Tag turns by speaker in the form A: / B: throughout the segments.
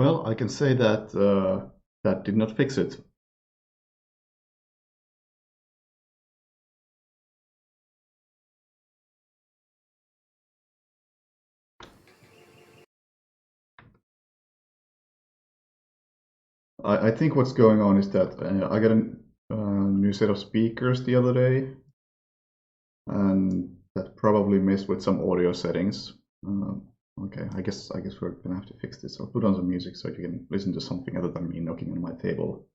A: Well, I can say that that did not fix it. I think what's going on is that I got a new set of speakers the other day, and that probably messed with some audio settings. Okay, I guess we're gonna have to fix this. I'll put on some music so you can listen to something other than me knocking on my table.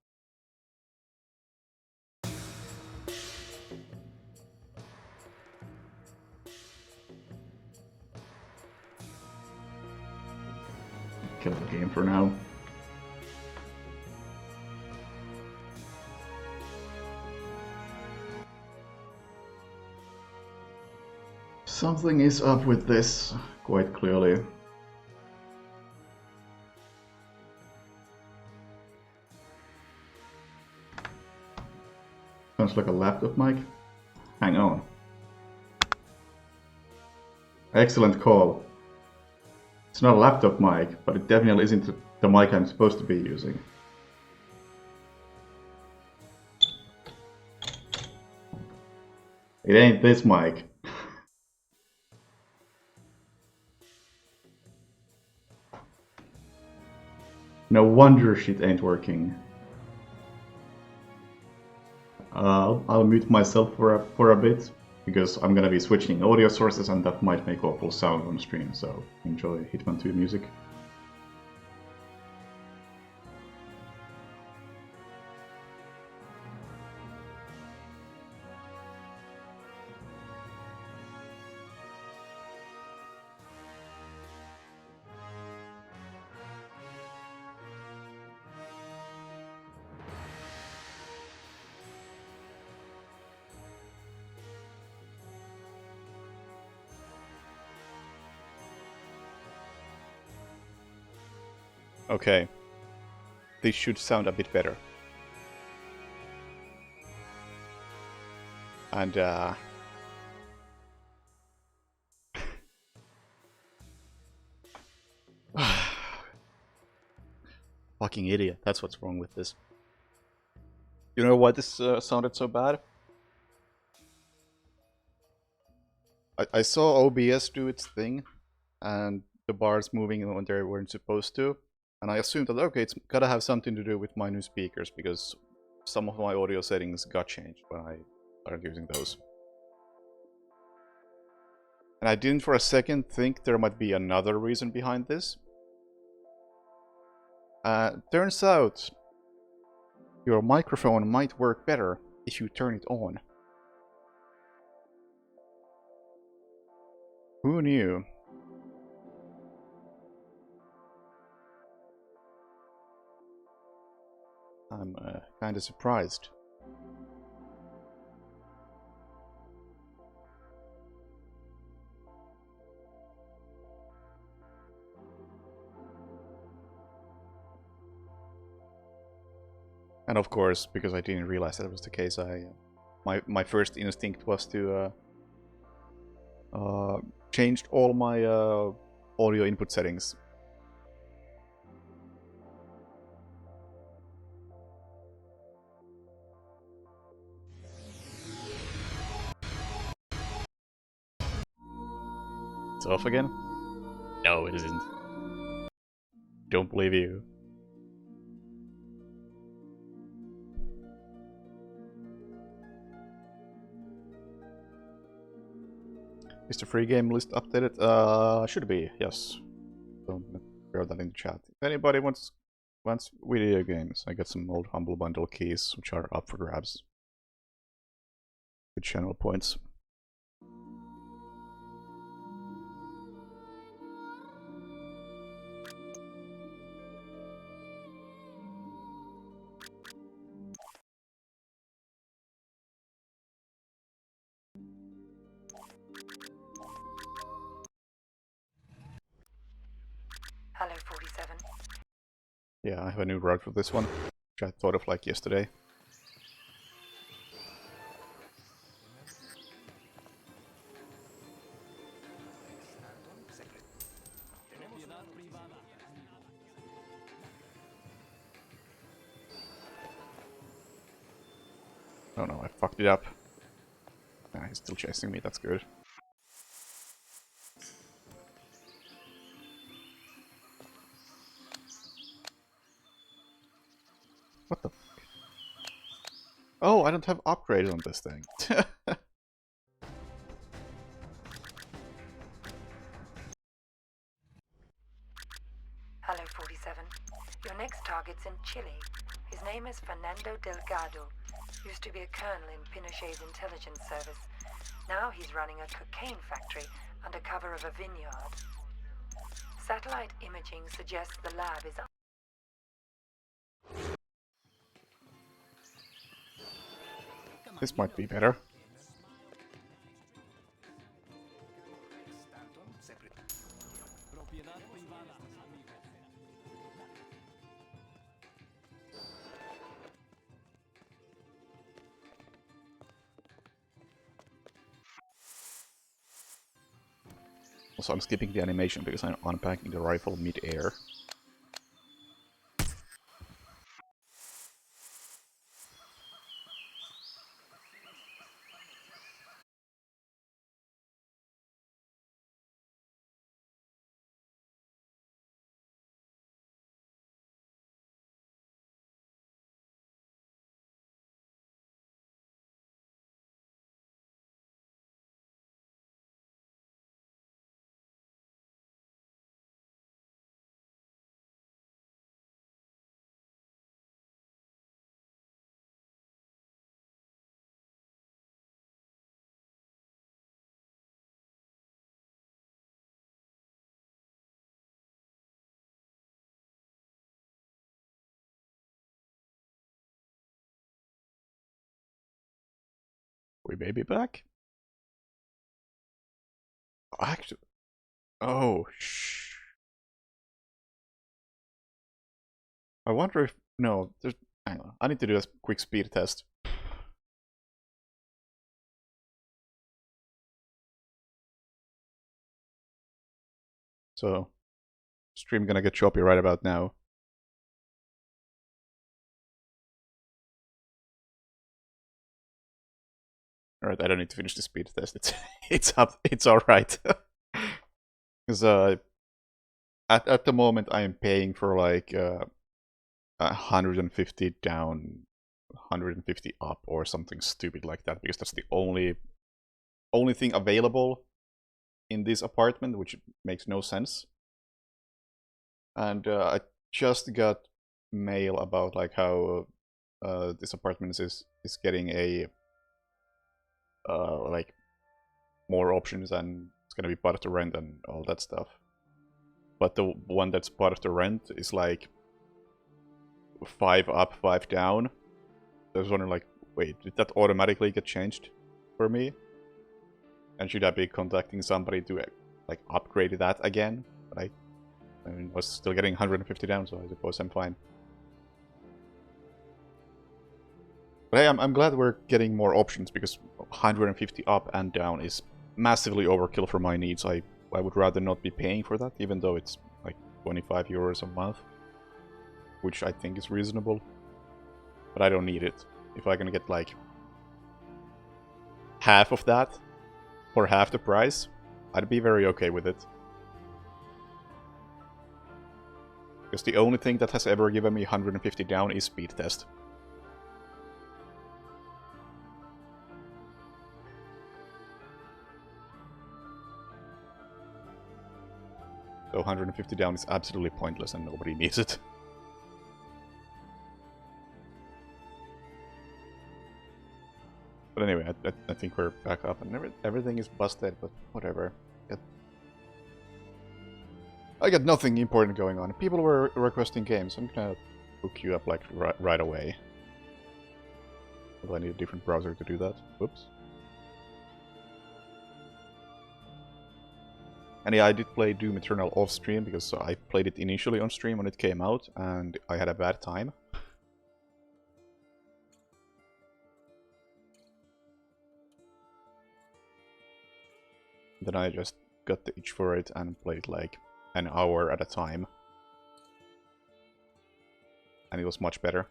A: Kill the game for now. Something is up with this, quite clearly. Sounds like a laptop mic. Hang on. Excellent call. It's not a laptop mic, but it definitely isn't the mic I'm supposed to be using. It ain't this mic. No wonder shit ain't working. I'll mute myself for a bit, because I'm gonna be switching audio sources and that might make awful sound on stream, so enjoy Hitman 2 music.
B: Okay. This should sound a bit better. And fucking idiot, that's what's wrong with this. You know why this sounded so bad? I saw OBS do its thing, and the bars moving when they weren't supposed to, and I assumed that, okay, it's gotta have something to do with my new speakers, because some of my audio settings got changed when I started using those. And I didn't for a second think there might be another reason behind this. Turns out, your microphone might work better if you turn it on. Who knew? I'm kinda surprised. And of course, because I didn't realize that was the case, my first instinct was to changed all my audio input settings. It's off again? No, it isn't. Don't believe you. Is the free game list updated? Should be, yes. Don't throw that in the chat. If anybody wants video games, I got some old Humble Bundle keys which are up for grabs. Good channel points.
C: Hello, 47.
B: Yeah, I have a new route for this one, which I thought of like yesterday. Oh no, I fucked it up. Ah, he's still chasing me, that's good. What the fuck? Oh, I don't have upgrades on this thing.
C: Hello, 47. Your next target's in Chile. His name is Fernando Delgado. Used to be a colonel in Pinochet's intelligence service. Now he's running a cocaine factory under cover of a vineyard. Satellite imaging suggests the lab is...
B: This might be better. Also, I'm skipping the animation because I'm unpacking the rifle mid-air. We may be back? Actually... Oh, shh. I wonder if... No, there's... Hang on. I need to do a quick speed test. So... Stream gonna get choppy right about now. Alright, I don't need to finish the speed test. It's alright. Because at the moment I am paying for like 150 down, 150 up or something stupid like that, because that's the only thing available in this apartment, which makes no sense. And I just got mail about like how this apartment is getting a like more options, and it's gonna be part of the rent and all that stuff. But the one that's part of the rent is like 5 up, 5 down. I was wondering, like, wait, did that automatically get changed for me? And should I be contacting somebody to like upgrade that again? But I mean, was still getting 150 down, so I suppose I'm fine. But hey, I'm glad we're getting more options, because 150 up and down is massively overkill for my needs. I would rather not be paying for that, even though it's like 25 euros a month, which I think is reasonable. But I don't need it. If I can get like half of that for half the price, I'd be very okay with it. Because the only thing that has ever given me 150 down is speed test. So 150 down is absolutely pointless and nobody needs it. But anyway, I think we're back up and everything is busted, but whatever. I got nothing important going on. People were requesting games. I'm gonna hook you up like right away. Although I need a different browser to do that. Whoops. And yeah, I did play Doom Eternal off stream because I played it initially on stream when it came out and I had a bad time. Then I just got the itch for it and played like an hour at a time. And it was much better.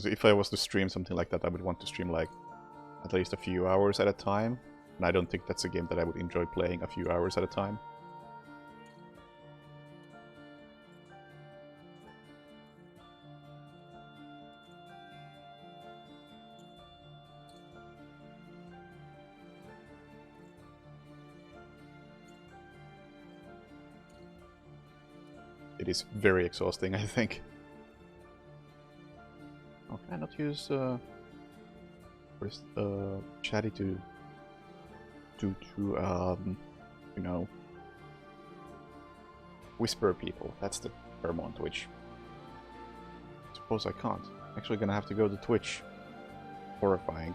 B: Because if I was to stream something like that, I would want to stream like at least a few hours at a time. And I don't think that's a game that I would enjoy playing a few hours at a time. It is very exhausting, I think. Oh, can I not use Chatty to you know, whisper people? That's the term on Twitch. Suppose I can't. Actually gonna have to go to Twitch. Horrifying.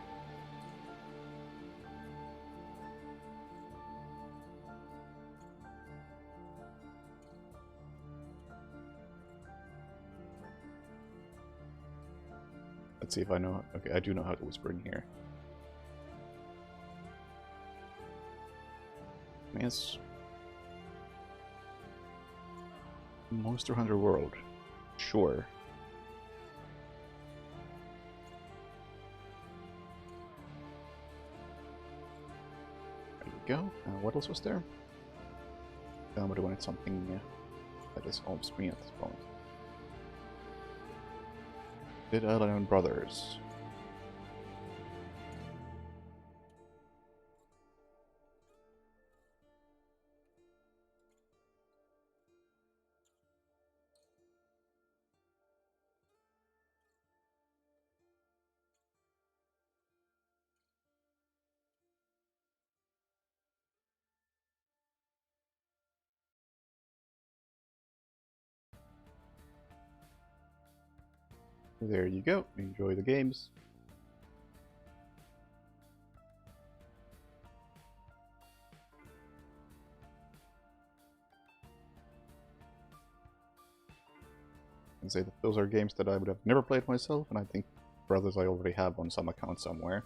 B: Let's see if I know. Okay, I do know how to whisper in here. Yes. Monster Hunter World. Sure. There you go. What else was there? But I wanted something that is on screen at this point. Dead Island Brothers. There you go. Enjoy the games. And say that those are games that I would have never played myself, and I think Brothers I already have on some account somewhere.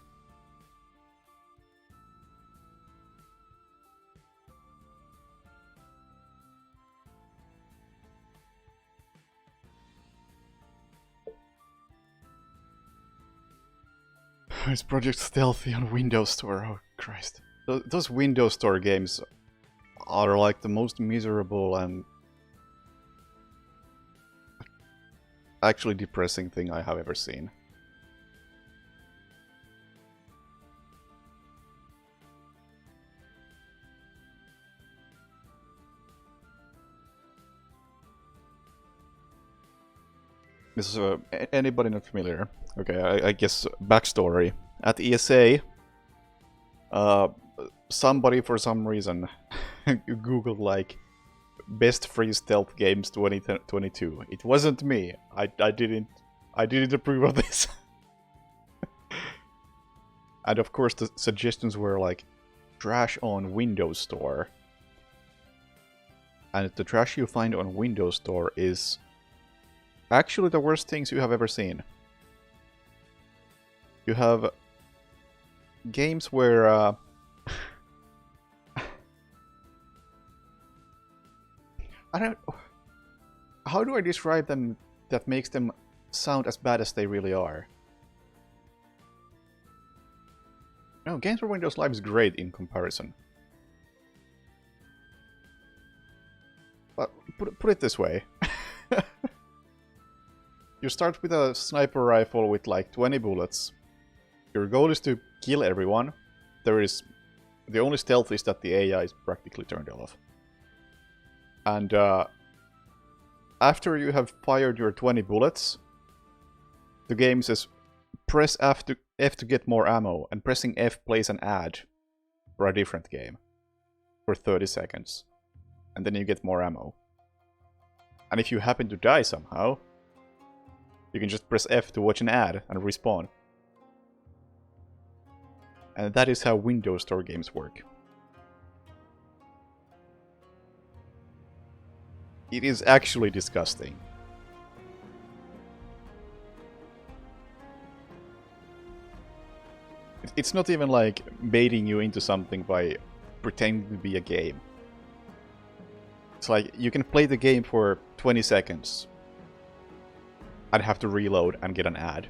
B: Is Project Stealthy on Windows Store? Oh, Christ. Those Windows Store games are like the most miserable and actually depressing thing I have ever seen. This is anybody not familiar? Okay, I guess backstory. At ESA, somebody for some reason googled like best free stealth games 2022. It wasn't me. I didn't approve of this. And of course the suggestions were like trash on Windows Store. And the trash you find on Windows Store is actually the worst things you have ever seen. You have games where I don't. How do I describe them that makes them sound as bad as they really are? No, Games for Windows Live is great in comparison. But put it this way. You start with a sniper rifle with like 20 bullets. Your goal is to kill everyone. The only stealth is that the AI is practically turned off. And after you have fired your 20 bullets, the game says press F to get more ammo, and pressing F plays an ad for a different game for 30 seconds. And then you get more ammo. And if you happen to die somehow, you can just press F to watch an ad and respawn. And that is how Windows Store games work. It is actually disgusting. It's not even like baiting you into something by pretending to be a game. It's like you can play the game for 20 seconds and have to reload and get an ad.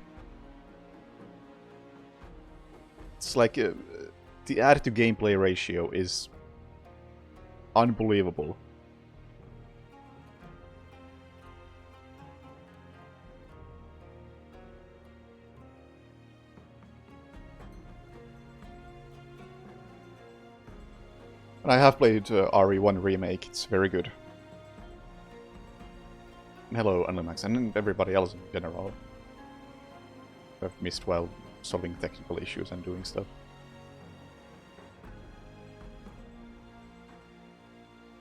B: It's like the add to gameplay ratio is unbelievable. And I have played RE1 Remake, it's very good. And hello, Unlimax, and everybody else in general. I've missed while solving technical issues and doing stuff.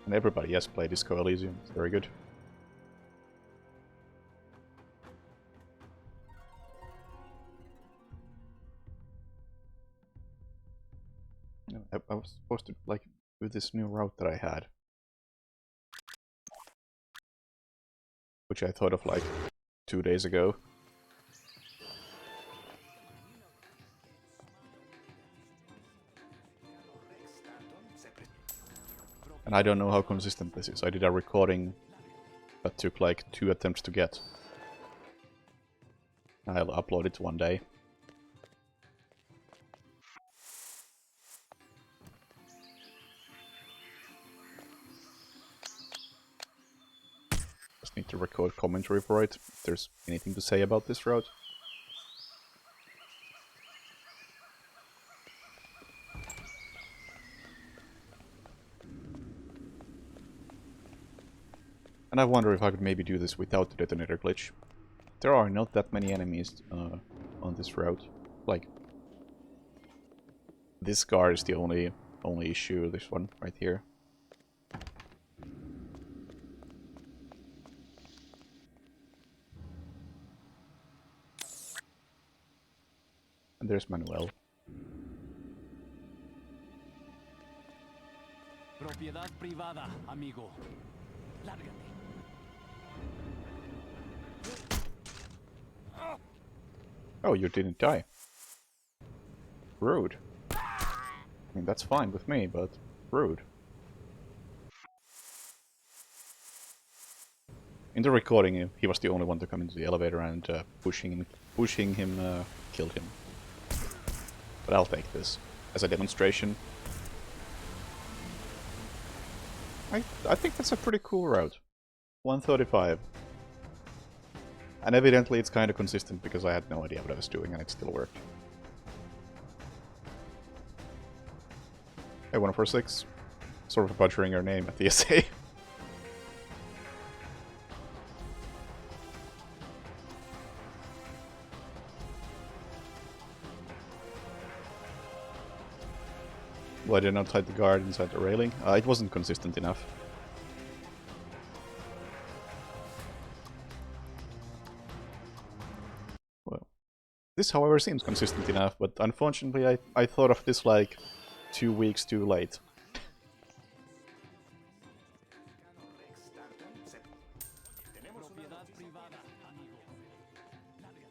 B: And everybody has played Disco Elysium, it's very good. I was supposed to like do this new route that I had, which I thought of like 2 days ago. And I don't know how consistent this is. I did a recording that took like 2 attempts to get. I'll upload it one day. Just need to record commentary for it, if there's anything to say about this route. And I wonder if I could maybe do this without the detonator glitch. There are not that many enemies on this route. Like, this guard is the only issue, this one right here. And there's Manuel.
D: Propiedad privada, amigo. Lárgate.
B: Oh, you didn't die. Rude. I mean, that's fine with me, but rude. In the recording, he was the only one to come into the elevator, and pushing him killed him. But I'll take this as a demonstration. I think that's a pretty cool route. 135. And evidently it's kind of consistent because I had no idea what I was doing and it still worked. Hey, 146. Sort of butchering your name at the SA. Why did I not hide the guard inside the railing? It wasn't consistent enough. Well, this however seems consistent enough, but unfortunately I thought of this like 2 weeks too late.
D: Propiedad privada, amigo. Lárgate.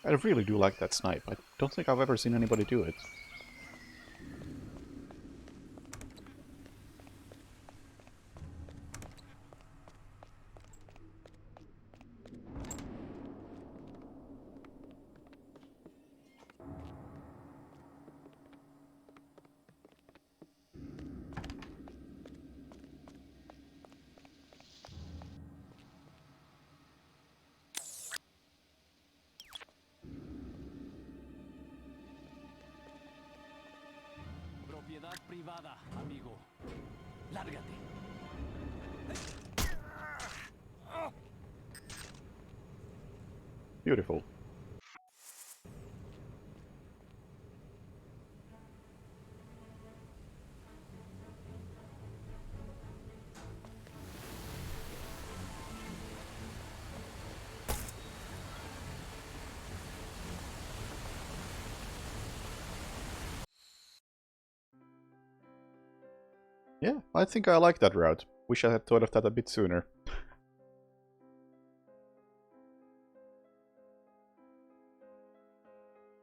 B: I really do like that snipe. I don't think I've ever seen anybody do it.
D: Propiedad privada, amigo. Lárgate.
B: Beautiful. Yeah, I think I like that route. Wish I had thought of that a bit sooner.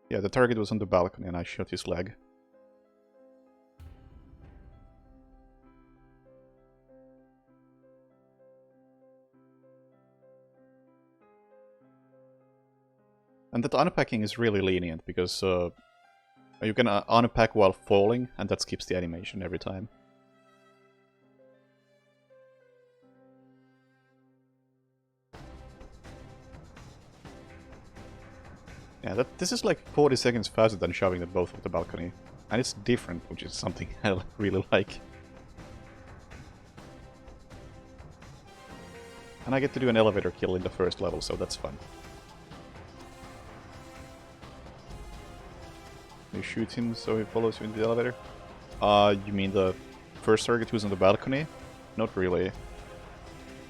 B: Yeah, the target was on the balcony and I shot his leg. And that unpacking is really lenient because you can unpack while falling and that skips the animation every time. Yeah, this is like 40 seconds faster than shoving them both off the balcony. And it's different, which is something I really like. And I get to do an elevator kill in the first level, so that's fun. You shoot him so he follows you into the elevator? You mean the first target who's on the balcony? Not really.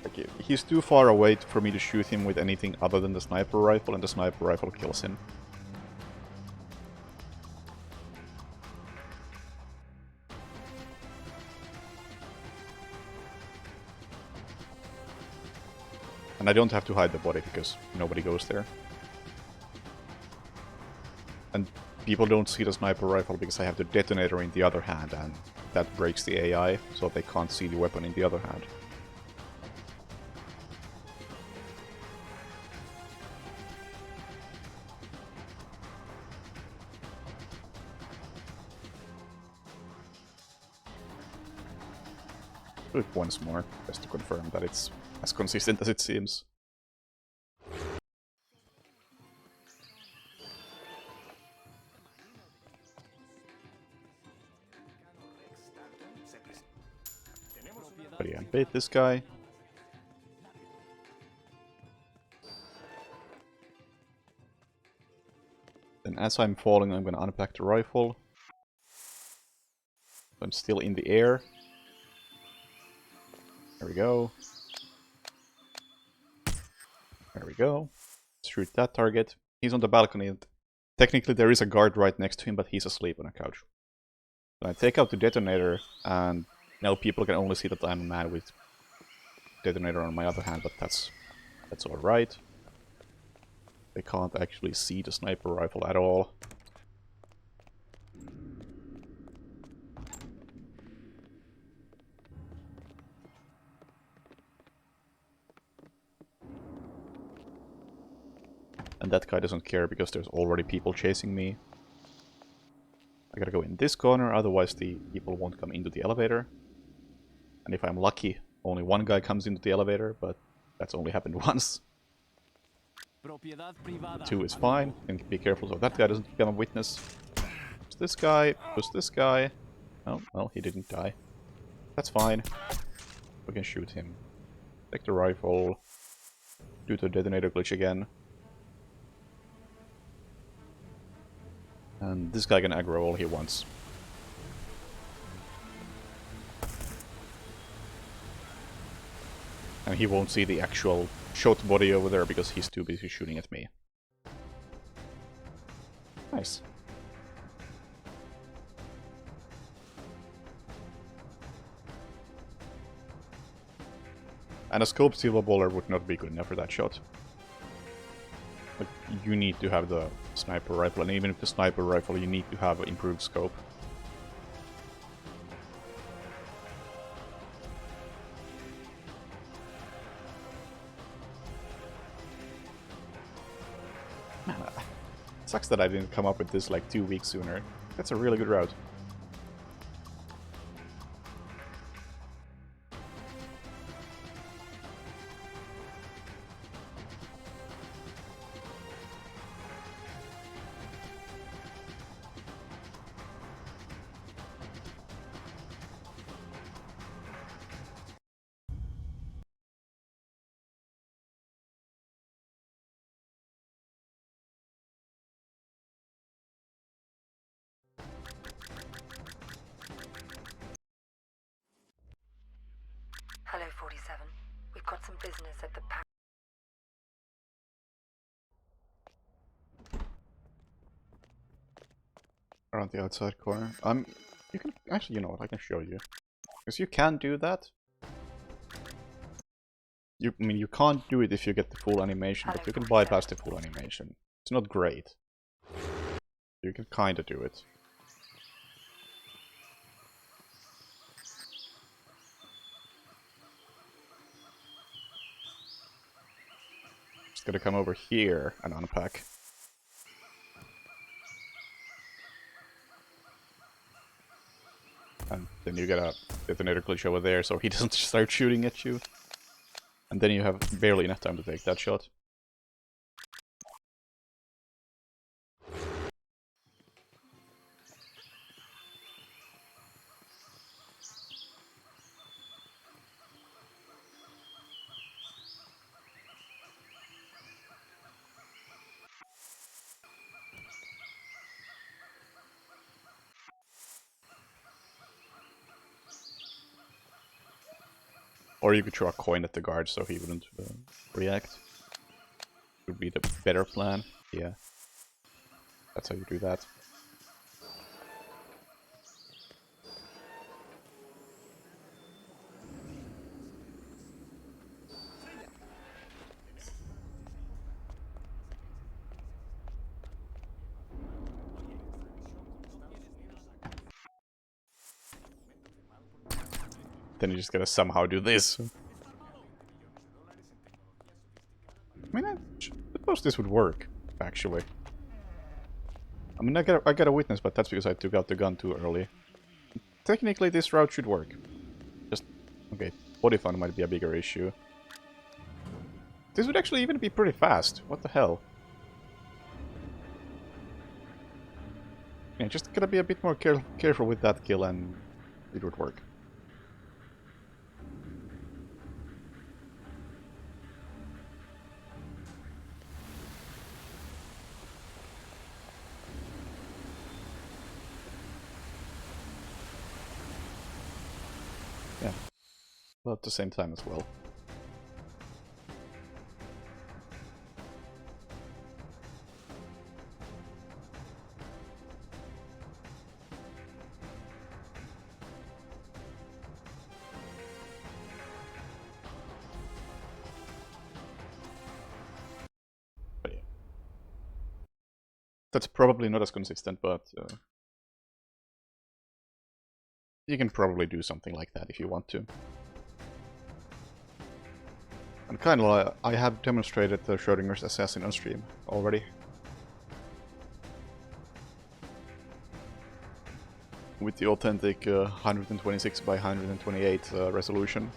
B: Like, he's too far away for me to shoot him with anything other than the sniper rifle, and the sniper rifle kills him. And I don't have to hide the body because nobody goes there. And people don't see the sniper rifle because I have the detonator in the other hand, and that breaks the AI, so they can't see the weapon in the other hand. Do it once more, just to confirm that it's as consistent as it seems. But yeah, bait this guy. Then as I'm falling, I'm gonna unpack the rifle. I'm still in the air. There we go. There we go. Shoot that target. He's on the balcony. Technically there is a guard right next to him, but he's asleep on a couch. So I take out the detonator, and now people can only see that I'm a man with detonator on my other hand, but that's alright. They can't actually see the sniper rifle at all. And that guy doesn't care because there's already people chasing me. I gotta go in this corner, otherwise the people won't come into the elevator. And if I'm lucky, only one guy comes into the elevator, but that's only happened once. Two is fine, and be careful so that guy doesn't become a witness. Push this guy, push this guy. Oh, well, he didn't die. That's fine. We can shoot him. Take the rifle. Do the detonator glitch again. And this guy can aggro all he wants. And he won't see the actual shot body over there because he's too busy shooting at me. Nice. And a scope silver baller would not be good enough for that shot. But you need to have the sniper rifle, and even with the sniper rifle you need to have an improved scope. Man, sucks that I didn't come up with this like 2 weeks sooner. That's a really good route.
C: Hello, 47. We've got some business at the
B: Around the outside corner. You can actually, you know what? I can show you, because you can do that. I mean, you can't do it if you get the full animation, but you can bypass the full animation. It's not great. You can kinda do it. Just gotta come over here and unpack. And then you get a detonator glitch over there so he doesn't start shooting at you. And then you have barely enough time to take that shot. Or you could throw a coin at the guard so he wouldn't react. Would be the better plan. Yeah. That's how you do that. Then you just gotta somehow do this. I mean, I suppose this would work, actually. I mean, I got a witness, but that's because I took out the gun too early. Technically, this route should work. Just, okay, body fun might be a bigger issue. This would actually even be pretty fast. What the hell? Yeah, just gotta be a bit more careful with that kill and it would work. Yeah, but at the same time as well. But yeah. That's probably not as consistent, but you can probably do something like that if you want to. And kind of like, I have demonstrated the Schrodinger's assassin on stream already. With the authentic 126 by 128 resolution.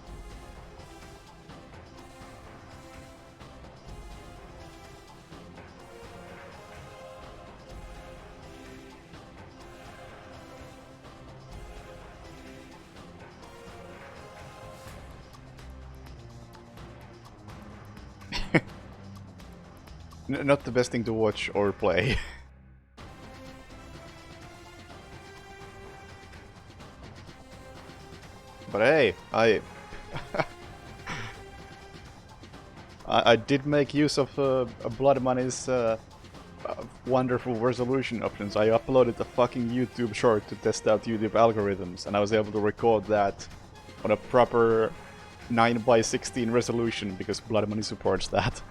B: Not the best thing to watch or play. But hey, I did make use of Blood Money's wonderful resolution options. I uploaded a fucking YouTube short to test out YouTube algorithms, and I was able to record that on a proper 9x16 resolution because Blood Money supports that.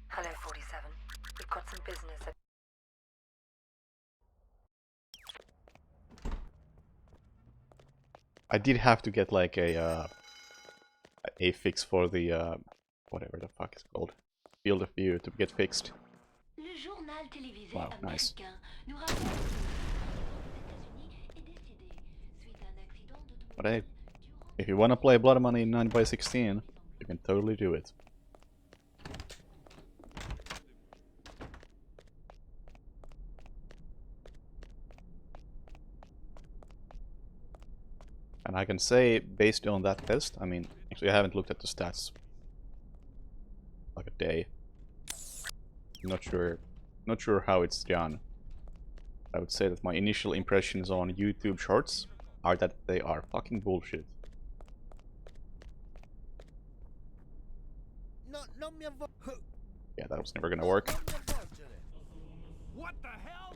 C: Hello, 47. We've got some business at...
B: I did have to get like a fix for the whatever the fuck it's called, field of view to get fixed. Wow, nice. But hey, if you wanna play Blood Money in 9x16, you can totally do it. And I can say, based on that test, I mean, actually I haven't looked at the stats like a day. I'm not sure how it's done. I would say that my initial impressions on YouTube Shorts are that they are fucking bullshit. Yeah, that was never gonna work.
D: What the hell?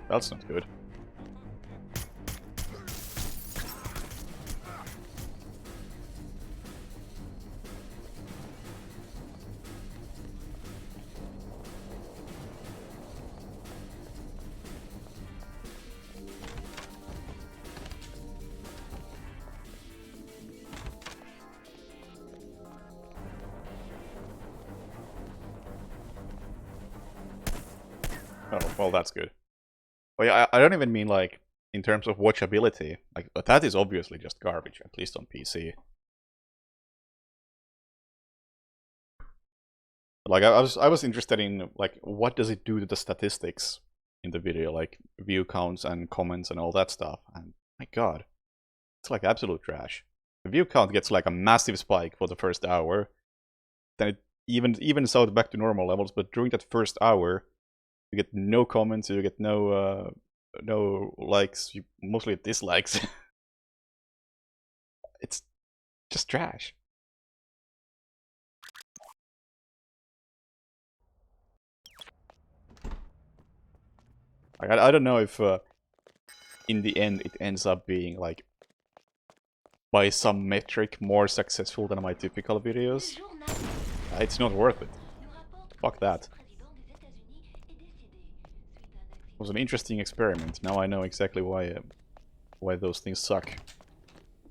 B: That's not good. Oh, well, that's good. Well, yeah, I don't even mean like in terms of watchability. Like that is obviously just garbage, at least on PC. Like I was interested in like what does it do to the statistics in the video, like view counts and comments and all that stuff. And my god, it's like absolute trash. The view count gets like a massive spike for the first hour, then it evens out back to normal levels. But during that first hour, you get no comments, you get no likes, mostly dislikes. It's just trash. Like, I don't know if in the end it ends up being like by some metric more successful than my typical videos. It's not worth it. Fuck that. It was an interesting experiment. Now I know exactly why those things suck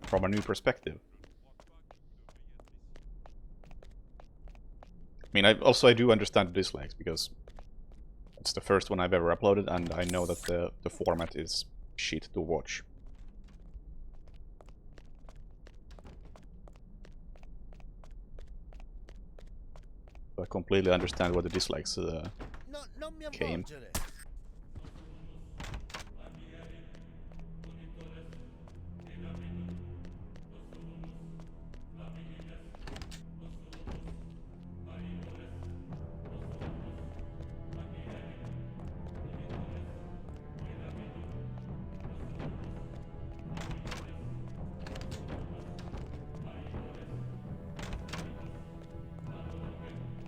B: from a new perspective. I mean, I do understand the dislikes because it's the first one I've ever uploaded, and I know that the format is shit to watch. So I completely understand where the dislikes came.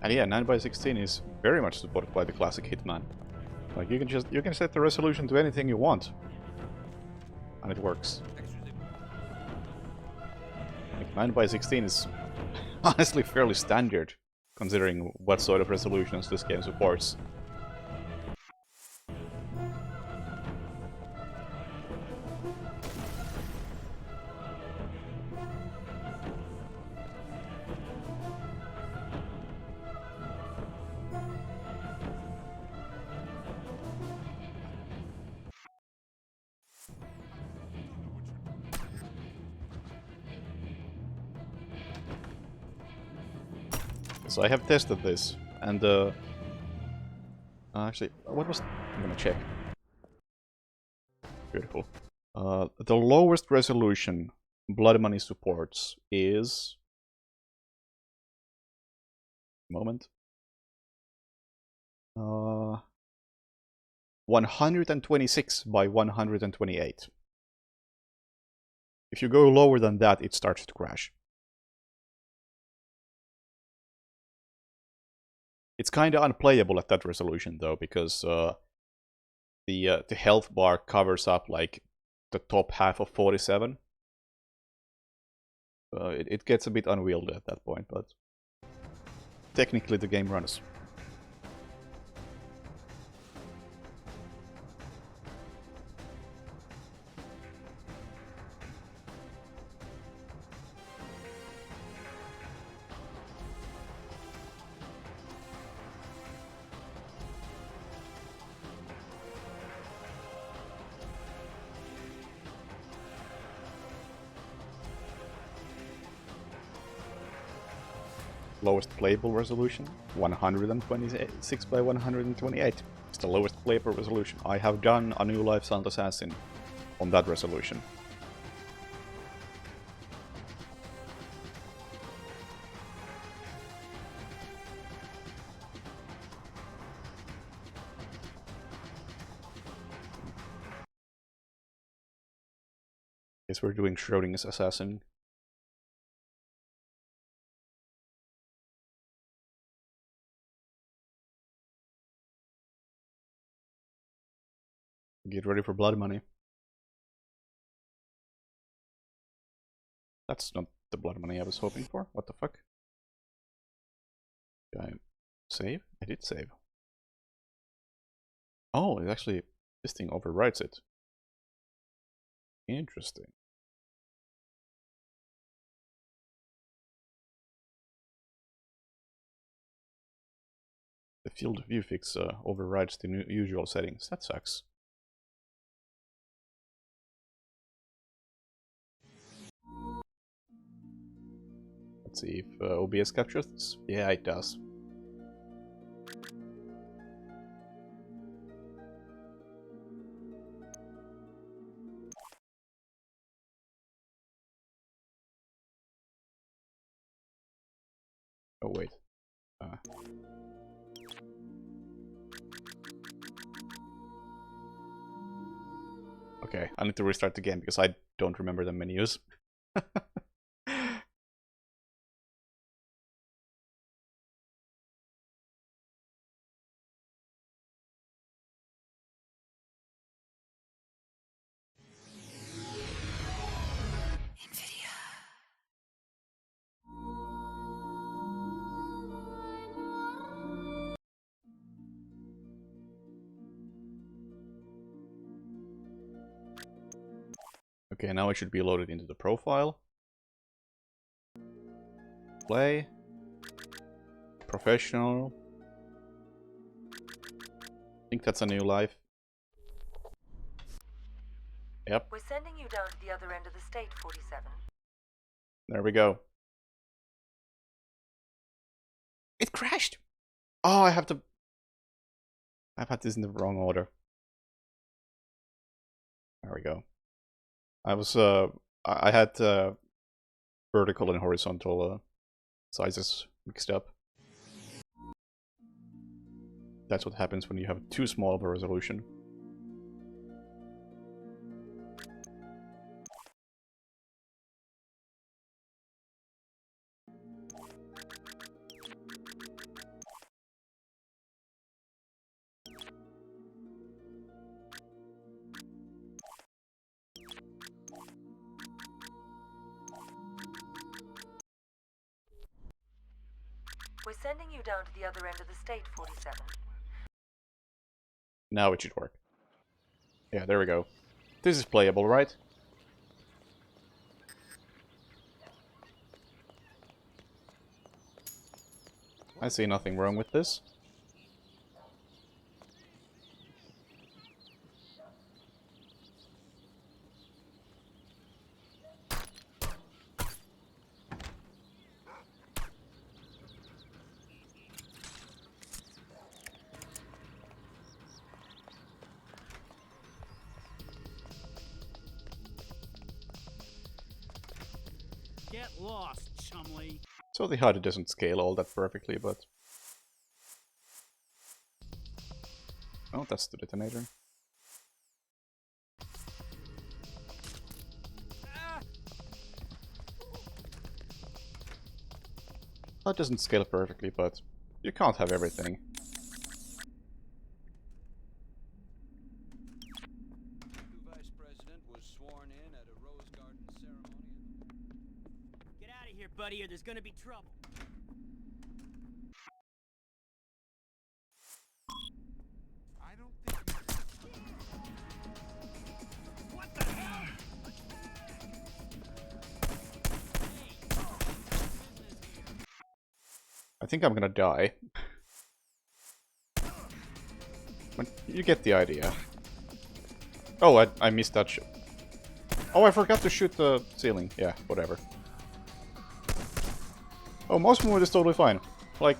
B: And yeah, 9x16 is very much supported by the classic Hitman. Like you can set the resolution to anything you want, and it works. Like 9x16 is honestly fairly standard, considering what sort of resolutions this game supports. So I have tested this, and actually, what was... I'm gonna check. Beautiful. The lowest resolution Blood Money supports is... Moment. 126 by 128. If you go lower than that, it starts to crash. It's kind of unplayable at that resolution though, because the health bar covers up like the top half of 47. It gets a bit unwieldy at that point, but technically the game runs. Lowest playable resolution, 126 by 128. It's the lowest playable resolution. I have done a New Life Sound Assassin on that resolution. Guess we're doing Schrodinger's Assassin. Get ready for Blood Money. That's not the Blood Money I was hoping for. What the fuck? Did I save? I did save. Oh, it actually... this thing overwrites it. Interesting. The Field view fix overrides the usual settings. That sucks. Let's see if OBS captures this. Yeah, it does. Oh wait. Okay, I need to restart the game because I don't remember the menus. Okay, now it should be loaded into the profile. Play. Professional. I think that's a new life. Yep.
C: We're sending you down to the other end of the state, 47.
B: There we go. It crashed! Oh, I've had this in the wrong order. There we go. I had vertical and horizontal sizes mixed up. That's what happens when you have too small of a resolution.
C: We're sending you down to the other end of the state, 47.
B: Now it should work. Yeah, there we go. This is playable, right? I see nothing wrong with this.
D: Get lost, Chumley.
B: So the HUD doesn't scale all that perfectly, but... Oh, that's the detonator. HUD doesn't scale perfectly, but you can't have everything.
E: New vice president was sworn in at a Rose Garden ceremony.
D: Get out of here, buddy, or there's gonna be trouble. I don't think. What the hell?
B: I think I'm gonna die. But you get the idea. Oh, I missed that shot. Oh, I forgot to shoot the ceiling. Yeah, whatever. Oh, mouse movement is totally fine. Like,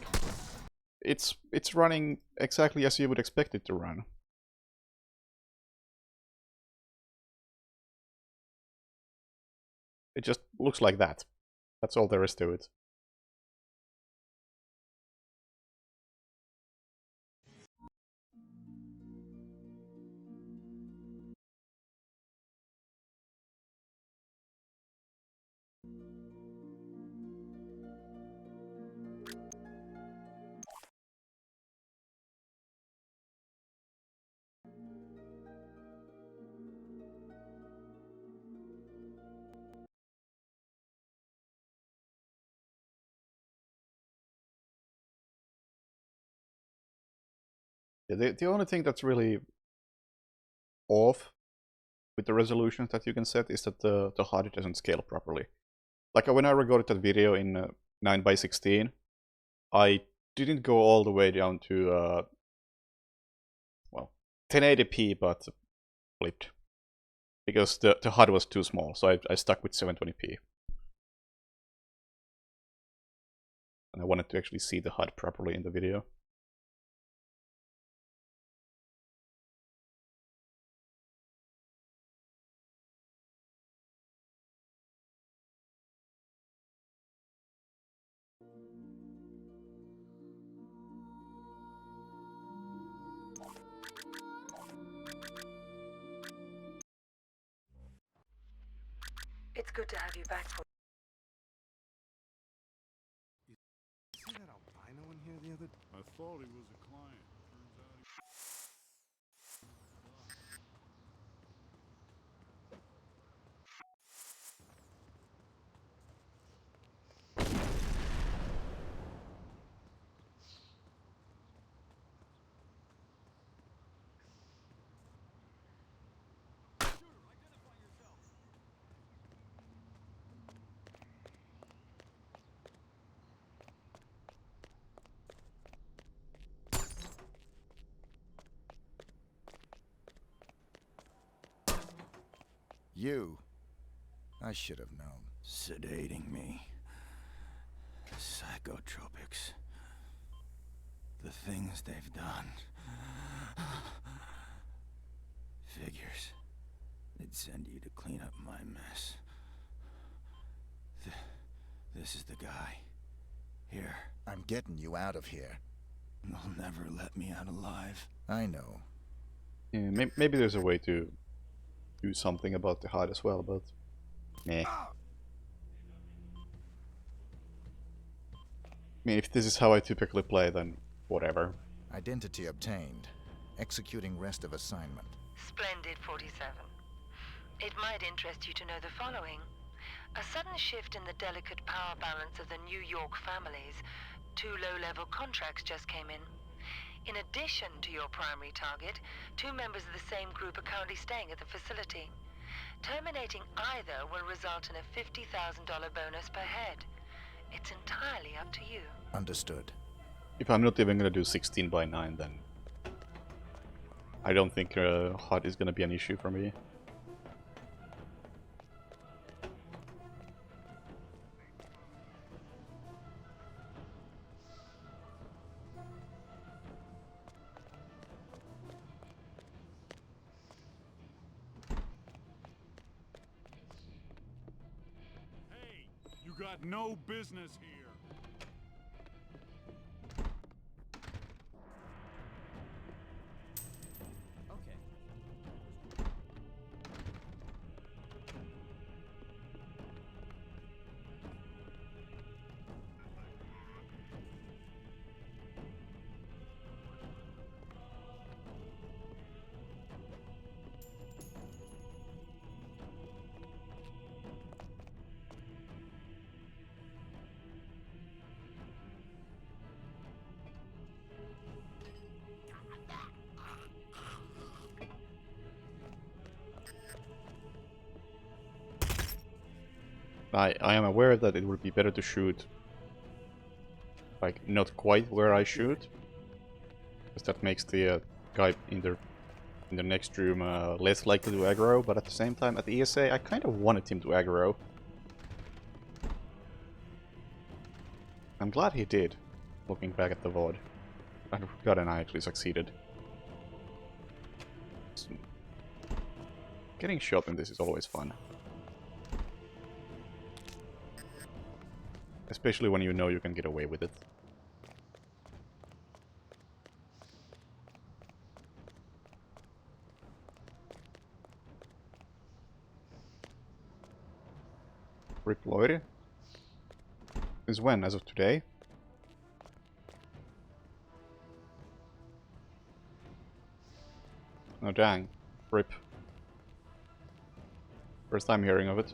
B: it's running exactly as you would expect it to run. It just looks like that. That's all there is to it. Yeah, the only thing that's really off with the resolutions that you can set is that the HUD doesn't scale properly. Like when I recorded that video in 9:16, I didn't go all the way down to well, 1080p, but flipped because the HUD was too small, so I stuck with 720p. And I wanted to actually see the HUD properly in the video.
C: It's good to have you back for.
F: See that albino in here the other? I thought he was a client. Turns out
G: You. I should have known. Sedating me. Psychotropics. The things they've done. Figures. They'd send you to clean up my mess. This is the guy. Here.
H: I'm getting you out of here.
G: They'll never let me out alive.
H: I know.
B: Yeah, maybe there's a way to do something about the HUD as well, but meh. I mean, if this is how I typically play, then whatever.
H: Identity obtained. Executing rest of assignment.
C: Splendid, 47. It might interest you to know the following. A sudden shift in the delicate power balance of the New York families. 2 low-level contracts just came in. In addition to your primary target, 2 members of the same group are currently staying at the facility. Terminating either will result in a $50,000 bonus per head. It's entirely up to you.
H: Understood.
B: If I'm not even gonna do 16 by 9, then I don't think HUD is gonna be an issue for me.
F: hey, you got no business here.
B: I am aware that it would be better to shoot like not quite where I shoot, because that makes the guy in the next room less likely to aggro, but at the same time at the ESA I kind of wanted him to aggro. I'm glad he did, looking back at the VOD. God, and I actually succeeded. Getting shot in this is always fun. Especially when you know you can get away with it. Rip Lloyd? Since when? As of today? Oh dang. Rip. First time hearing of it.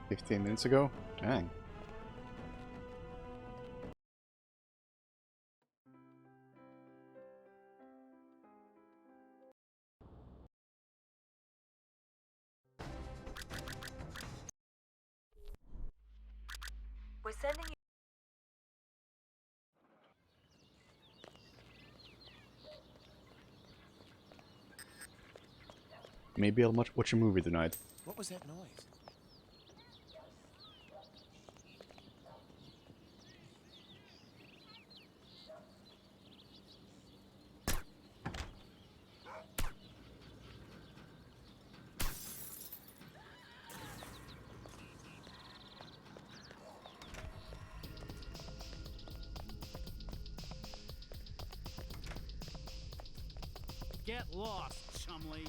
B: 15 minutes ago? Dang.
C: We're sending you.
B: Maybe I'll watch a movie tonight.
G: What was that noise?
D: Get lost, Chumley.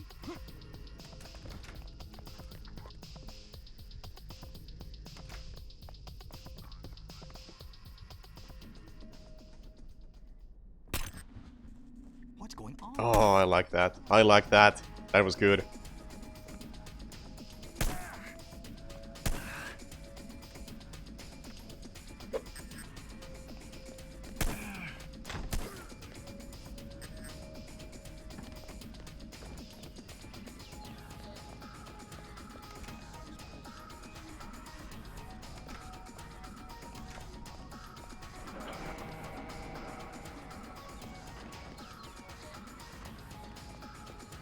G: What's going on?
B: Oh, I like that. I like that. That was good.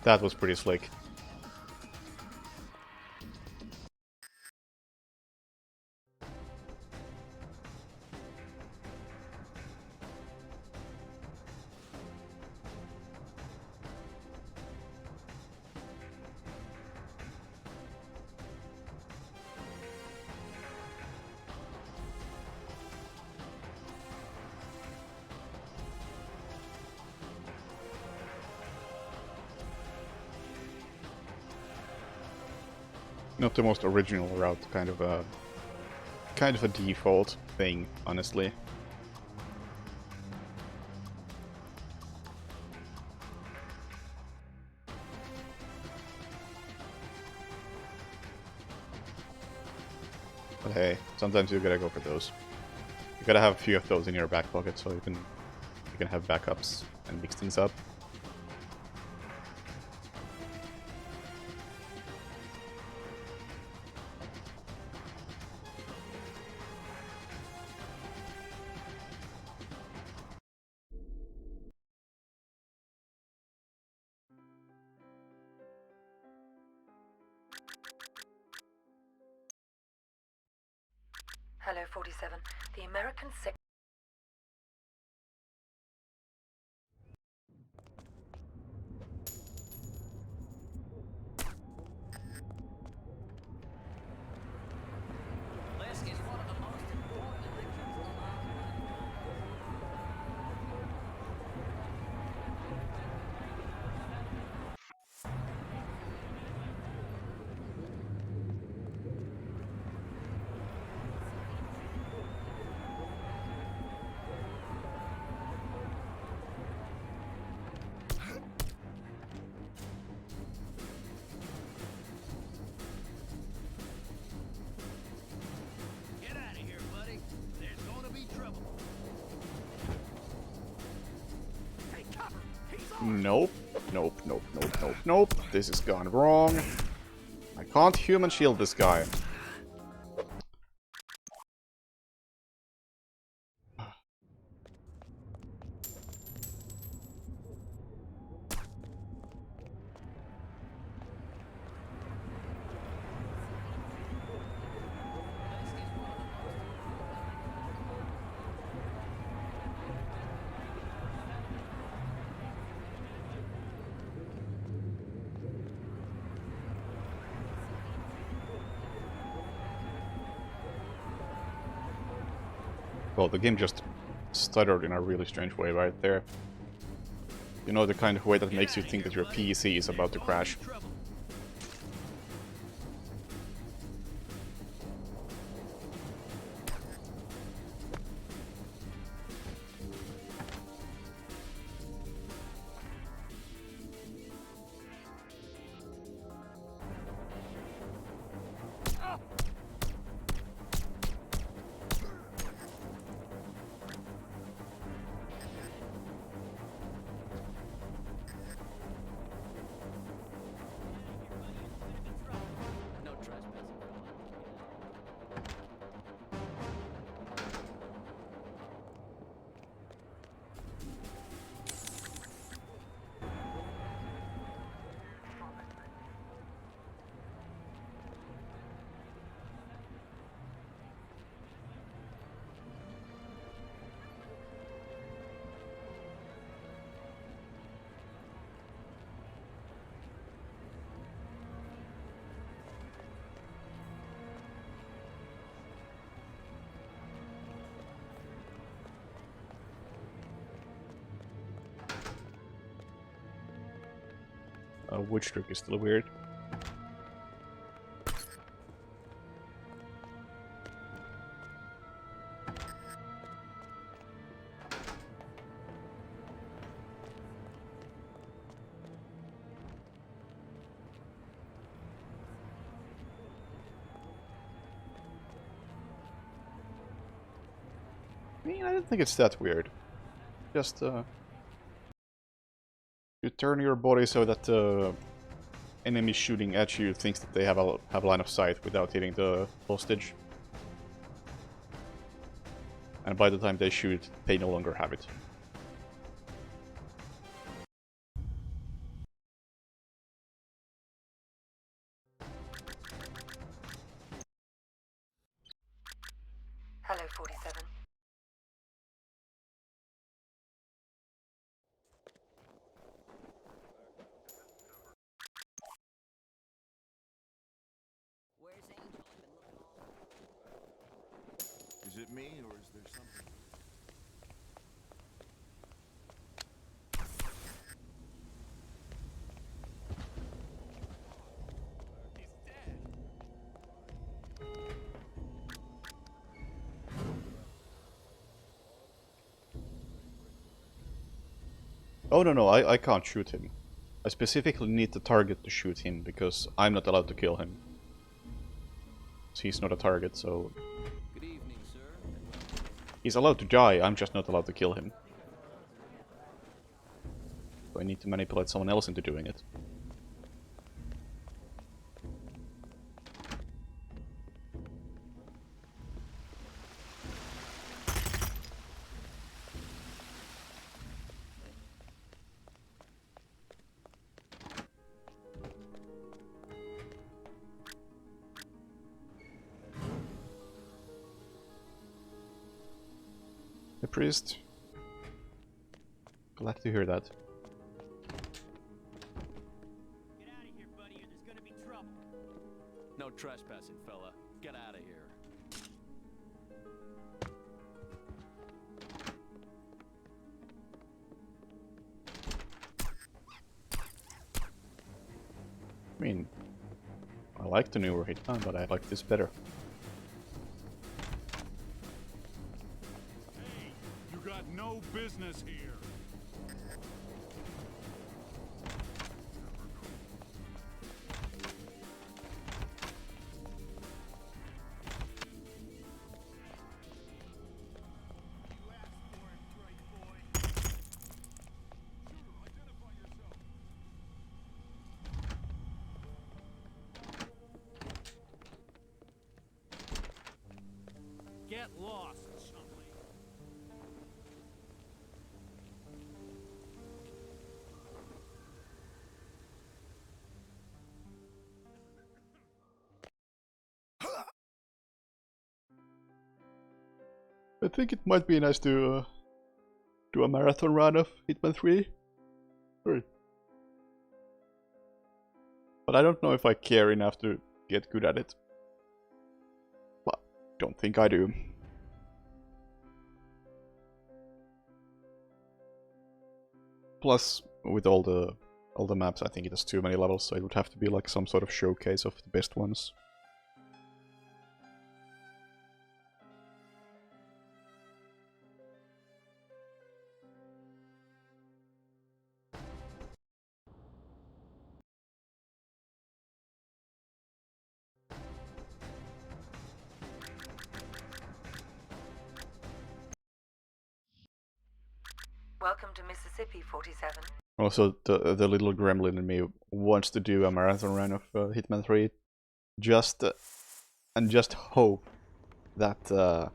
B: That was pretty slick. Not the most original route, kind of a default thing, honestly. But hey, sometimes you gotta go for those. You gotta have a few of those in your back pocket so you can have backups and mix things up.
C: Hello, 47. The American Sec.
D: This is one of the most important elections in America. Get out of here, buddy. There's gonna be trouble. Take cover. He's on.
B: Nope. Nope, nope, nope, nope, nope. This has gone wrong. I can't human shield this guy. Well, the game just stuttered in a really strange way right there. You know, the kind of way that makes you think that your PC is about to crash.
D: Trouble.
B: Witch trick is still weird. I mean, I don't think it's that weird. Just, you turn your body so that the enemy shooting at you thinks that they have a line of sight without hitting the hostage. And by the time they shoot, they no longer have it.
C: Hello, 47.
D: Where's Angel? I've been looking all
F: Is it me, or is there something?
B: Oh no, I can't shoot him. I specifically need the target to shoot him, because I'm not allowed to kill him. He's not a target, so...
E: Good evening, sir.
B: He's allowed to die, I'm just not allowed to kill him. So I need to manipulate someone else into doing it. The priest. Glad to hear that.
D: Get out of here, buddy, or there's gonna be trouble.
E: No trespassing, fella. Get out of here.
B: I mean, I like the newer Hitman, but I like this better.
F: Hey, you got no business here.
D: Get lost, Chumley.
B: I think it might be nice to do a marathon run of Hitman 3. But I don't know if I care enough to get good at it. But don't think I do. Plus, with all the maps, I think it has too many levels, so it would have to be like some sort of showcase of the best ones.
C: Welcome to Mississippi, 47.
B: Also, the little gremlin in me wants to do a marathon run of Hitman 3, just hope that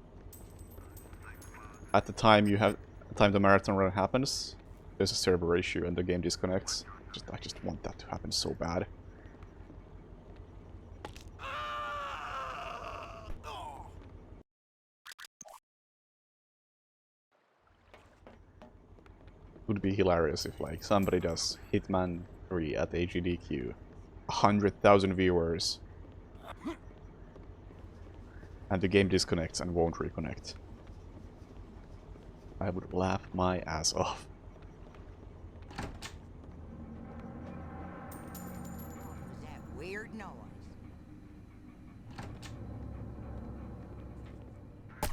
B: at the time the marathon run happens, there's a server issue and the game disconnects. I just want that to happen so bad. It would be hilarious if like somebody does Hitman 3 at AGDQ, 100,000 viewers, and the game disconnects and won't reconnect. I would laugh my ass off.
D: Weird noise.
B: I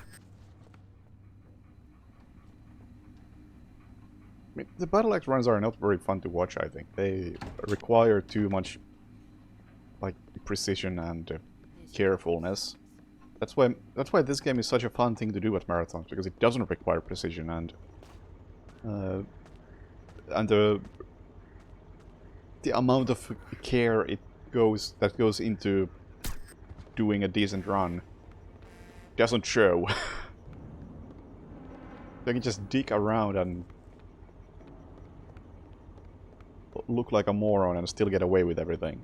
B: mean, the Battle Axe runs are not very fun to watch, I think. They require too much like precision and carefulness. That's why this game is such a fun thing to do at marathons, because it doesn't require precision and the amount of care that goes into doing a decent run doesn't show. They can just dig around and look like a moron and still get away with everything.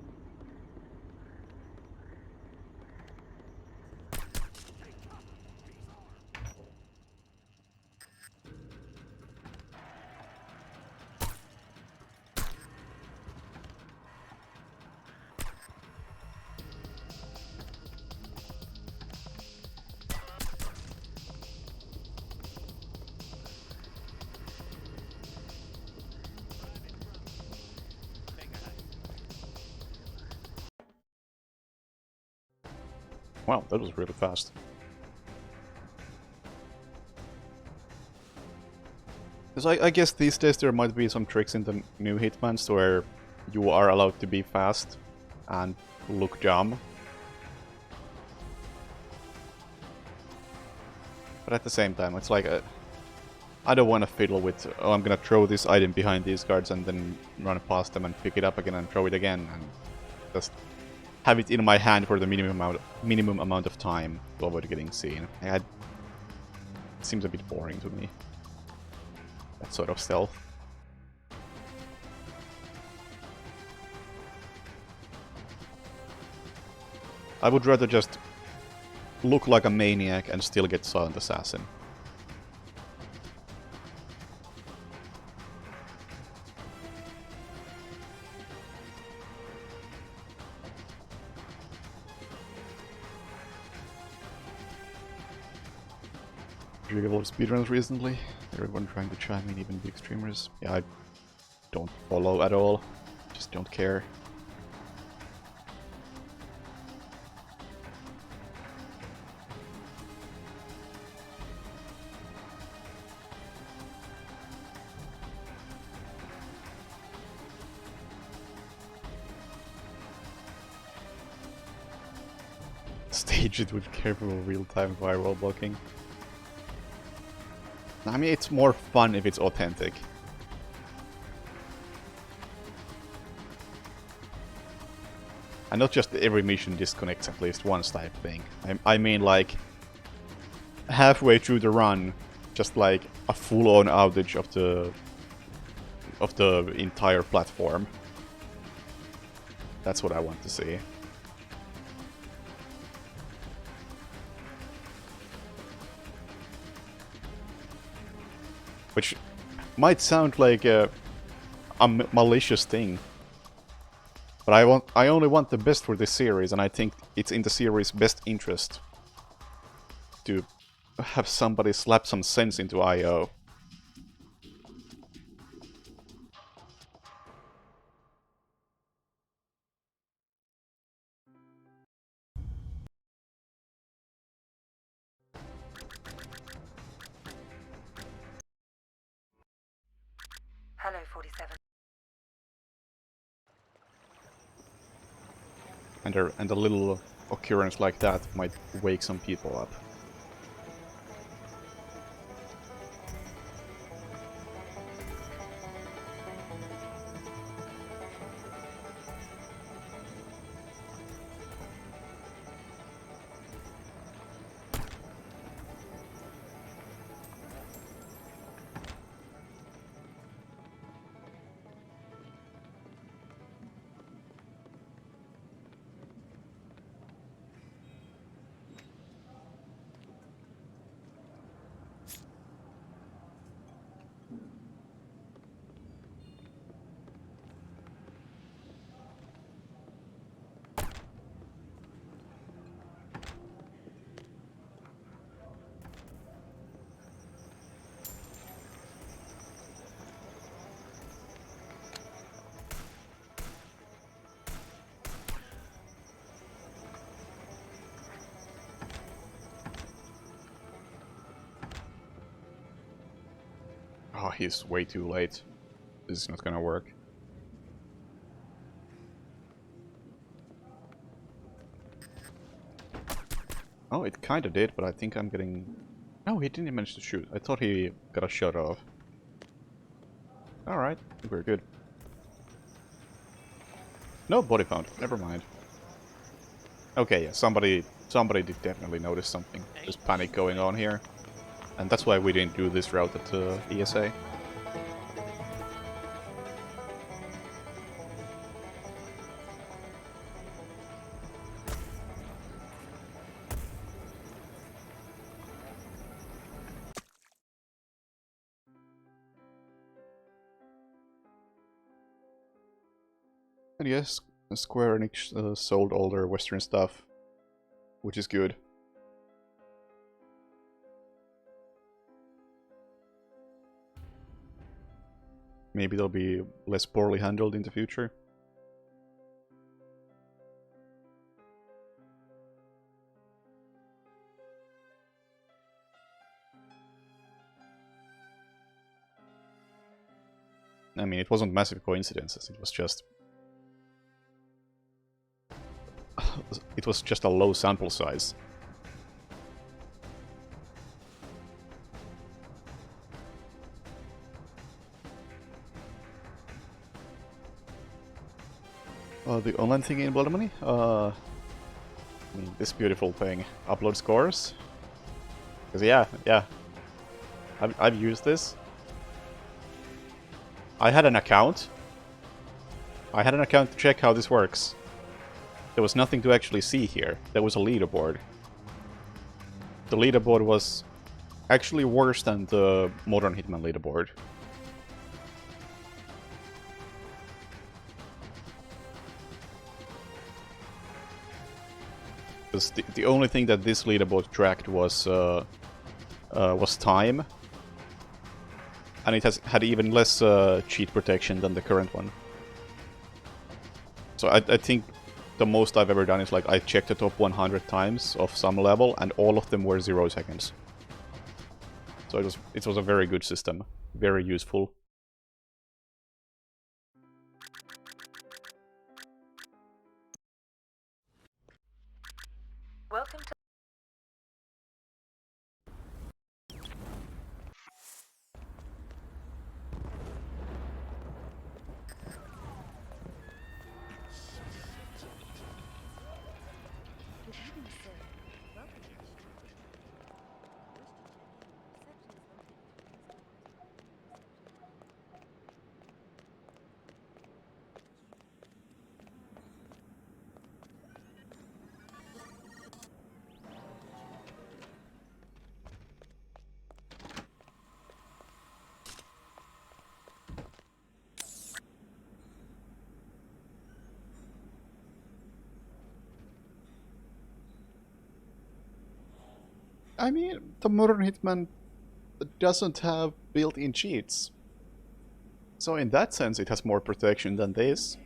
B: Wow, that was really fast. Because I guess these days there might be some tricks in the new Hitmans where you are allowed to be fast and look dumb. But at the same time, it's like I don't want to fiddle with, oh, I'm gonna throw this item behind these guards and then run past them and pick it up again and throw it again and just have it in my hand for the minimum amount of time to avoid getting seen. It seems a bit boring to me. That sort of stealth. I would rather just look like a maniac and still get Silent Assassin. A lot of speedruns recently. Everyone trying to chime in, even big streamers. Yeah, I don't follow at all. Just don't care. Stage it with careful real-time viral blocking. I mean, it's more fun if it's authentic. And not just every mission disconnects at least once type thing. I mean, like, halfway through the run, just like a full-on outage of the entire platform. That's what I want to see. Which might sound like a malicious thing, but I only want the best for this series, and I think it's in the series' best interest to have somebody slap some sense into IO.
C: Hello, 47.
B: And a little occurrence like that might wake some people up. Oh, he's way too late. This is not gonna work. Oh, it kinda did, but I think I'm getting... No, he didn't manage to shoot. I thought he got a shot off. Alright, I think we're good. No body found. Never mind. Okay, yeah, somebody did definitely notice something. There's panic going on here. And that's why we didn't do this route at ESA. And yes, Square Enix sold all their Western stuff, which is good. Maybe they'll be less poorly handled in the future. I mean, it wasn't massive coincidences, it was just... it was just a low sample size. The online thing in Blood Money? I mean, this beautiful thing. Upload scores? Because yeah. I've used this. I had an account. To check how this works. There was nothing to actually see here. There was a leaderboard. The leaderboard was actually worse than the Modern Hitman leaderboard. Because the only thing that this leaderboard tracked was time. And it had even less cheat protection than the current one. So I think the most I've ever done is like I checked the top 100 times of some level and all of them were 0 seconds. So it was a very good system. Very useful.
C: Welcome to...
B: I mean, the Modern Hitman doesn't have built-in cheats. So in that sense it has more protection than this.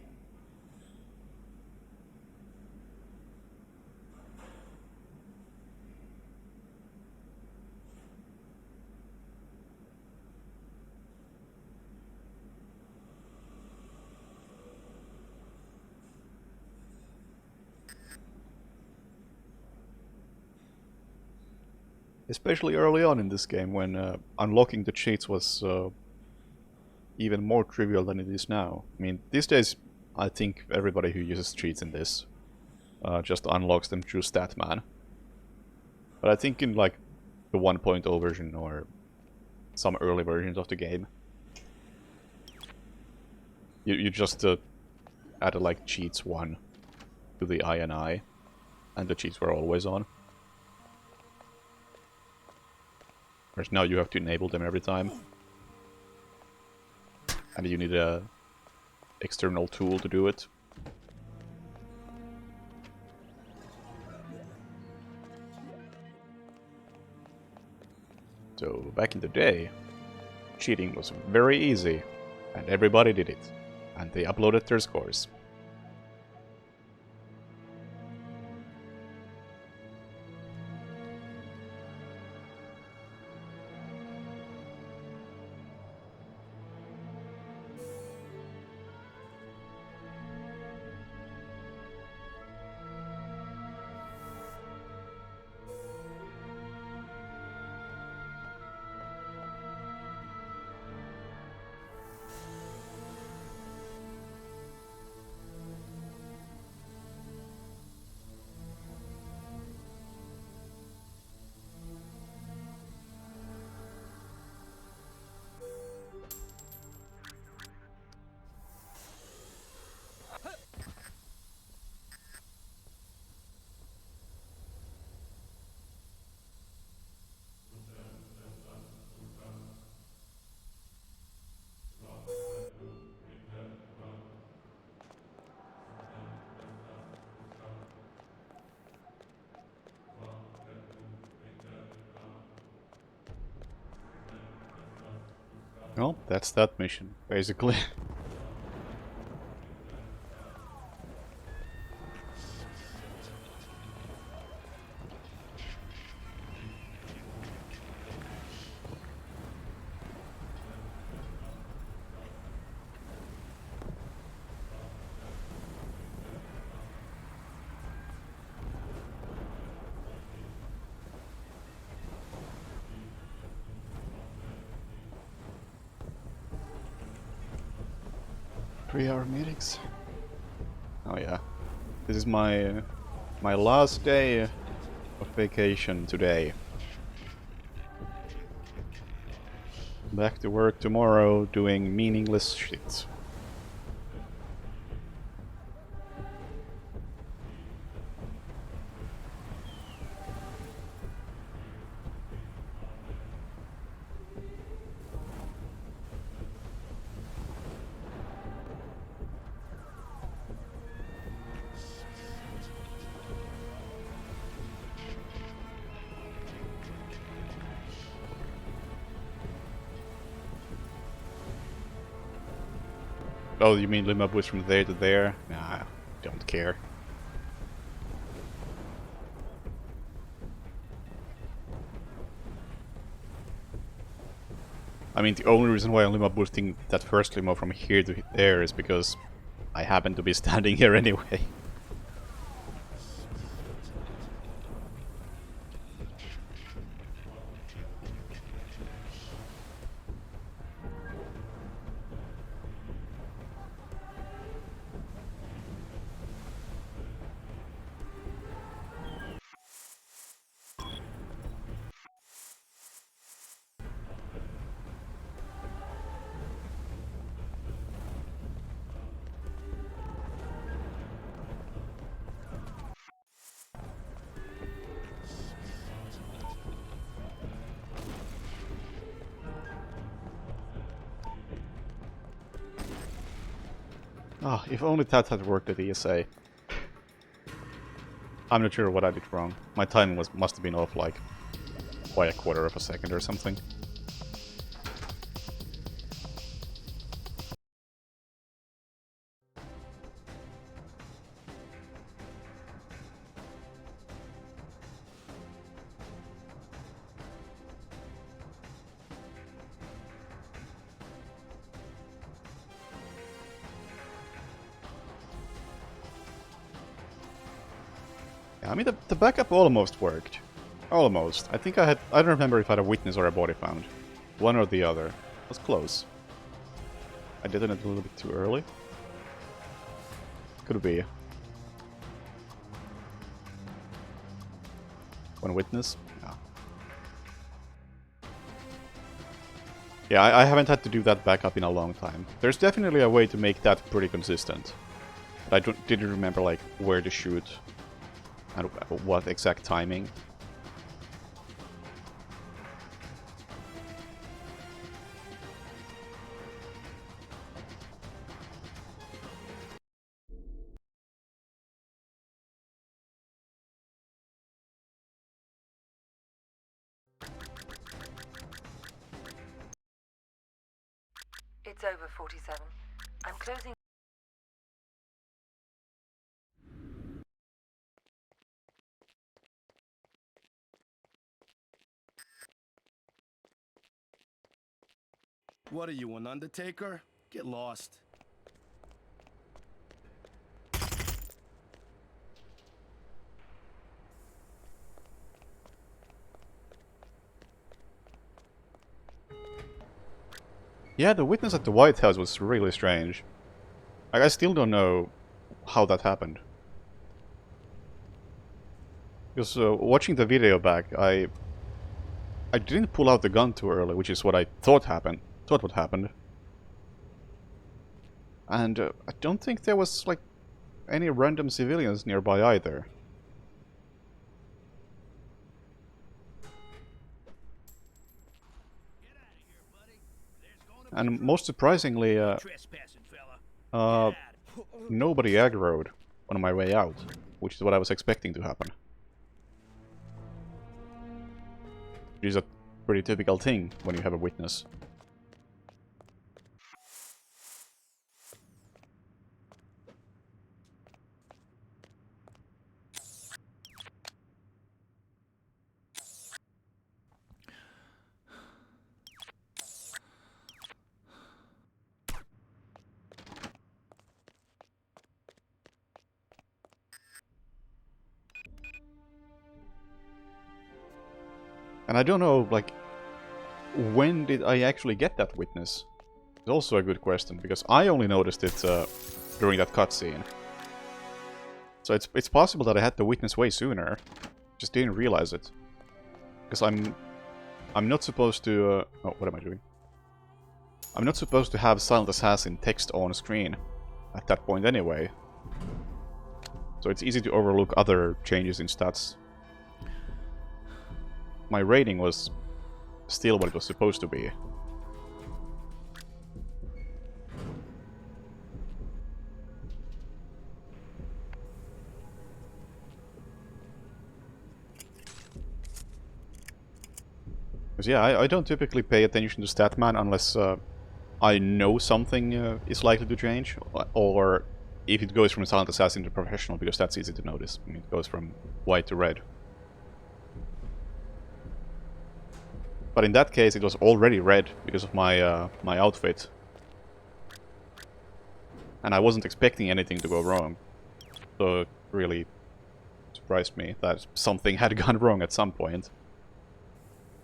B: Especially early on in this game, when unlocking the cheats was even more trivial than it is now. I mean, these days, I think everybody who uses cheats in this just unlocks them through Statman. But I think in like the 1.0 version or some early versions of the game, you just added like cheats 1 to the INI, and the cheats were always on. Whereas now you have to enable them every time. And you need a external tool to do it. So back in the day, cheating was very easy, and everybody did it. And they uploaded their scores. Well, that's that mission, basically. Three-hour meetings. Oh yeah, this is my my last day of vacation today. Back to work tomorrow doing meaningless shit. Oh, you mean Lima Boost from there to there? Nah, don't care. I mean, the only reason why I'm Lima boosting that first limo from here to there is because I happen to be standing here anyway. Ah, if only that had worked at ESA. I'm not sure what I did wrong. My timing must have been off like by a quarter of a second or something. I mean, the backup almost worked. Almost. I think I don't remember if I had a witness or a body found. One or the other. It was close. I did it a little bit too early. Could be. One witness? Yeah. Yeah, I haven't had to do that backup in a long time. There's definitely a way to make that pretty consistent. But I didn't remember, like, where to shoot. And what exact timing.
C: It's over, 47. I'm closing.
I: What are you, an undertaker? Get lost.
B: Yeah, the witness at the White House was really strange. Like, I still don't know how that happened. Because watching the video back, I didn't pull out the gun too early, which is what I thought would happen. And I don't think there was, like, any random civilians nearby either. And most surprisingly, nobody aggroed on my way out, which is what I was expecting to happen. Which is a pretty typical thing when you have a witness. And I don't know, like, when did I actually get that witness? It's also a good question, because I only noticed it during that cutscene. So it's possible that I had the witness way sooner. Just didn't realize it. Because I'm not supposed to... oh, what am I doing? I'm not supposed to have Silent Assassin text on screen at that point anyway. So it's easy to overlook other changes in stats. My rating was still what it was supposed to be. Because yeah, I don't typically pay attention to Statman unless I know something is likely to change, or if it goes from Silent Assassin to Professional, because that's easy to notice. I mean, it goes from white to red. But in that case, it was already red because of my my outfit, and I wasn't expecting anything to go wrong. So it really surprised me that something had gone wrong at some point.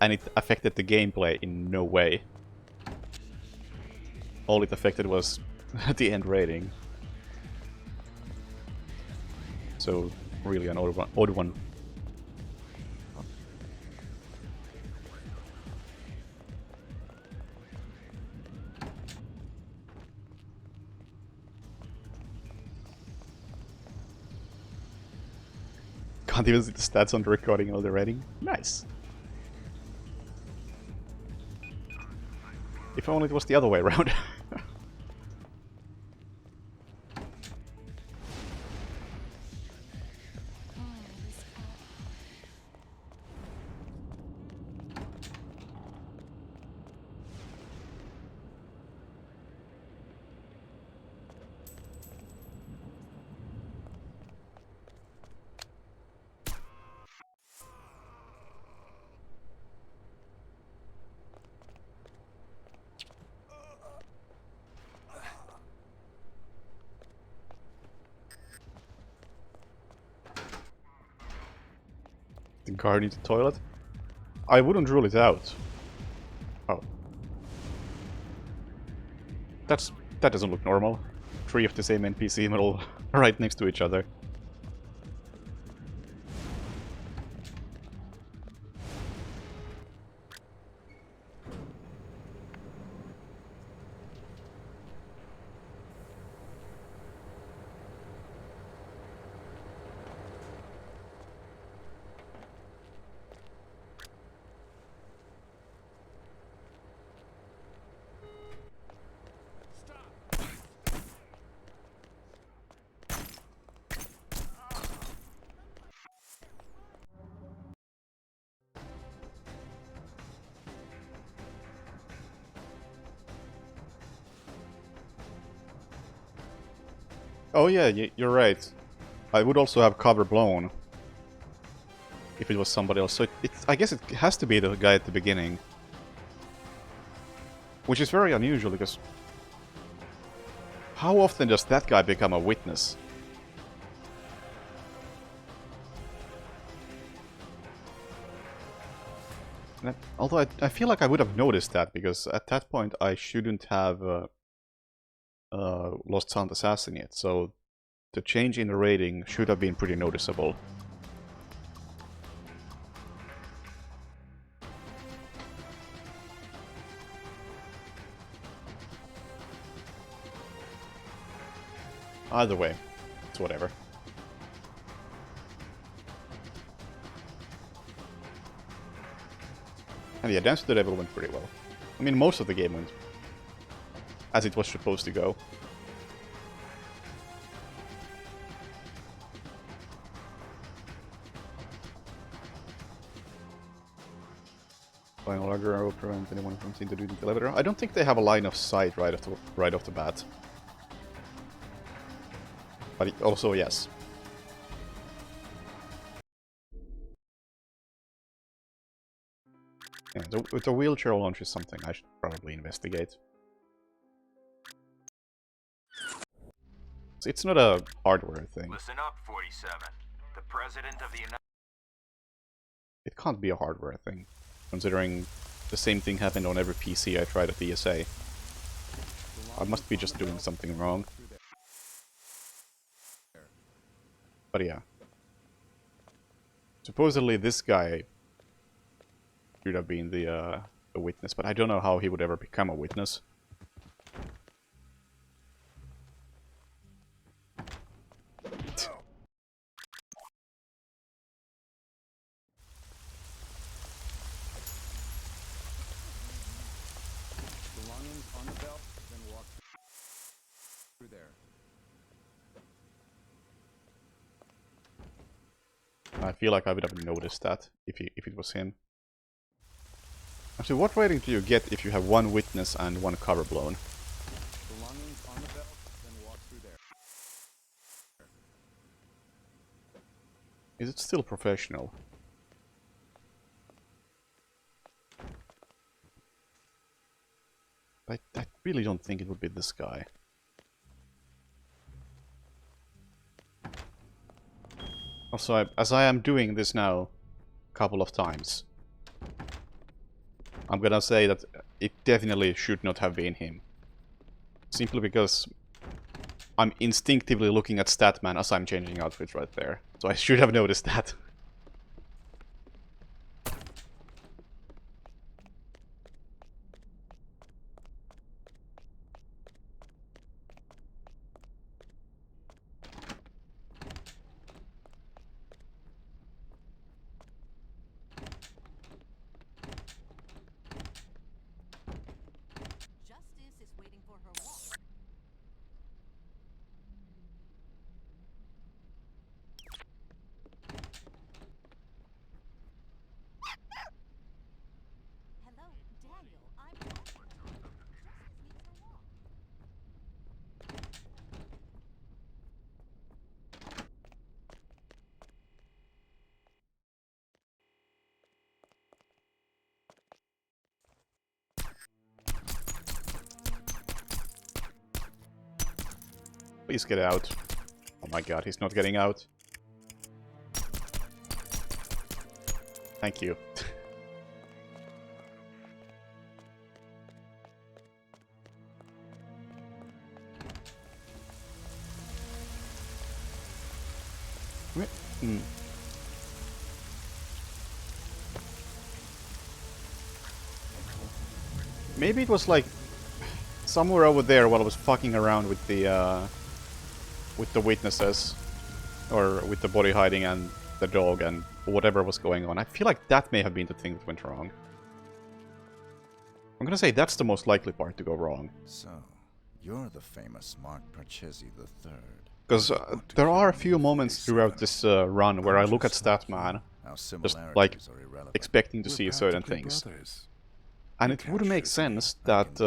B: And it affected the gameplay in no way. All it affected was the end rating. So, really an odd one. Can't even see the stats on the recording or the rating. Nice. If only it was the other way around. The guard needs a toilet? I wouldn't rule it out. Oh. That doesn't look normal. 3 of the same NPC model right next to each other. Oh yeah, you're right. I would also have cover blown if it was somebody else. So I guess it has to be the guy at the beginning. Which is very unusual, because how often does that guy become a witness? Although I feel like I would have noticed that, because at that point I shouldn't have lost Silent Assassin yet, so the change in the rating should have been pretty noticeable. Either way, it's whatever. And yeah, Dance to the Devil went pretty well. I mean, most of the game went as it was supposed to go. Final aggro will prevent anyone from seeing the dude in the elevator. I don't think they have a line of sight right off the bat. But also, yes. Yeah, the wheelchair launch is something I should probably investigate. It's not a hardware thing.
J: Listen up, 47. The President of the United...
B: It can't be a hardware thing. considering the same thing happened on every PC I tried at ESA. I must be just doing something wrong. But yeah. Supposedly this guy should have been the witness, but I don't know how he would ever become a witness.
I: Belongings on the belt, then walk through there.
B: I feel like I would have noticed that if it was him. Actually, what rating do you get if you have one witness and one cover blown?
I: Belongings on the belt, then walk through there.
B: Is it still professional? I really don't think it would be this guy. Also, as I am doing this now a couple of times, I'm gonna say that it definitely should not have been him. Simply because I'm instinctively looking at Statman as I'm changing outfits right there. So I should have noticed that.
D: Justice is waiting for her walk. Hello, Daniel. I'm Justice needs her walk.
B: Please get out. Oh my god, he's not getting out. Thank you. Maybe it was like somewhere over there while I was fucking around with the witnesses, or with the body hiding and the dog and whatever was going on. I feel like that may have been the thing that went wrong. I'm gonna say that's the most likely part to go wrong.
H: So, you're the famous Mark Parchesi III.
B: Because there are a few moments throughout this run where I look at Statman, just like expecting to see certain things. And it would make sense that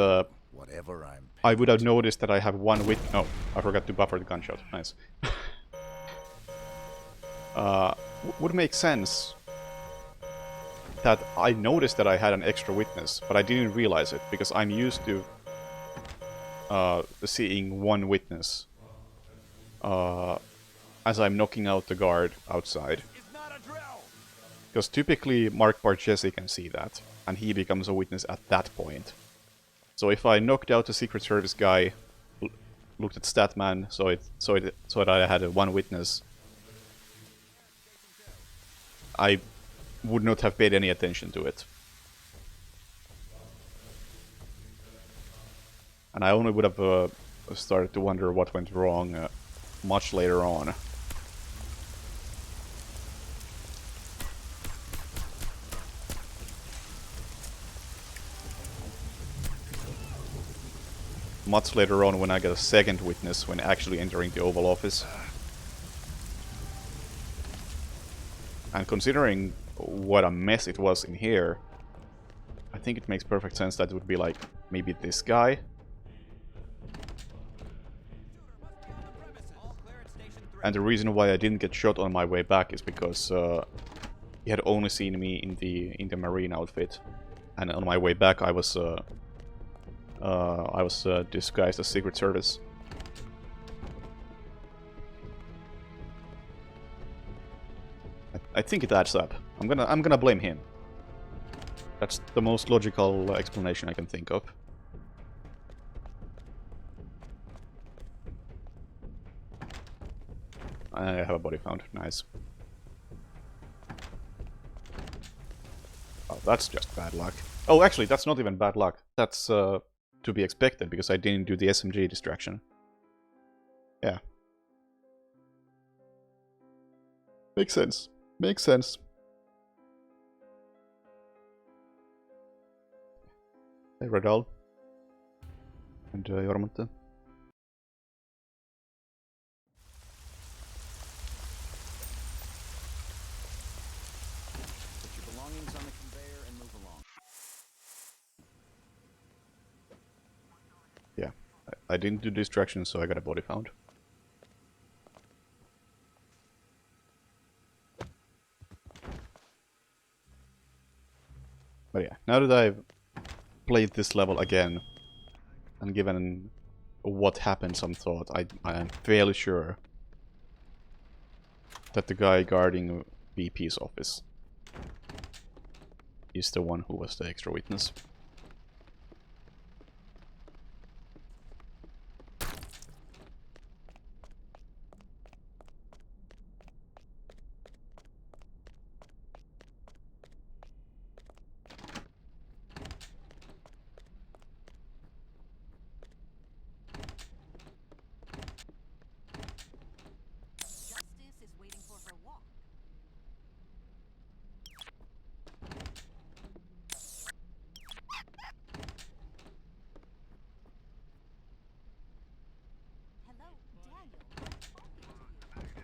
B: I would have noticed that I have one witness. Oh, I forgot to buffer the gunshot. Nice. Would make sense that I noticed that I had an extra witness, but I didn't realize it because I'm used to seeing one witness as I'm knocking out the guard outside. Because typically Mark Parchesi can see that, and he becomes a witness at that point. So if I knocked out the Secret Service guy, looked at Statman, so that I had one witness, I would not have paid any attention to it. And I only would have started to wonder what went wrong much later on. Much later on when I get a second witness when actually entering the Oval Office. And considering what a mess it was in here, I think it makes perfect sense that it would be like, maybe this guy? And the reason why I didn't get shot on my way back is because he had only seen me in the Marine outfit. And on my way back I was disguised as Secret Service. I think it adds up. I'm gonna blame him. That's the most logical explanation I can think of. I have a body found. Nice. Oh, that's just bad luck. Oh, actually, that's not even bad luck. That's to be expected, because I didn't do the SMG distraction. Yeah. Makes sense. Makes sense. Hey, Radal. And Jormante.
I: Put your belongings on the conveyor and move along.
B: Yeah. I didn't do distraction, so I got a body found. But yeah, now that I've played this level again, and given what happened some thought, I am fairly sure that the guy guarding VP's office is the one who was the extra witness.
D: Justice is waiting for her walk. Hello, Daniel. I'm talking to you.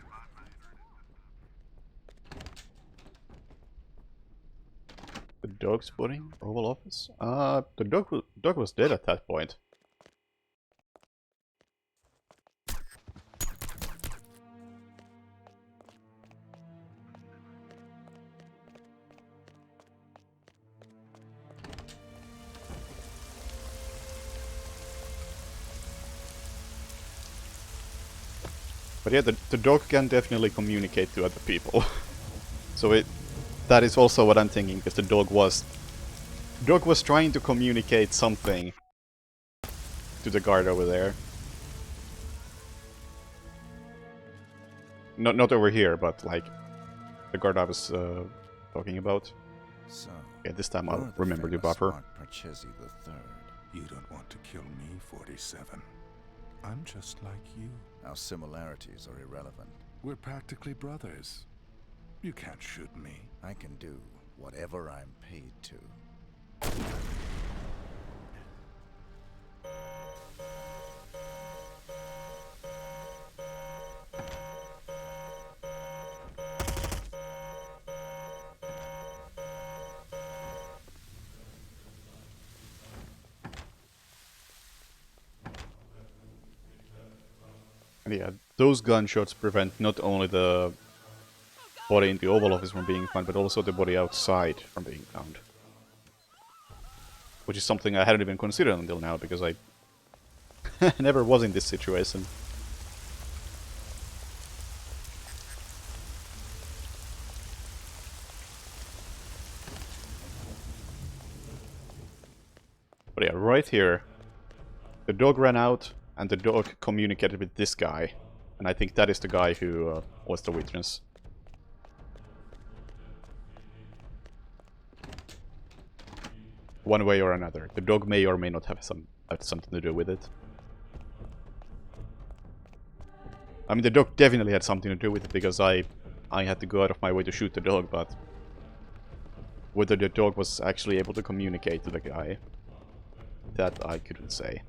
B: The dog spotting? Oval Office? The dog was dead at that point. But yeah, the dog can definitely communicate to other people. So that is also what I'm thinking, because the dog was trying to communicate something to the guard over there. Not over here, but like the guard I was talking about.
G: So,
B: Yeah, this time
G: you're
B: I'll
G: the
B: remember the
G: famous
B: buffer.
G: Mark Parchesi III.
F: You don't want to kill me, 47. I'm just like you.
G: Our similarities are irrelevant.
F: We're practically brothers. You can't shoot me.
G: I can do whatever I'm paid to.
B: And yeah, those gunshots prevent not only the body in the Oval Office from being found, but also the body outside from being found. Which is something I hadn't even considered until now, because I never was in this situation. But yeah, right here, the dog ran out, and the dog communicated with this guy. And I think that is the guy who was the witness. One way or another. The dog may or may not have something to do with it. I mean, the dog definitely had something to do with it, because I had to go out of my way to shoot the dog, but whether the dog was actually able to communicate to the guy, that I couldn't say.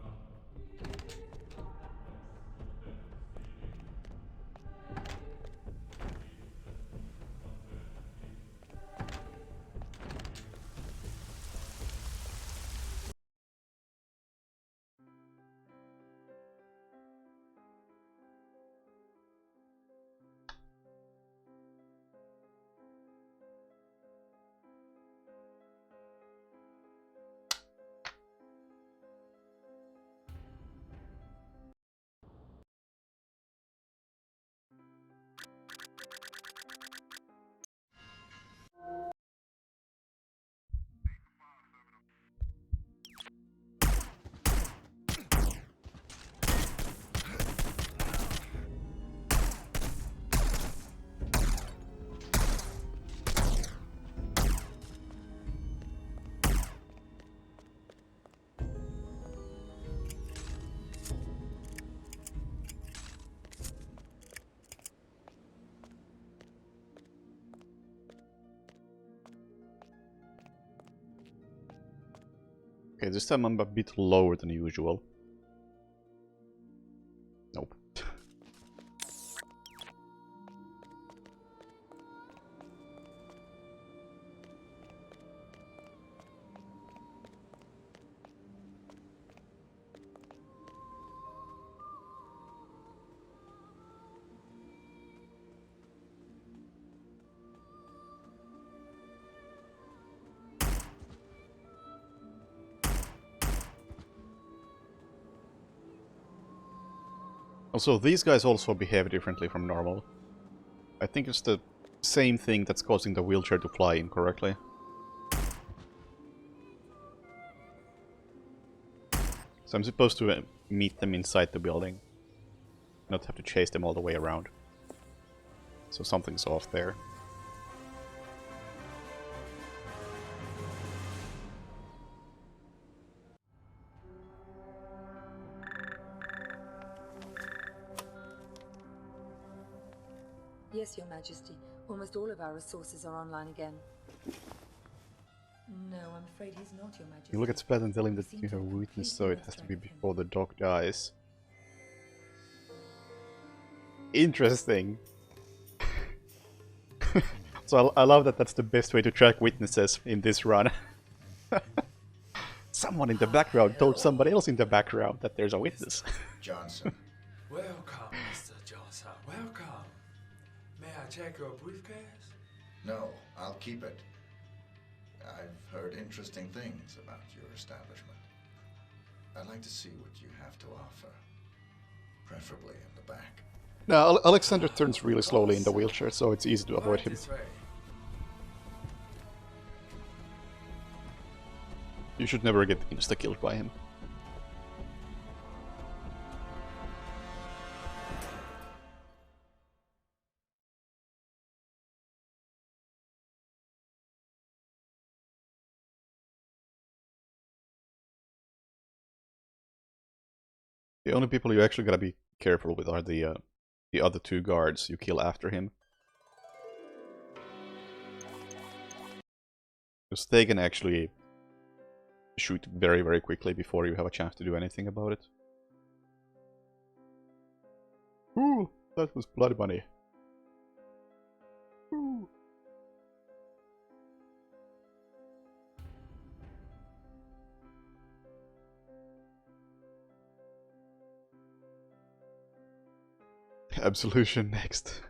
B: this time I'm a bit lower than usual. Nope. Also, these guys also behave differently from normal. I think it's the same thing that's causing the wheelchair to fly incorrectly. So I'm supposed to meet them inside the building, not have to chase them all the way around. So something's off there.
C: Yes, Your Majesty. Almost all of our resources are online again. No, I'm afraid he's not, Your Majesty.
B: You look at Splat and tell him that you have a weakness, so it has to be before the dog dies. Interesting. So I love that that's the best way to track witnesses in this run. Someone in the background told somebody else in the background that there's a witness.
J: Johnson.
K: Welcome, Mr. Johnson. Welcome. May I check your briefcase?
J: No, I'll keep it. I've heard interesting things about your establishment. I'd like to see what you have to offer. Preferably in the back.
B: Now, Alexander turns really slowly in the wheelchair, so it's easy to avoid him. You should never get insta-killed by him. The only people you actually gotta be careful with are the other two guards you kill after him. Because they can actually shoot very, very quickly before you have a chance to do anything about it. Ooh, that was blood money. Ooh. Absolution next.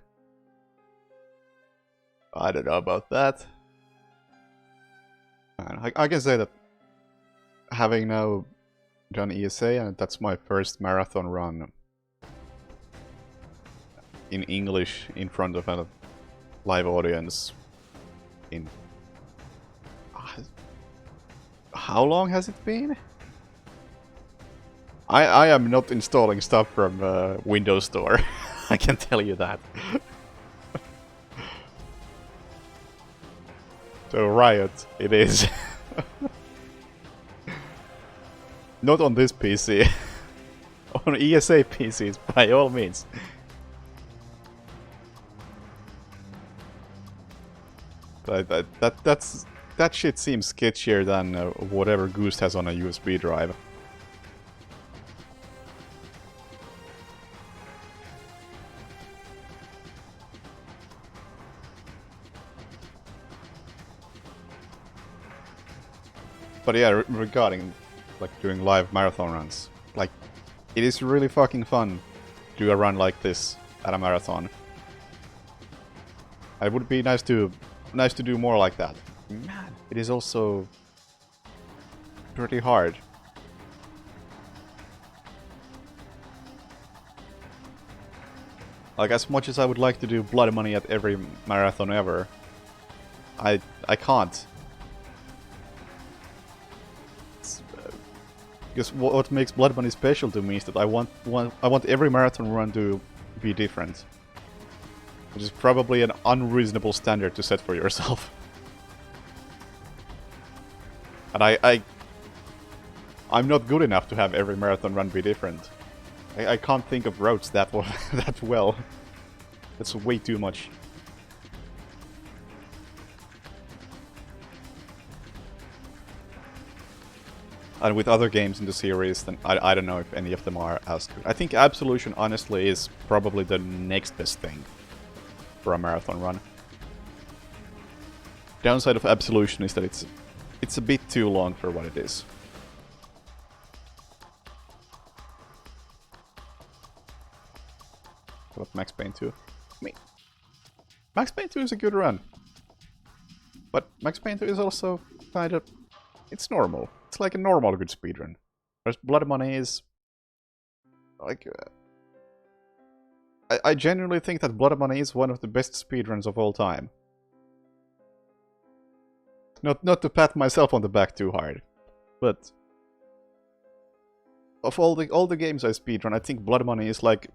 B: I don't know about that. I can say that having now done ESA, and that's my first marathon run in English in front of a live audience in... How long has it been? I am not installing stuff from Windows Store. I can tell you that. So Riot, it is. Not on this PC. On ESA PCs, by all means. But that shit seems sketchier than whatever Goose has on a USB drive. But yeah, regarding like doing live marathon runs, like it is really fucking fun to do a run like this at a marathon. It would be nice to do more like that. Man, it is also pretty hard. Like, as much as I would like to do blood money at every marathon ever, I can't. Because what makes blood money special to me is that I want every marathon run to be different. Which is probably an unreasonable standard to set for yourself. And I'm not good enough to have every marathon run be different. I can't think of routes that well. That's way too much. And with other games in the series, then I don't know if any of them are as good. I think Absolution, honestly, is probably the next best thing for a marathon run. Downside of Absolution is that it's a bit too long for what it is. What about Max Payne 2? I mean, Max Payne 2 is a good run. But Max Payne 2 is also kind of... It's normal. It's like a normal good speedrun. Whereas Blood Money is... Like... I genuinely think that Blood Money is one of the best speedruns of all time. Not to pat myself on the back too hard, but... Of all the games I speedrun, I think Blood Money is like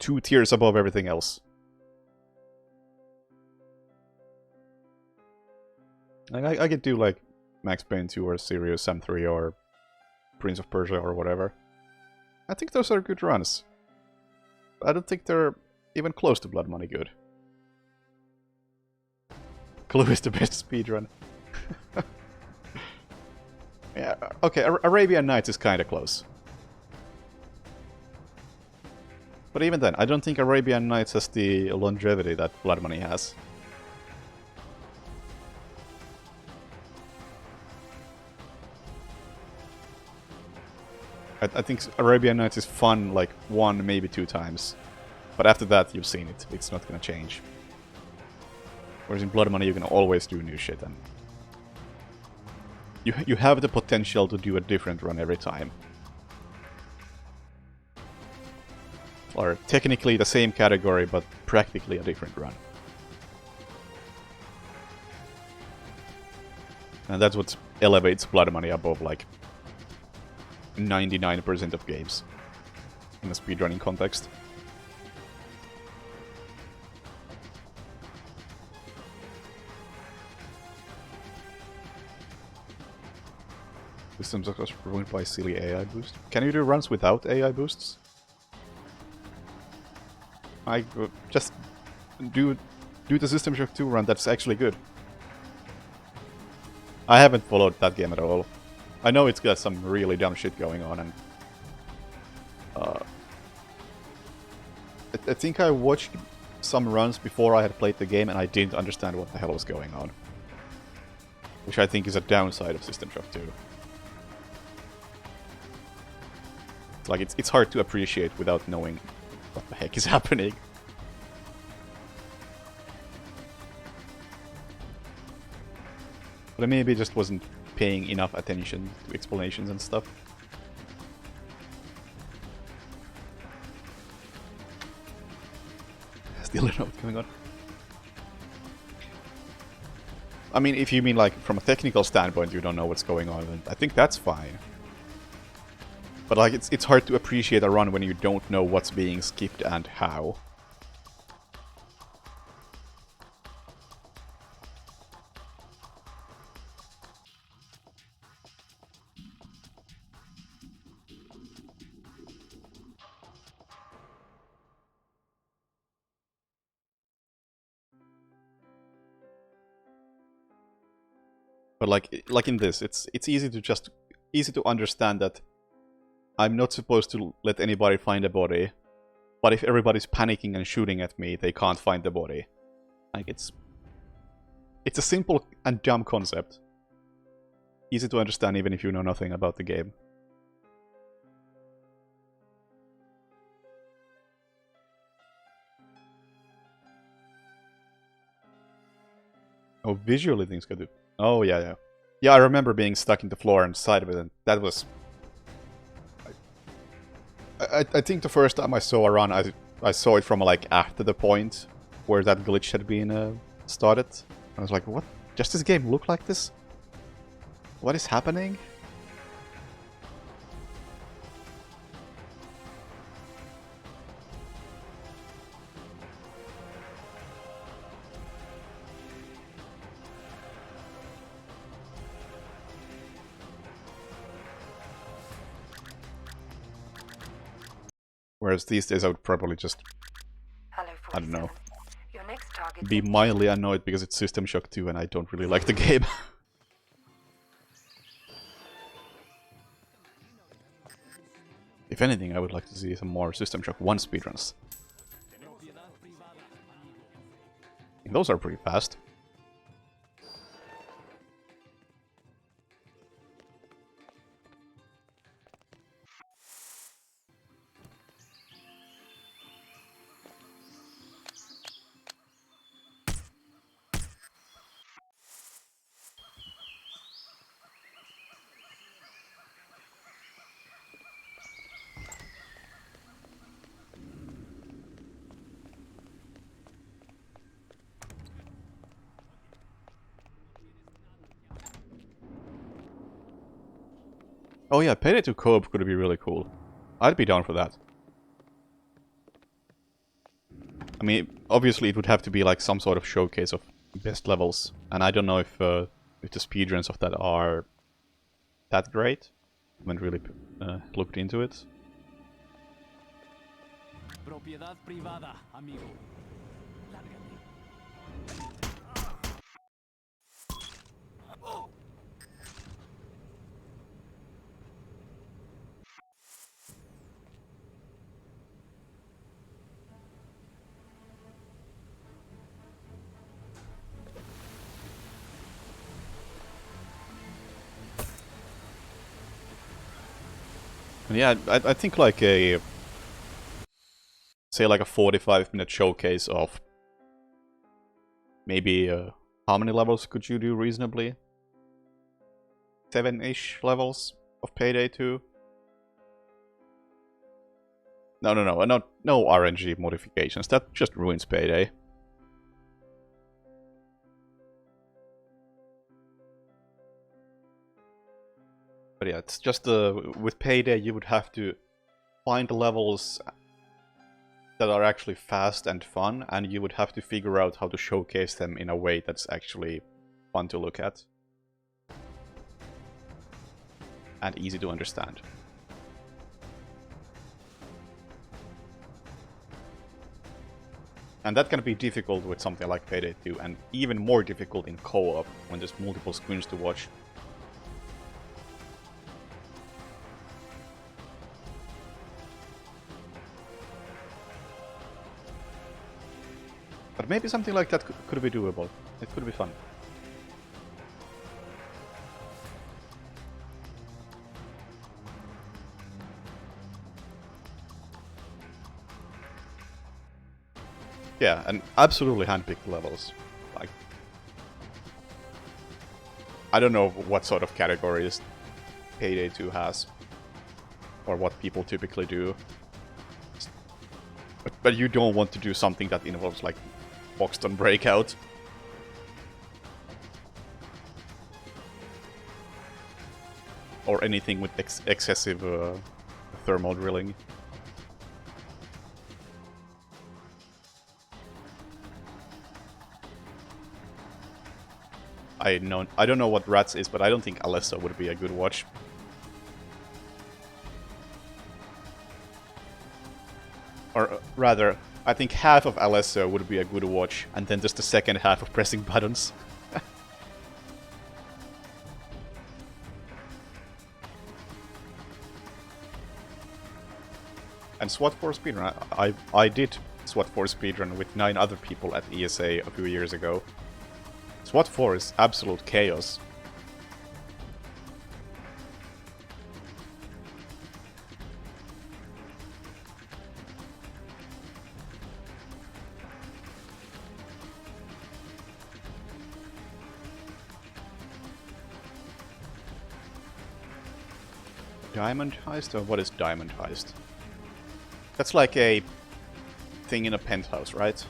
B: 2 tiers above everything else. Like, I could do like Max Payne 2 or Serious Sam 3 or Prince of Persia or whatever. I think those are good runs. I don't think they're even close to Blood Money good. Clue is the best speedrun. Yeah, okay, Arabian Nights is kinda close. But even then, I don't think Arabian Nights has the longevity that Blood Money has. I think Arabian Nights is fun like 1, maybe 2 times. But after that, you've seen it. It's not gonna change. Whereas in Blood Money, you can always do new shit, and you have the potential to do a different run every time. Or technically the same category, but practically a different run. And that's what elevates Blood Money above like 99% of games in a speedrunning context. Systems are ruined by silly AI boost. Can you do runs without AI boosts? I just do the System Shock 2 run that's actually good. I haven't followed that game at all. I know it's got some really dumb shit going on, and I think I watched some runs before I had played the game and I didn't understand what the hell was going on. Which I think is a downside of System Shock 2. Like, it's hard to appreciate without knowing what the heck is happening. But I maybe just wasn't paying enough attention to explanations and stuff. Still don't know what's going on. I mean, if you mean like from a technical standpoint you don't know what's going on, then I think that's fine. But like, it's hard to appreciate a run when you don't know what's being skipped and how. But like in this, it's easy to understand that I'm not supposed to let anybody find a body, but if everybody's panicking and shooting at me, they can't find the body. Like, it's a simple and dumb concept. Easy to understand even if you know nothing about the game. Oh, visually things could do. Oh, yeah, yeah. Yeah, I remember being stuck in the floor and side of it, and that was... I think the first time I saw a run, I saw it from, like, after the point where that glitch had been started. I was like, what? Does this game look like this? What is happening? Whereas these days I would probably just, I don't know, be mildly annoyed because it's System Shock 2 and I don't really like the game. If anything, I would like to see some more System Shock 1 speedruns. Those are pretty fast. Oh yeah, Payday 2 co-op could be really cool. I'd be down for that. I mean, obviously it would have to be like some sort of showcase of best levels, and I don't know if the speedruns of that are that great. I haven't really looked into it.
D: Propiedad privada, amigo. Lárgate.
B: Yeah, I think like a... say like a 45-minute showcase of... maybe how many levels could you do reasonably? 7-ish levels of Payday 2? No RNG modifications, that just ruins Payday. But yeah, it's just with Payday you would have to find levels that are actually fast and fun, and you would have to figure out how to showcase them in a way that's actually fun to look at. And easy to understand. And that can be difficult with something like Payday 2, and even more difficult in co-op, when there's multiple screens to watch. But maybe something like that could be doable. It could be fun. Yeah, and absolutely handpicked levels. Like, I don't know what sort of categories Payday 2 has, or what people typically do. But you don't want to do something that involves, like, Boxton Breakout. Or anything with excessive thermal drilling. I don't know what Rats is, but I don't think Alesso would be a good watch. Or rather, I think half of Alesso would be a good watch, and then just the second half of pressing buttons. And SWAT 4 speedrun. I did SWAT 4 speedrun with 9 other people at ESA a few years ago. SWAT 4 is absolute chaos. Diamond Heist? Or what is Diamond Heist? That's like a thing in a penthouse, right?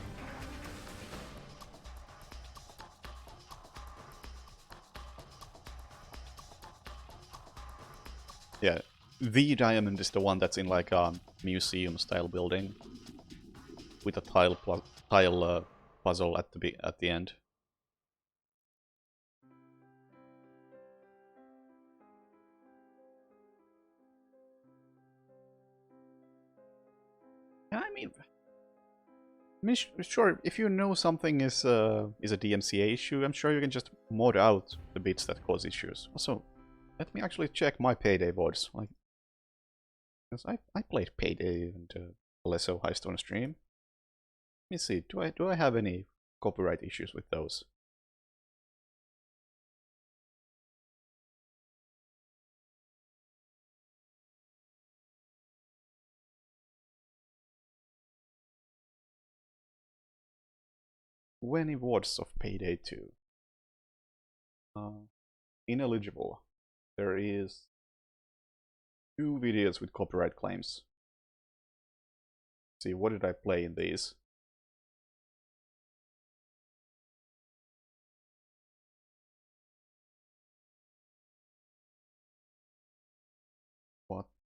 B: Yeah, the diamond is the one that's in like a museum-style building with a tile puzzle at the end. I mean, sure, if you know something is a DMCA issue, I'm sure you can just mod out the bits that cause issues. Also, let me actually check my Payday VODs. Like, Because I played Payday and Alesso Heist on stream. Let me see, do I have any copyright issues with those?20 watts of Payday 2. Ineligible. There is 2 videos with copyright claims. Let's see, what did I play in these?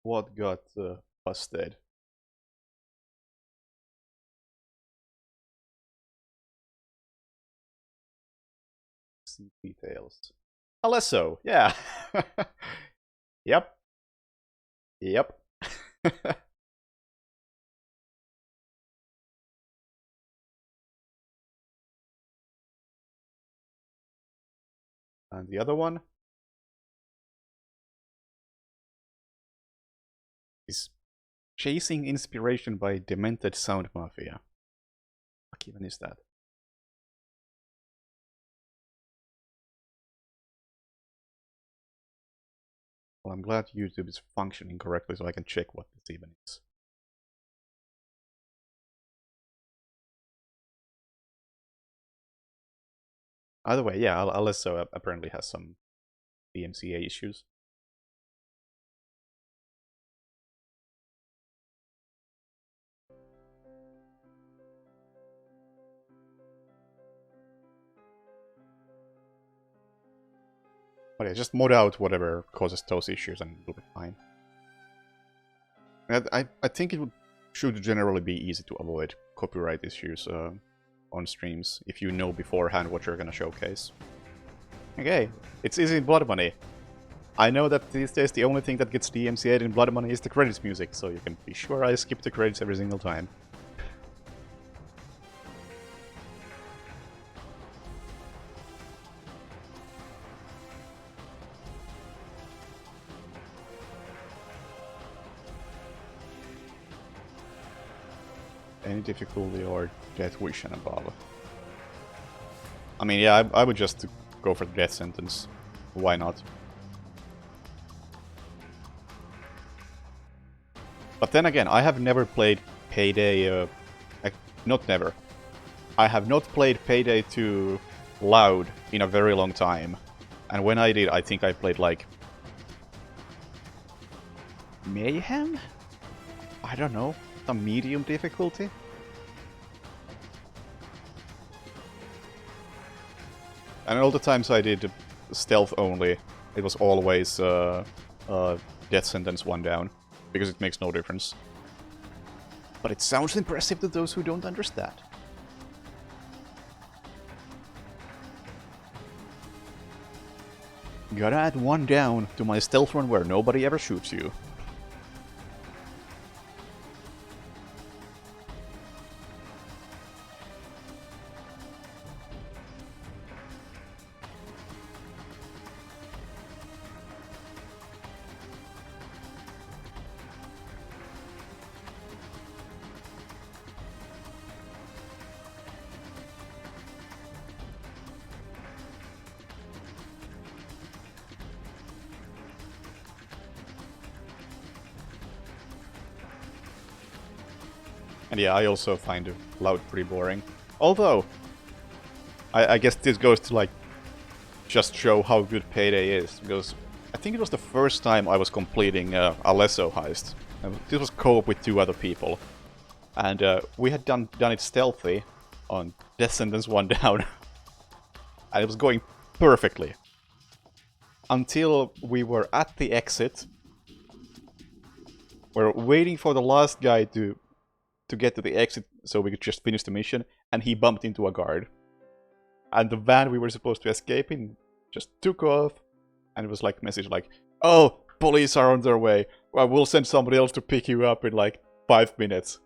B: What got busted? See details. Alesso, yeah. Yep. Yep. And the other one is Chasing Inspiration by Demented Sound Mafia. What even is that? Well, I'm glad YouTube is functioning correctly so I can check what this even is. Either way, yeah, Alesso apparently has some DMCA issues. But yeah, just mod out whatever causes those issues and it'll be fine. I think it should generally be easy to avoid copyright issues on streams if you know beforehand what you're gonna showcase. Okay, it's easy in Blood Money. I know that these days the only thing that gets DMCA'd in Blood Money is the credits music, so you can be sure I skip the credits every single time. Any difficulty or death wish and above. I mean, yeah, I would just go for the death sentence. Why not? But then again, I have never played Payday... not never. I have not played Payday 2 loud in a very long time. And when I did, I think I played like... Mayhem? I don't know. Some medium difficulty? And all the times I did stealth only, it was always death sentence 1 down, because it makes no difference. But it sounds impressive to those who don't understand. Gotta add 1 down to my stealth run where nobody ever shoots you. And yeah, I also find loud pretty boring. Although, I guess this goes to like, just show how good Payday is, because I think it was the first time I was completing Alesso Heist. This was co-op with 2 other people. And we had done it stealthy on Death Sentence 1 down. And it was going perfectly. Until we were at the exit. We're waiting for the last guy to get to the exit so we could just finish the mission, and he bumped into a guard. And the van we were supposed to escape in just took off, and it was like a message like, "Oh, police are on their way. Well, we'll send somebody else to pick you up in like 5 minutes."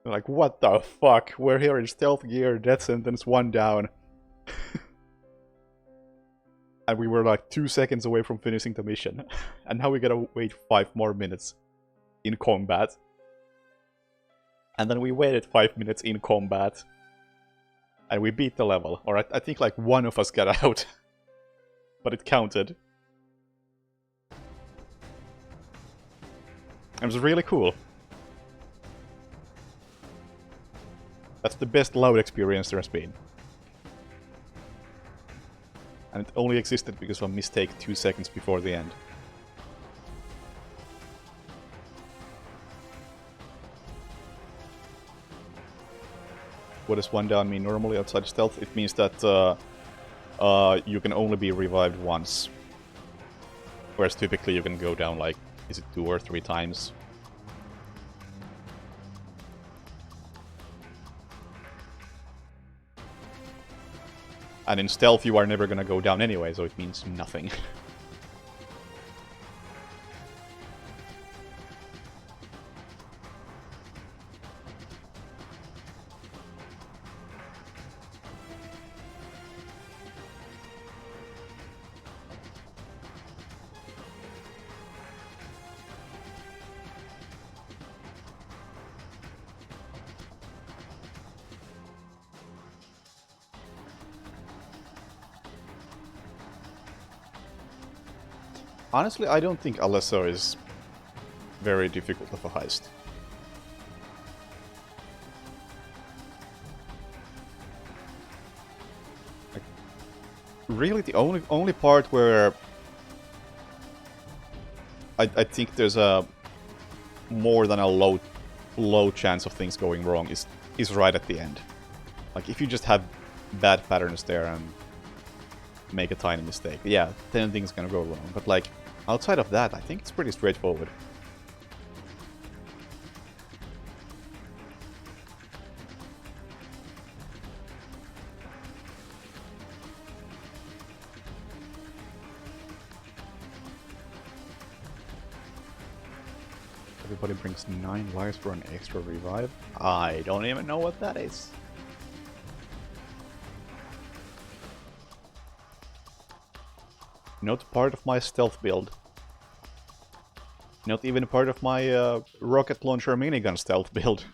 B: And like, what the fuck? We're here in stealth gear, death sentence 1 down. And we were like 2 seconds away from finishing the mission. And now we gotta wait 5 more minutes. in combat. And then we waited 5 minutes in combat. And we beat the level. Or I think like one of us got out. But it counted. It was really cool. That's the best loud experience there has been. And it only existed because of a mistake 2 seconds before the end. What does one down mean normally outside stealth? It means that you can only be revived once. Whereas typically you can go down like, is it 2 or 3 times? And in stealth you are never gonna go down anyway, so it means nothing. Honestly, I don't think Alesso is very difficult of a heist. Like, really, the only part where I think there's a more than a low chance of things going wrong is right at the end. Like if you just have bad patterns there and make a tiny mistake, yeah, then things gonna go wrong. But like outside of that, I think it's pretty straightforward. Everybody brings 9 wires for an extra revive. I don't even know what that is. Not part of my stealth build. Not even part of my rocket launcher minigun stealth build.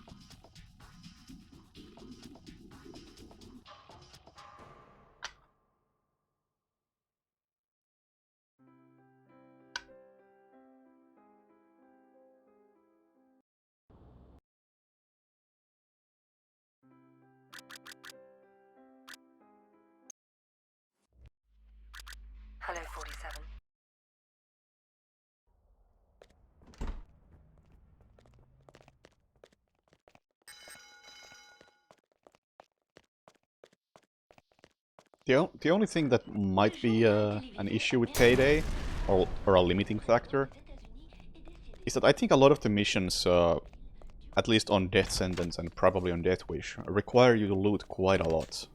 C: Hello, 47.
B: The only thing that might be an issue with Payday, or a limiting factor, is that I think a lot of the missions, at least on Death Sentence and probably on Death Wish, require you to loot quite a lot.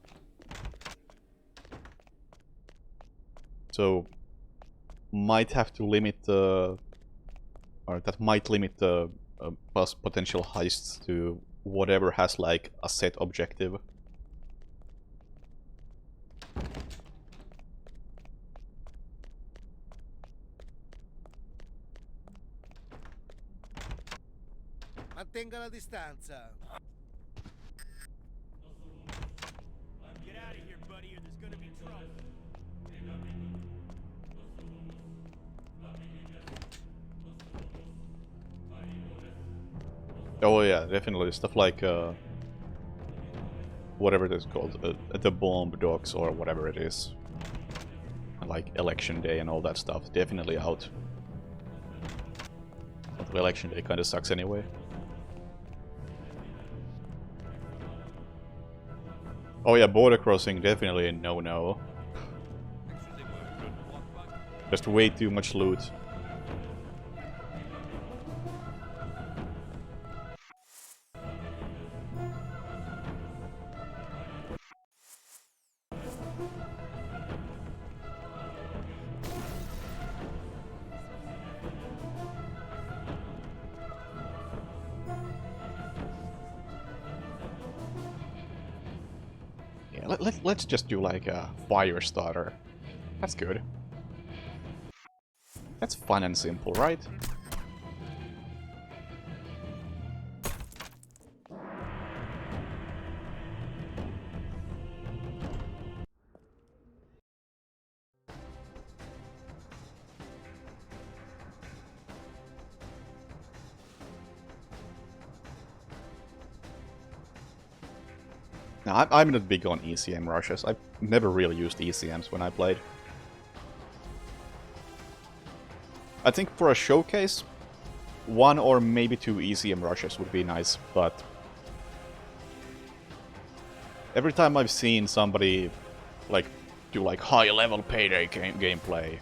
B: So, might have to limit the... or that might limit the potential heists to whatever has like a set objective.
L: Mantenga la distanza. Get out of here, buddy, or there's gonna be trouble.
B: Oh yeah, definitely stuff like whatever it is called, the bomb dogs or whatever it is, and like election day and all that stuff, definitely out. Although election day kind of sucks anyway. Oh yeah, border crossing, definitely a no-no. Just way too much loot. Let's just do like a fire starter. That's good. That's fun and simple, right? No, I'm not big on ECM rushes. I've never really used ECMs when I played. I think for a showcase, 1 or maybe 2 ECM rushes would be nice, but every time I've seen somebody like do like high level Payday gameplay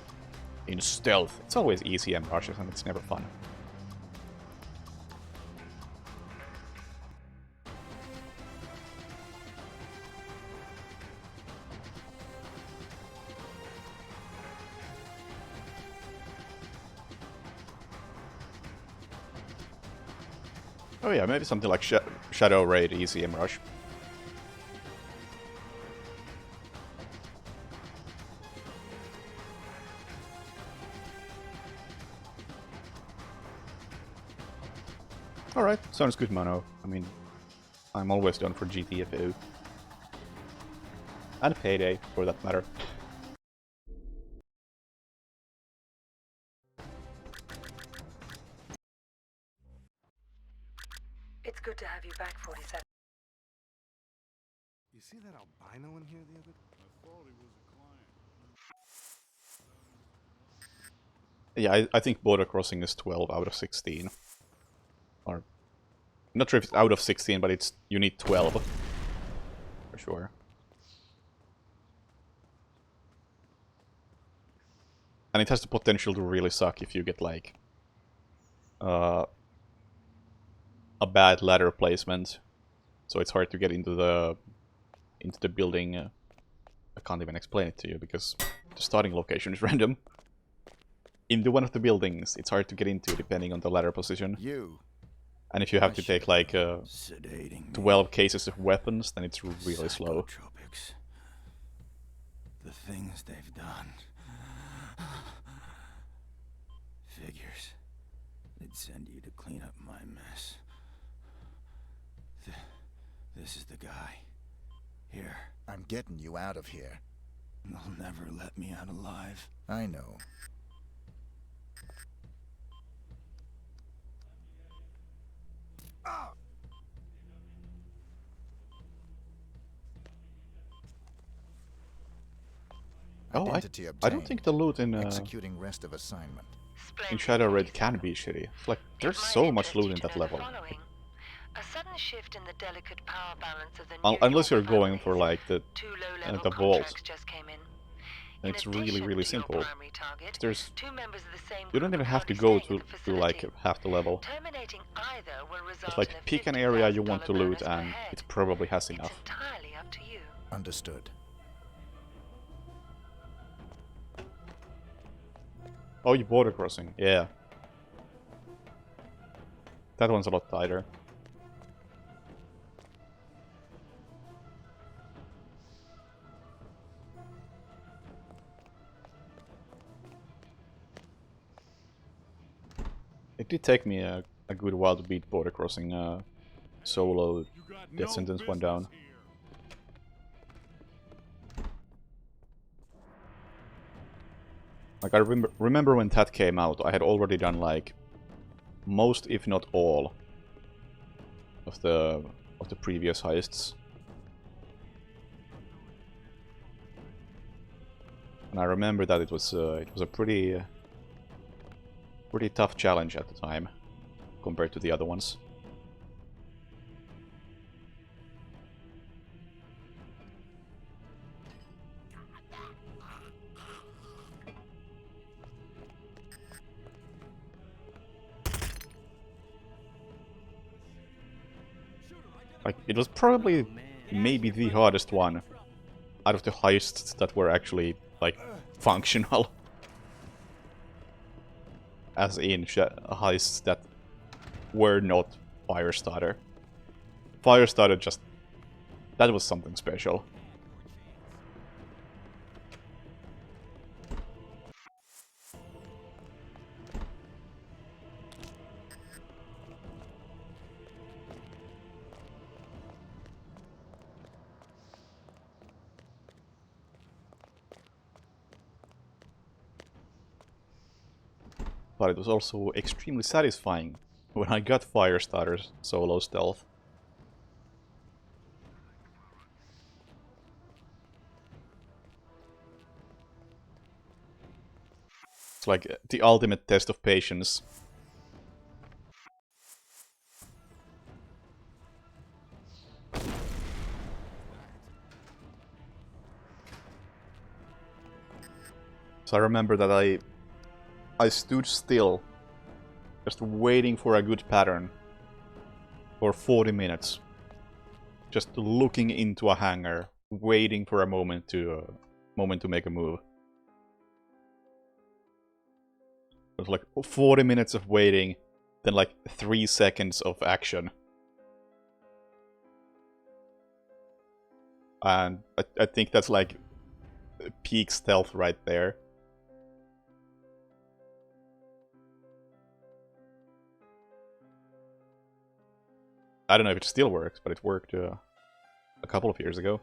B: in stealth, it's always ECM rushes and it's never fun. Oh yeah, maybe something like Shadow Raid ECM Rush. Alright, sounds good, Mono. I mean, I'm always down for GTFO. And Payday, for that matter.
C: It's good to have you back, 47.
F: You see that albino in here the other? I thought he was a client.
B: Yeah, I think Border Crossing is 12 out of 16. Or, I'm not sure if it's out of 16, but it's you need 12. For sure. And it has the potential to really suck if you get like a bad ladder placement, so it's hard to get into the building. I can't even explain it to you because the starting location is random. Into one of the buildings, it's hard to get into depending on the ladder position. And if you have to take like 12 cases of weapons, then it's really slow.
G: The things they've done. Figures. They'd send you to clean up my mess. This is the guy. Here.
H: I'm getting you out of here.
G: They'll never let me out alive.
H: I know.
B: Oh, I don't think the loot in
H: executing rest of assignment.
B: In Shadow Raid can be shitty. Like, there's so much loot in that level.
C: A sudden shift in the delicate power balance of the
B: Unless you're going for like the vault,
C: just came in.
B: and it's really simple. There's you don't even have to go to like half the level. Just like pick an area you want to loot, and it probably has enough.
C: Entirely up to you.
H: Understood.
B: Oh, you border crossing, yeah. That one's a lot tighter. It did take me a good while to beat border crossing solo. Death Sentence one down. Like I remember when that came out, I had already done like most, if not all, of the previous heists. And I remember that it was a pretty tough challenge at the time compared to the other ones. Like, it was probably maybe the hardest one out of the heists that were actually, like, functional. As in heists that were not Firestarter. Firestarter just... that was something special. But it was also extremely satisfying when I got Firestarter's solo stealth. It's like the ultimate test of patience. So I remember that I stood still, just waiting for a good pattern for 40 minutes. Just looking into a hangar, waiting for a moment to make a move. It was like 40 minutes of waiting, then like 3 seconds of action. And I think that's like peak stealth right there. I don't know if it still works, but it worked a couple of years ago.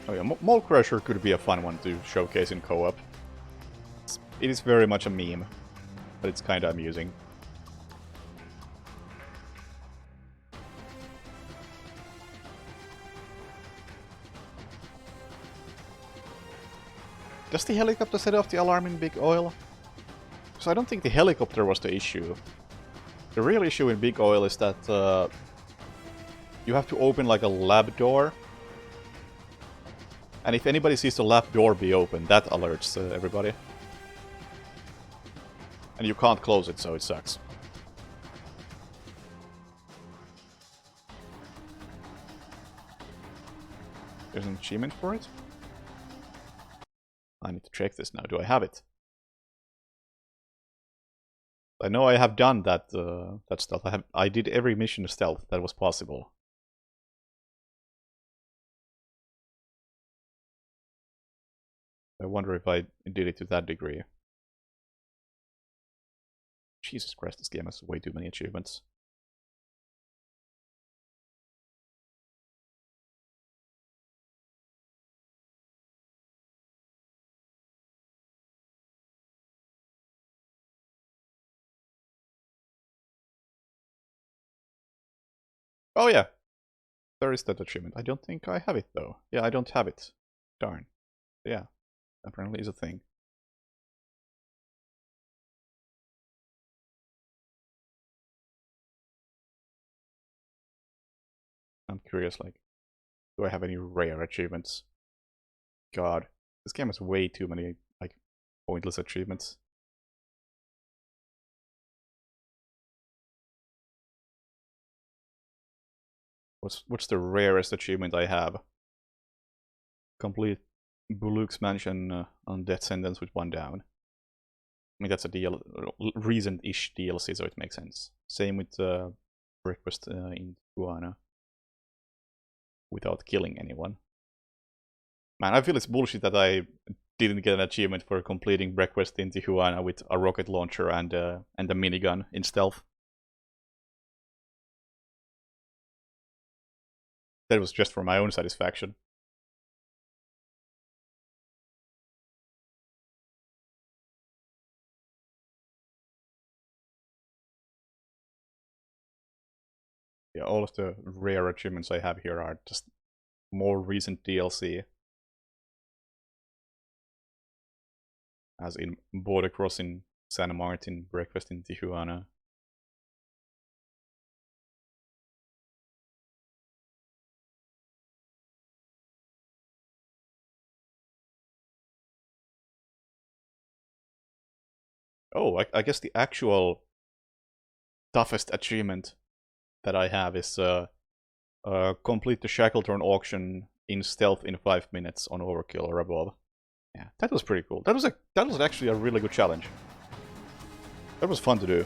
B: Oh yeah, Mole Crusher could be a fun one to showcase in co-op. It is very much a meme, but it's kinda amusing. Does the helicopter set off the alarm in Big Oil? So I don't think the helicopter was the issue. The real issue in Big Oil is that you have to open like a lab door. And if anybody sees the lab door be open, that alerts everybody. And you can't close it, so it sucks. There's an achievement for it? I need to check this now. Do I have it? I know I have done that that stealth. I did every mission stealth that was possible. I wonder if I did it to that degree. Jesus Christ, this game has way too many achievements. Oh yeah, there is that achievement. I don't think I have it though. Yeah, I don't have it. Darn. Yeah. Apparently is a thing. I'm curious, like, do I have any rare achievements? God, this game has way too many, like, pointless achievements. What's the rarest achievement I have? Complete Buluk's Mansion on Death Sentence with 1 down. I mean, that's a recent-ish DLC, so it makes sense. Same with Breakfast in Tijuana. Without killing anyone. Man, I feel it's bullshit that I didn't get an achievement for completing Breakfast in Tijuana with a rocket launcher and a minigun in stealth. That was just for my own satisfaction. Yeah, all of the rare achievements I have here are just more recent DLC. As in Border Crossing, San Martin, Breakfast in Tijuana. Oh, I guess the actual toughest achievement that I have is complete the Shackleton auction in stealth in 5 minutes on Overkill or above. Yeah, that was pretty cool. That was actually a really good challenge. That was fun to do.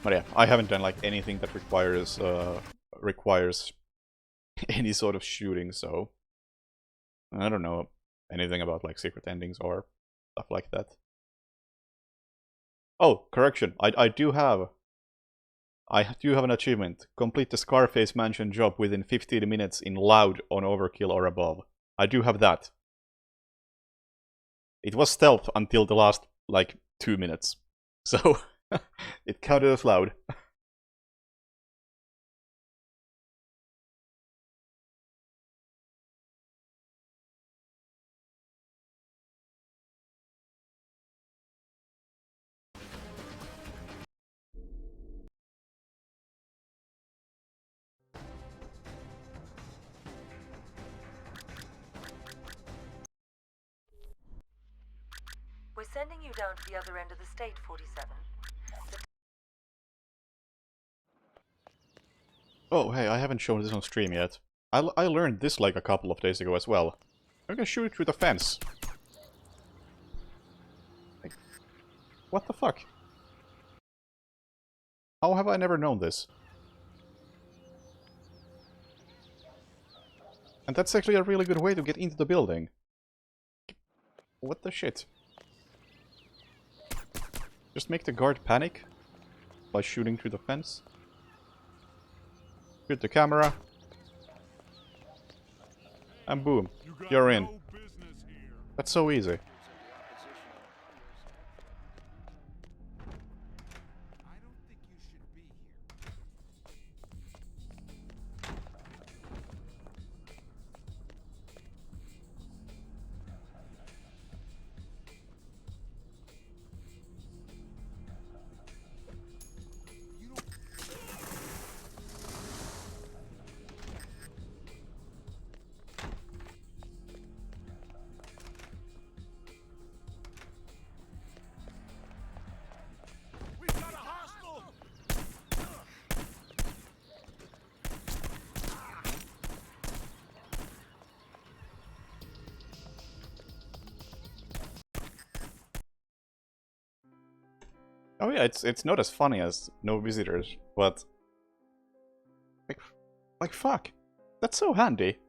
B: But yeah, I haven't done like anything that requires any sort of shooting, so I don't know anything about like secret endings or stuff like that. Oh, correction. I do have an achievement. Complete the Scarface Mansion job within 15 minutes in loud on overkill or above. I do have that. It was stealth until the last like 2 minutes. So it counted as loud.
C: We're sending you down to the other end of the state, 47.
B: Oh, hey, I haven't shown this on stream yet. I learned this like a couple of days ago as well. I can shoot through the fence. Like, what the fuck? How have I never known this? And that's actually a really good way to get into the building. What the shit? Just make the guard panic by shooting through the fence. Shoot the camera. And boom, you're in. That's so easy. Oh yeah, it's not as funny as No Visitors, but like fuck, that's so handy.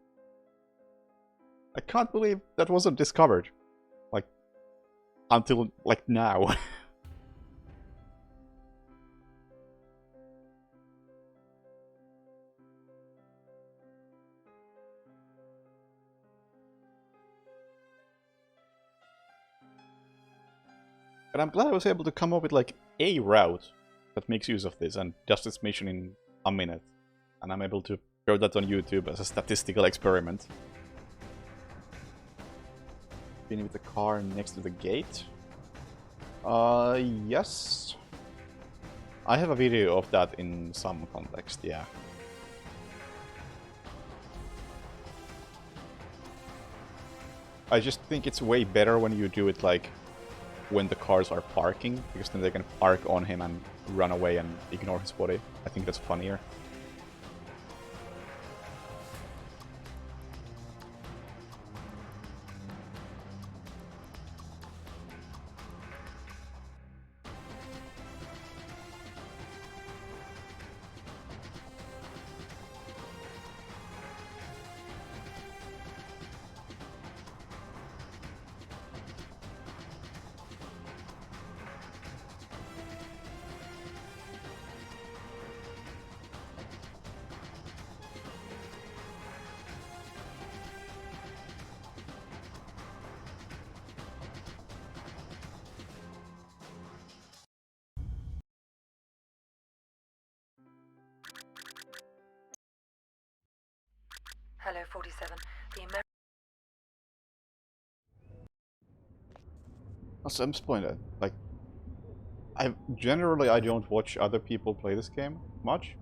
B: I can't believe that wasn't discovered, like until like now. And I'm glad I was able to come up with like a route that makes use of this and does this mission in a minute. And I'm able to show that on YouTube as a statistical experiment. Being with the car next to the gate? Yes. I have a video of that in some context, yeah. I just think it's way better when you do it like when the cars are parking, because then they can park on him and run away and ignore his body. I think that's funnier.
C: Hello, 47. The American...
B: Also, I'm disappointed. Like, I don't watch other people play this game much,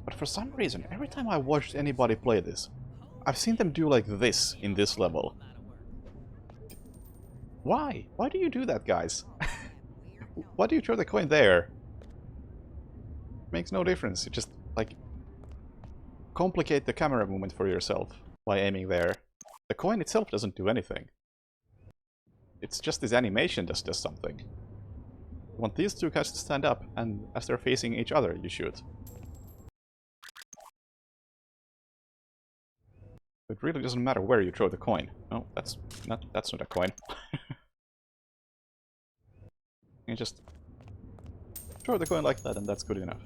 B: but for some reason, every time I watched anybody play this, I've seen them do like this in this level. Why? Why do you do that, guys? Why do you throw the coin there? Makes no difference. You just like complicate the camera movement for yourself by aiming there. The coin itself doesn't do anything. It's just this animation that does something. You want these two guys to stand up, and as they're facing each other, you shoot. It really doesn't matter where you throw the coin. Oh, that's not a coin. You just throw the coin like that, and that's good enough.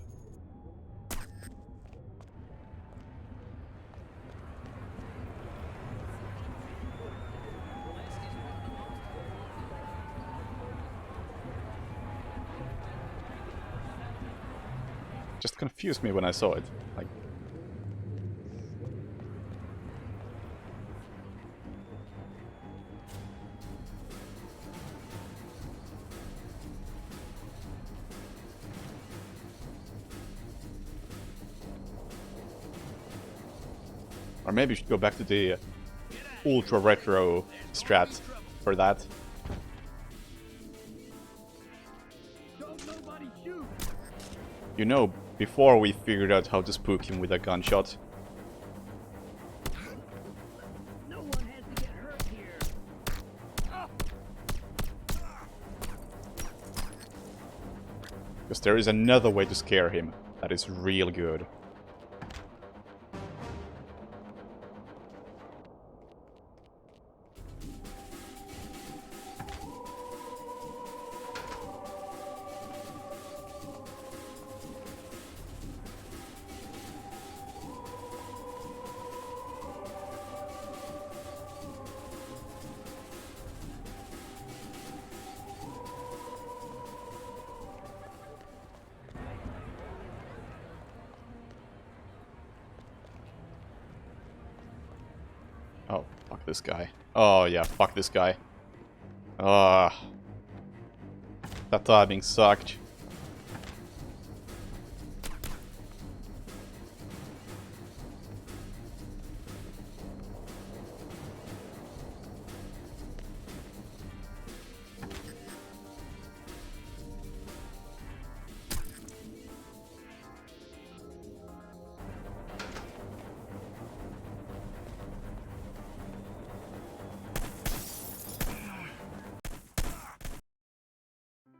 B: Just confused me when I saw it. Like, or maybe you should go back to the ultra retro strat for that. You know, before we figured out how to spook him with a gunshot.
L: No one has to get hurt here.
B: Because there is another way to scare him that is real good. Oh, fuck this guy. Oh yeah, fuck this guy. Ah, that timing sucked.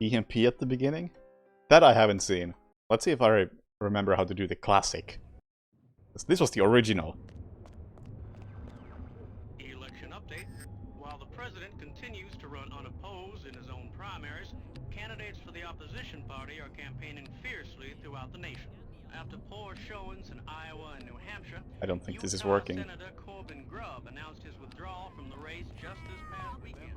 B: EMP at the beginning? That I haven't seen. Let's see if I remember how to do the classic. This was the original.
M: Election update. While the president continues to run unopposed in his own primaries, candidates for the opposition party are campaigning fiercely throughout the nation. After poor showings in Iowa and New Hampshire,
B: I don't think this is
M: Utah
B: working.
M: Senator Corbin Grubb announced his withdrawal from the race just this past weekend.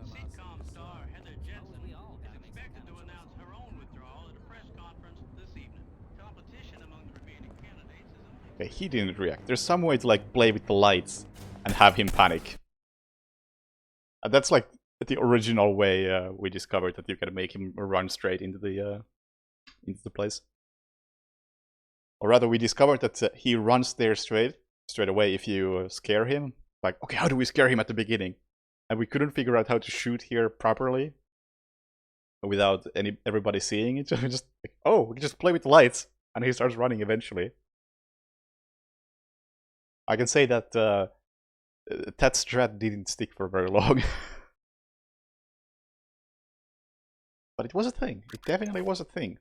M: Sitcom star Heather Jensen is expected to announce her own withdrawal at a press conference this evening. Competition among the remaining candidates is
B: Okay, he didn't react. There's some way to like play with the lights and have him panic. That's like the original way we discovered that you can make him run straight into the place. Or rather, we discovered that he runs there straight away if you scare him. Like, okay, how do we scare him at the beginning? And we couldn't figure out how to shoot here properly without everybody seeing it. So we just like, oh, we can just play with the lights, and he starts running eventually. I can say that that strat didn't stick for very long. But it was a thing. It definitely was a thing.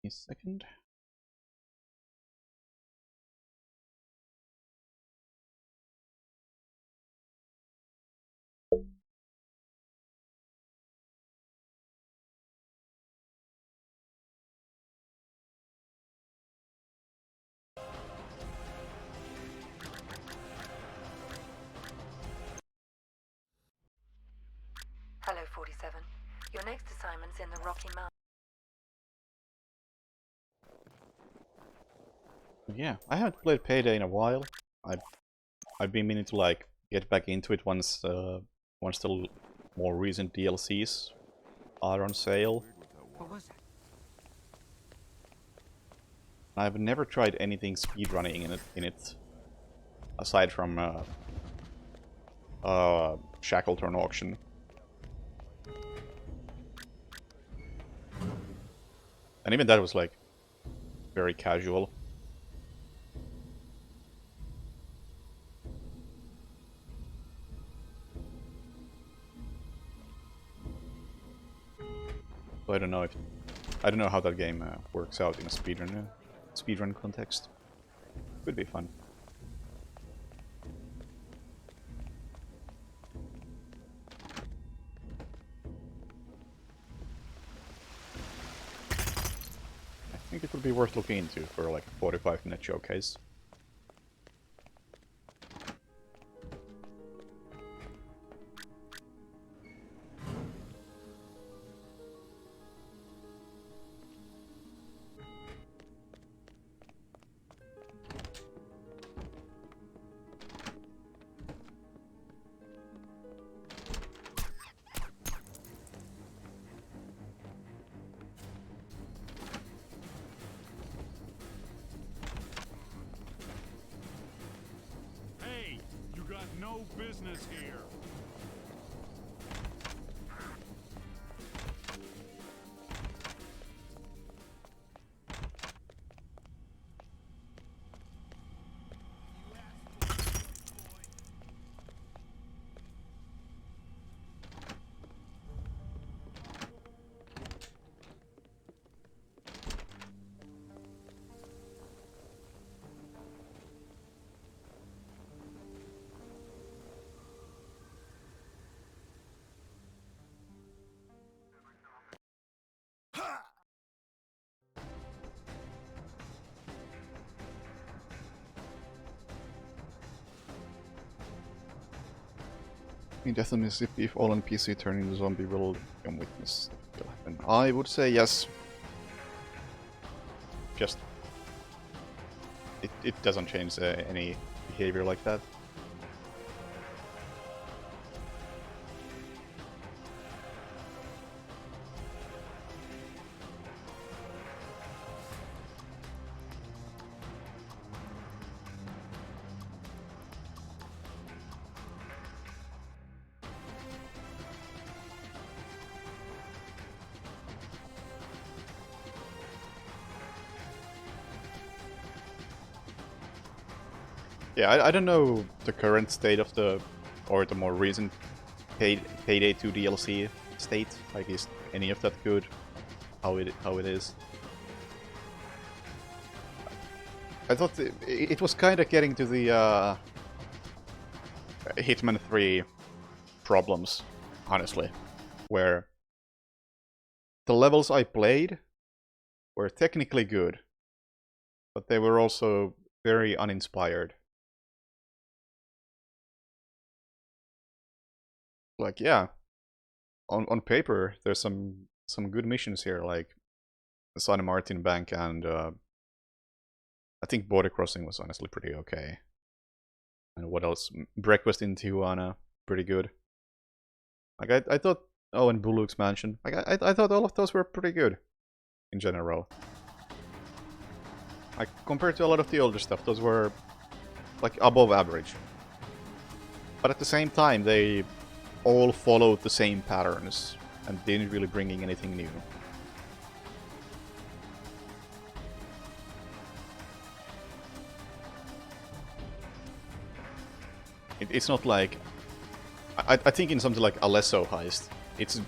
B: A second.
C: Hello, 47. Your next assignment's in the Rocky Mountains.
B: Yeah, I haven't played Payday in a while. I've been meaning to like get back into it once the more recent DLCs are on sale.
L: What was
B: I've never tried anything speedrunning in it aside from Shackleton Auction. And even that was like very casual. So I don't know how that game works out in a speedrun context. Could be fun. I think it would be worth looking into for like a 45-minute showcase.
F: Hey, you got no business here.
B: In Death on Mississippi, if all NPC turn into zombie, will come witness it will happen. I would say yes. Just it doesn't change any behavior like that. Yeah, I don't know the current state of or the more recent Payday 2 DLC state. Like, is any of that good? How it is? I thought it was kind of getting to the Hitman 3 problems, honestly, where the levels I played were technically good, but they were also very uninspired. Like, yeah, on paper there's some good missions here, like the San Martin Bank, and I think Border Crossing was honestly pretty okay. And what else? Breakfast in Tijuana, pretty good. Like, I thought, oh, and Bullock's Mansion, like I thought all of those were pretty good in general. Like, compared to a lot of the older stuff, those were like above average. But at the same time, they all followed the same patterns and didn't really bring in anything new. It's not like... I think in something like Alesso Heist, it's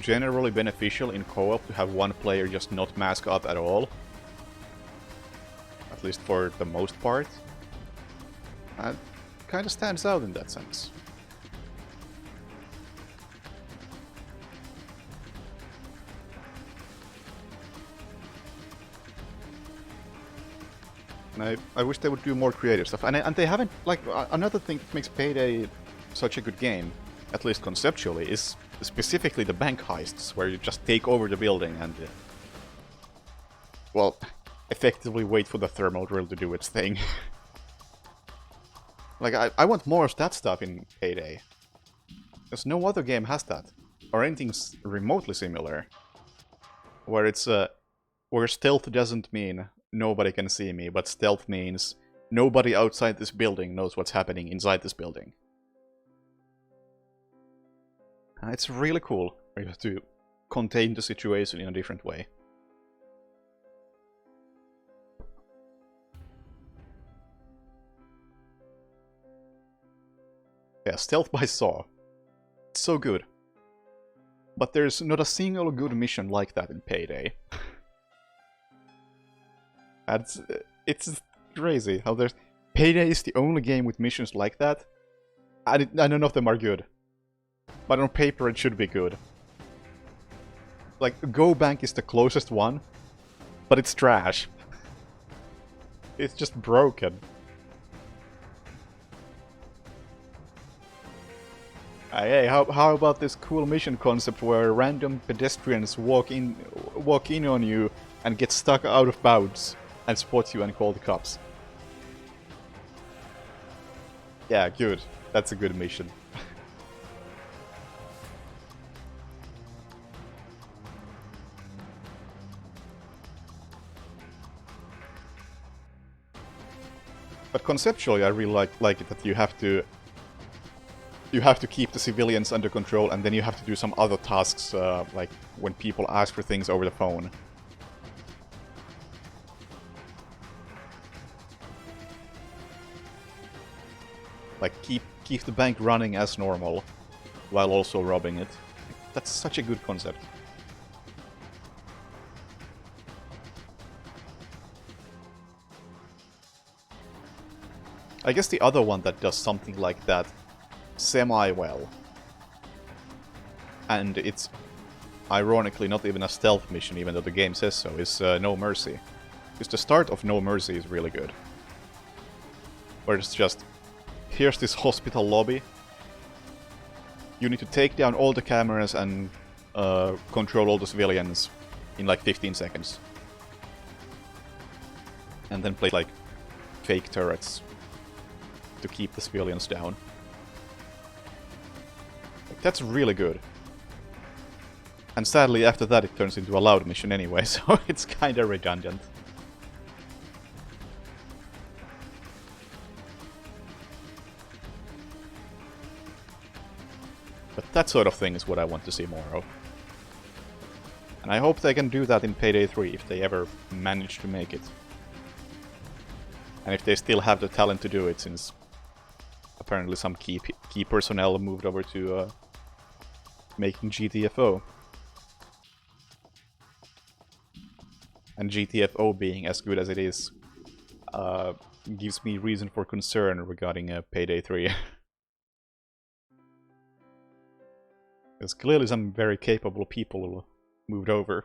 B: generally beneficial in co-op to have one player just not mask up at all. At least for the most part. It kind of stands out in that sense. And I wish they would do more creative stuff. And they haven't... Like, another thing that makes Payday such a good game, at least conceptually, is specifically the bank heists, where you just take over the building and... well, effectively wait for the thermal drill to do its thing. Like, I want more of that stuff in Payday. Because no other game has that. Or anything remotely similar. Where it's where stealth doesn't mean nobody can see me, but stealth means nobody outside this building knows what's happening inside this building. It's really cool. You have to contain the situation in a different way. Yeah, Stealth by Saw. It's so good. But there's not a single good mission like that in Payday. It's crazy how there's... Payday is the only game with missions like that. And none of them are good. But on paper it should be good. Like, Go Bank is the closest one, but it's trash. It's just broken. Hey, how about this cool mission concept where random pedestrians walk in on you and get stuck out of bounds and spot you and call the cops? Yeah, good. That's a good mission. But conceptually, I really like it that you have to keep the civilians under control, and then you have to do some other tasks, like when people ask for things over the phone. Like keep the bank running as normal, while also robbing it. That's such a good concept. I guess the other one that does something like that semi-well, and it's ironically not even a stealth mission, even though the game says so, is No Mercy. Because the start of No Mercy is really good. Where it's just, here's this hospital lobby, you need to take down all the cameras and control all the civilians in like 15 seconds. And then play like fake turrets to keep the civilians down. That's really good. And sadly, after that it turns into a loud mission anyway, so it's kinda redundant. But that sort of thing is what I want to see more of. And I hope they can do that in Payday 3, if they ever manage to make it. And if they still have the talent to do it, since apparently some key personnel moved over to making GTFO. And GTFO being as good as it is gives me reason for concern regarding Payday 3. Because clearly some very capable people moved over.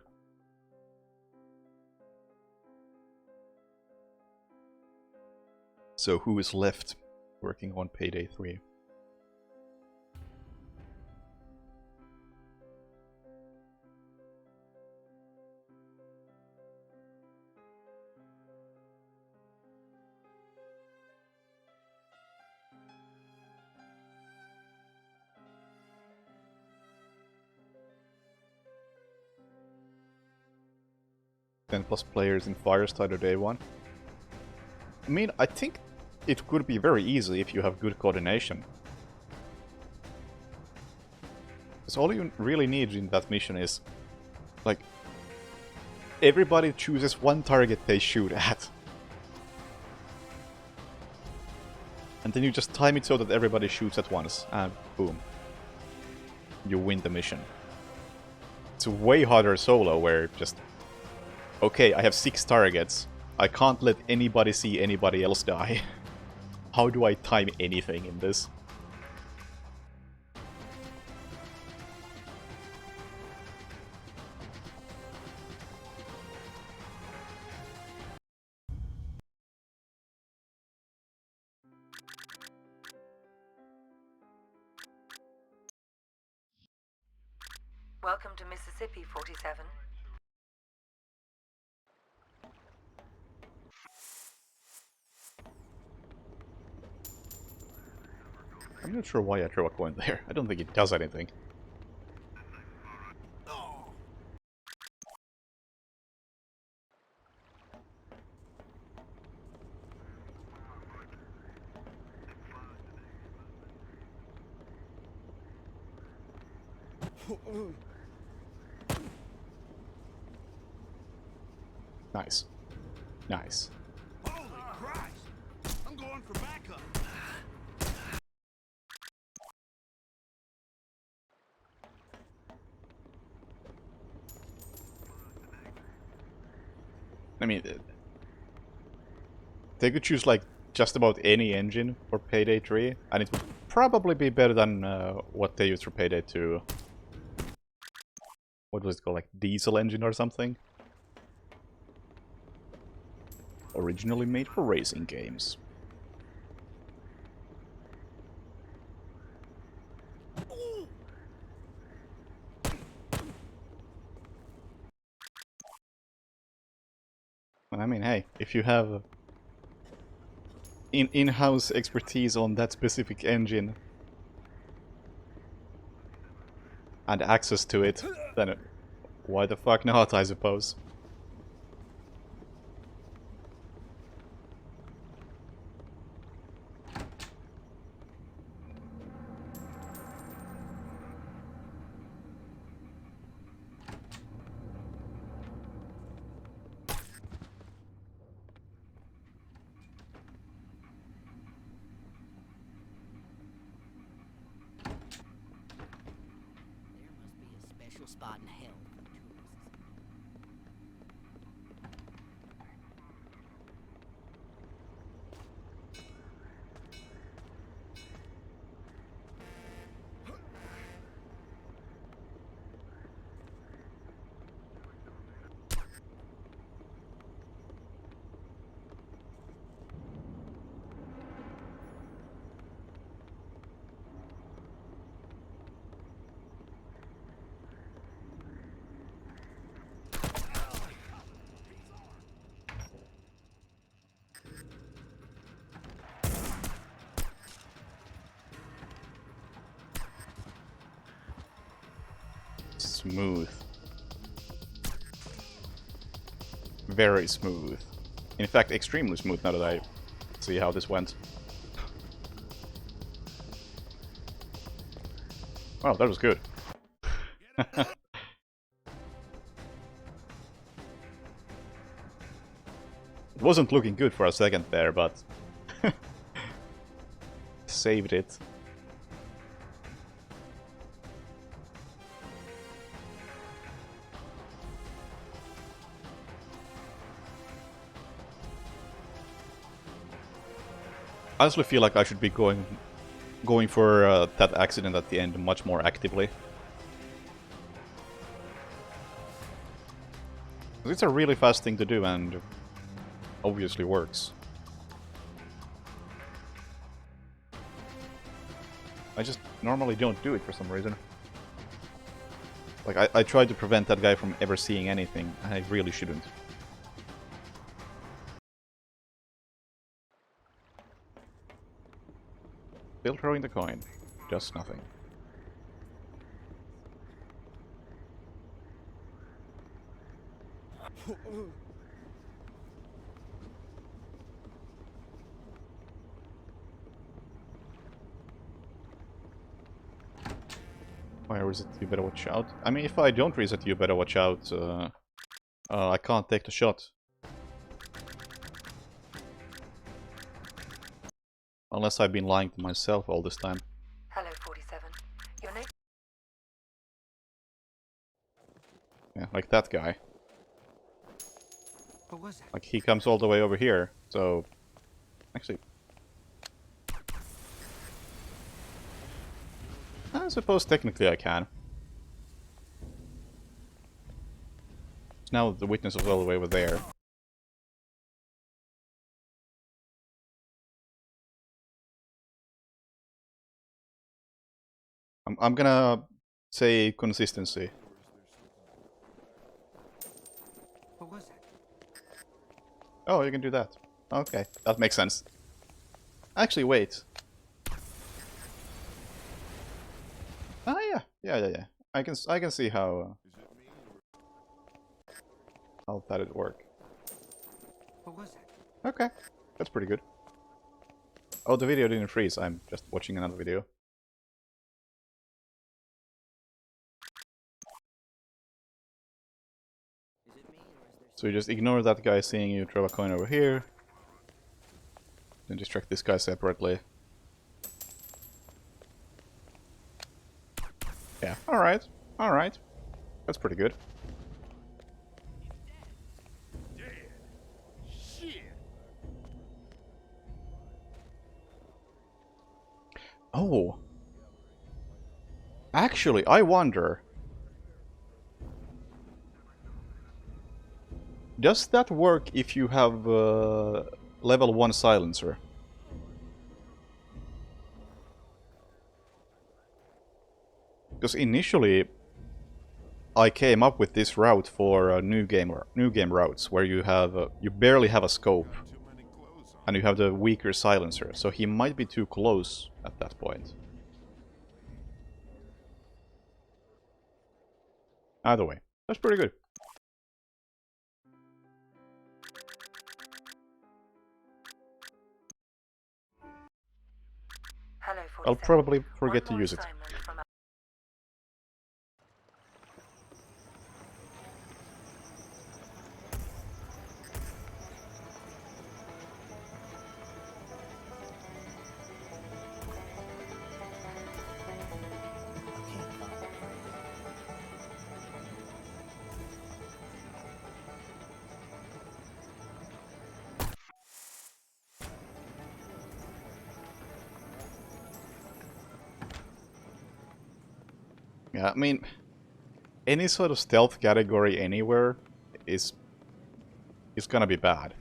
B: So who is left working on Payday 3? +10 players in Firestarter Day 1. I mean, I think it could be very easy if you have good coordination. Because all you really need in that mission is, like, everybody chooses one target they shoot at. And then you just time it so that everybody shoots at once, and boom. You win the mission. It's way harder solo, where just... Okay, I have 6 targets. I can't let anybody see anybody else die. How do I time anything in this?
C: Welcome to Mississippi, 47.
B: I'm not sure why I throw a coin there. I don't think it does anything. Nice. Nice.
F: Holy Christ! I'm going for backup.
B: I mean, they could choose like just about any engine for Payday 3, and it would probably be better than what they used for Payday 2. What was it called, like diesel engine or something? Originally made for racing games. I mean, hey, if you have in-house expertise on that specific engine and access to it, then why the fuck not, I suppose.
D: Spot in hell for tourists.
B: Smooth. Very smooth. In fact, extremely smooth now that I see how this went. Wow, that was good. It wasn't looking good for a second there, but saved it. I honestly feel like I should be going for that accident at the end much more actively. It's a really fast thing to do and obviously works. I just normally don't do it for some reason. Like, I tried to prevent that guy from ever seeing anything, and I really shouldn't. Still throwing the coin. Just nothing. Why reset? You better watch out. I mean, if I don't reset, you better watch out. I can't take the shot. Unless I've been lying to myself all this time.
C: Hello, 47. Your next...
B: Yeah, like that guy.
L: What was that?
B: Like, he comes all the way over here, so... Actually... I suppose technically I can. Now the witness is all the way over there. I'm gonna say consistency.
L: What was that?
B: Oh, you can do that. Okay, that makes sense. Actually, wait. Ah, yeah. I can see how that'd work.
L: What was that?
B: Okay, that's pretty good. Oh, the video didn't freeze. I'm just watching another video. So you just ignore that guy seeing you, throw a coin over here. Then distract this guy separately. Yeah, alright. Alright. That's pretty good. Oh. Actually, I wonder. Does that work if you have level 1 silencer? Because initially I came up with this route for new game routes, where you have you barely have a scope, and you have the weaker silencer, so he might be too close at that point. Either way, that's pretty good.
C: Hello,
B: I'll
C: 47.
B: probably forget to
C: One more
B: use it.
C: assignment from our-
B: Yeah, I mean, any sort of stealth category anywhere is gonna be bad.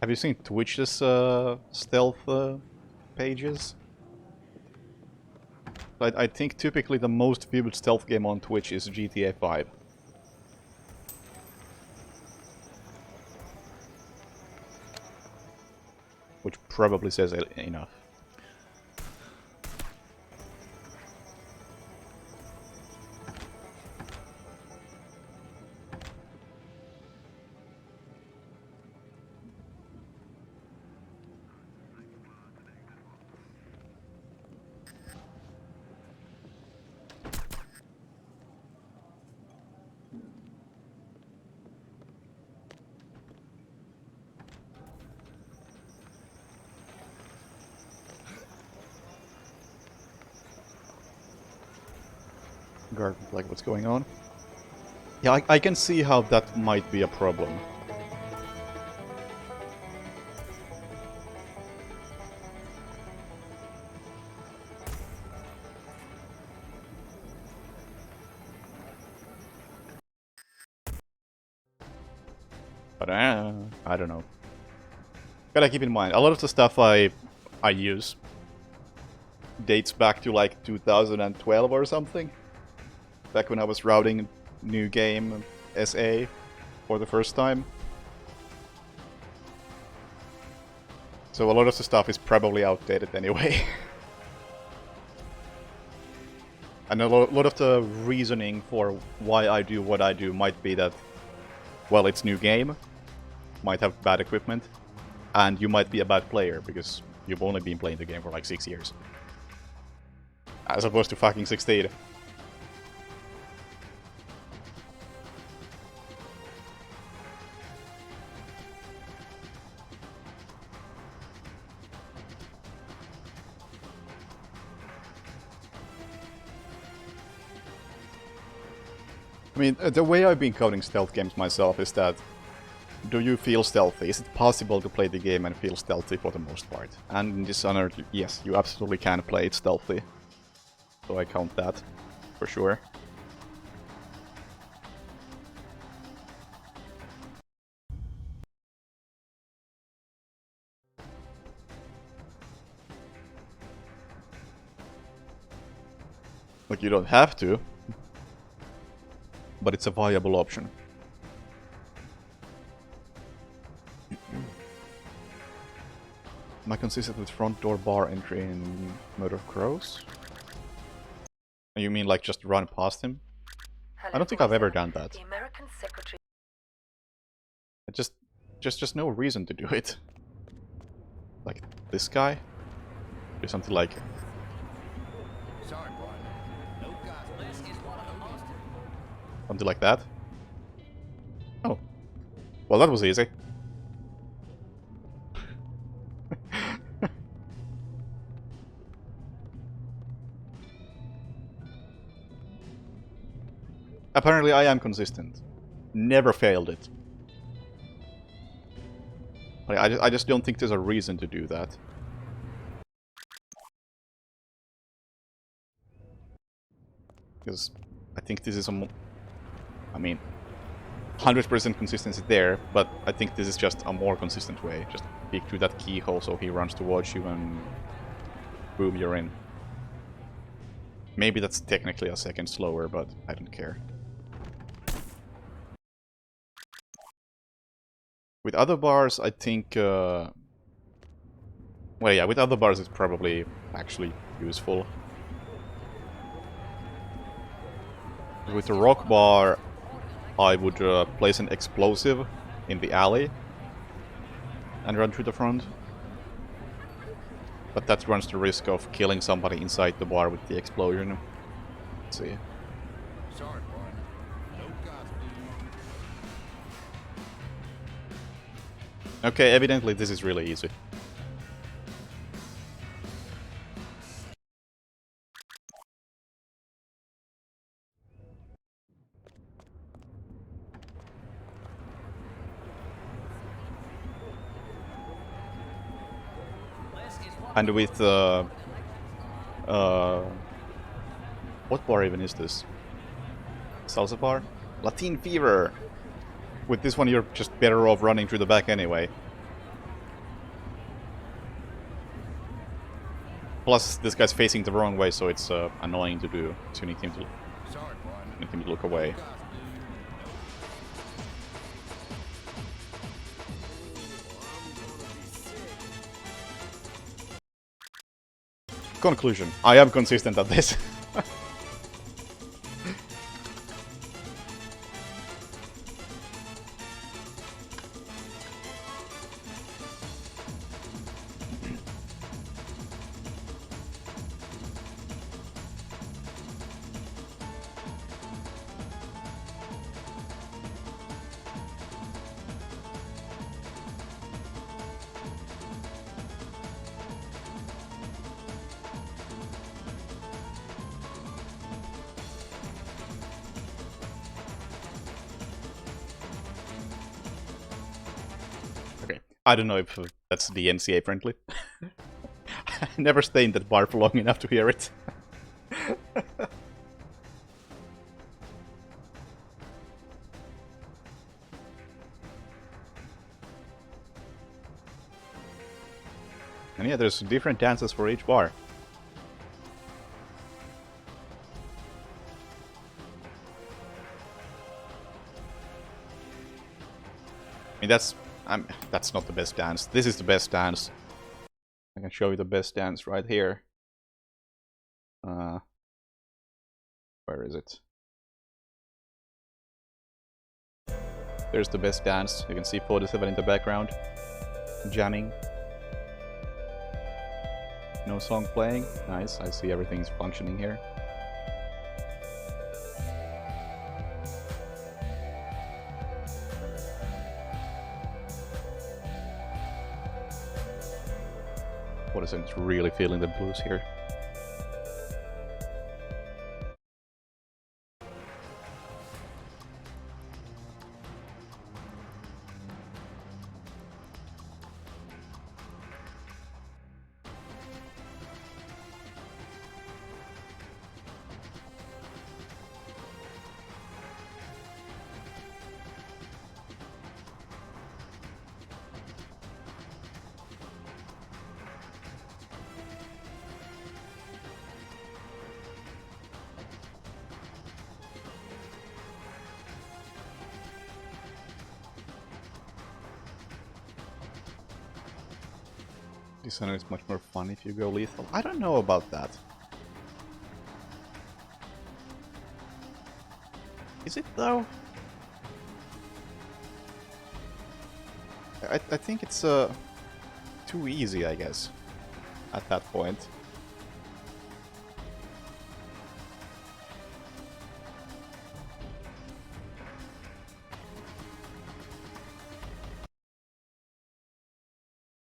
B: Have you seen Twitch's stealth pages? I think typically the most viewed stealth game on Twitch is GTA 5. Which probably says enough. Guard, like, what's going on? Yeah, I can see how that might be a problem. But I don't know. Gotta keep in mind, a lot of the stuff I use dates back to like 2012 or something. Back when I was routing New Game SA for the first time. So a lot of the stuff is probably outdated anyway. And a lot of the reasoning for why I do what I do might be that, well, it's new game, might have bad equipment, and you might be a bad player because you've only been playing the game for like 6 years. As opposed to fucking 16. I mean, the way I've been coding stealth games myself is that, do you feel stealthy? Is it possible to play the game and feel stealthy for the most part? And in Dishonored, yes, you absolutely can play it stealthy. So I count that, for sure. Like, you don't have to, but it's a viable option. Am I consistent with front door bar entry in Murder of Crows? You mean like just run past him?
C: Hello,
B: I don't think I've ever
C: 47.
B: done that.
C: The American Secretary.
B: Just no reason to do it. Like, this guy. Do something like
G: Sorry, partner. No gospel.
B: something like that. Oh. Well, that was easy. Apparently I am consistent. Never failed it. But I just don't think there's a reason to do that. Because I think this is a... I mean, 100% consistency there, but I think this is just a more consistent way. Just peek through that keyhole so he runs towards you and... boom, you're in. Maybe that's technically a second slower, but I don't care. With other bars, I think... well, yeah, with other bars it's probably actually useful. With the rock bar, I would place an explosive in the alley and run through the front. But that runs the risk of killing somebody inside the bar with the explosion. Let's see.
G: Sorry, partner. No gospel.
B: Okay, evidently this is really easy. And with what bar even is this? Salsa bar? Latin Fever! With this one you're just better off running through the back anyway. Plus this guy's facing the wrong way, so it's annoying to do. So you need him to look away. Conclusion. I am consistent at this. I don't know if that's DMCA friendly. I never stay in that bar for long enough to hear it. And yeah, there's different dances for each bar. I mean, that's not the best dance. This is the best dance. I can show you the best dance right here. Where is it? There's the best dance. You can see 47 in the background. Jamming. No song playing. Nice. I see everything's functioning here. It's really feeling the blues here. This one is much more fun if you go lethal. I don't know about that. Is it though? I think it's too easy, I guess. at that point.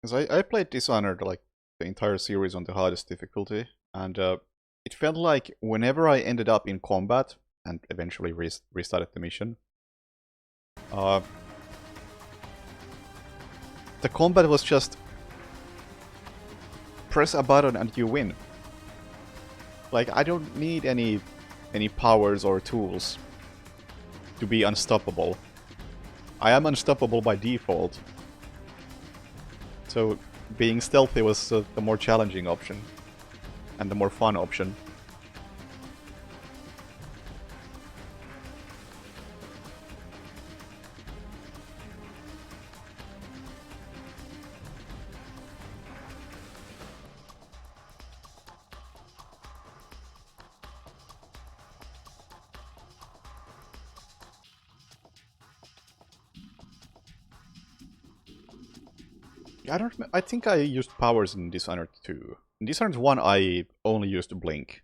B: Because I played Dishonored like the entire series on the hardest difficulty, and it felt like whenever I ended up in combat, and eventually restarted the mission, the combat was just press a button and you win. Like, I don't need any powers or tools to be unstoppable. I am unstoppable by default. So being stealthy was the more challenging option and the more fun option. I think I used powers in Dishonored 2. In Dishonored 1 I only used Blink.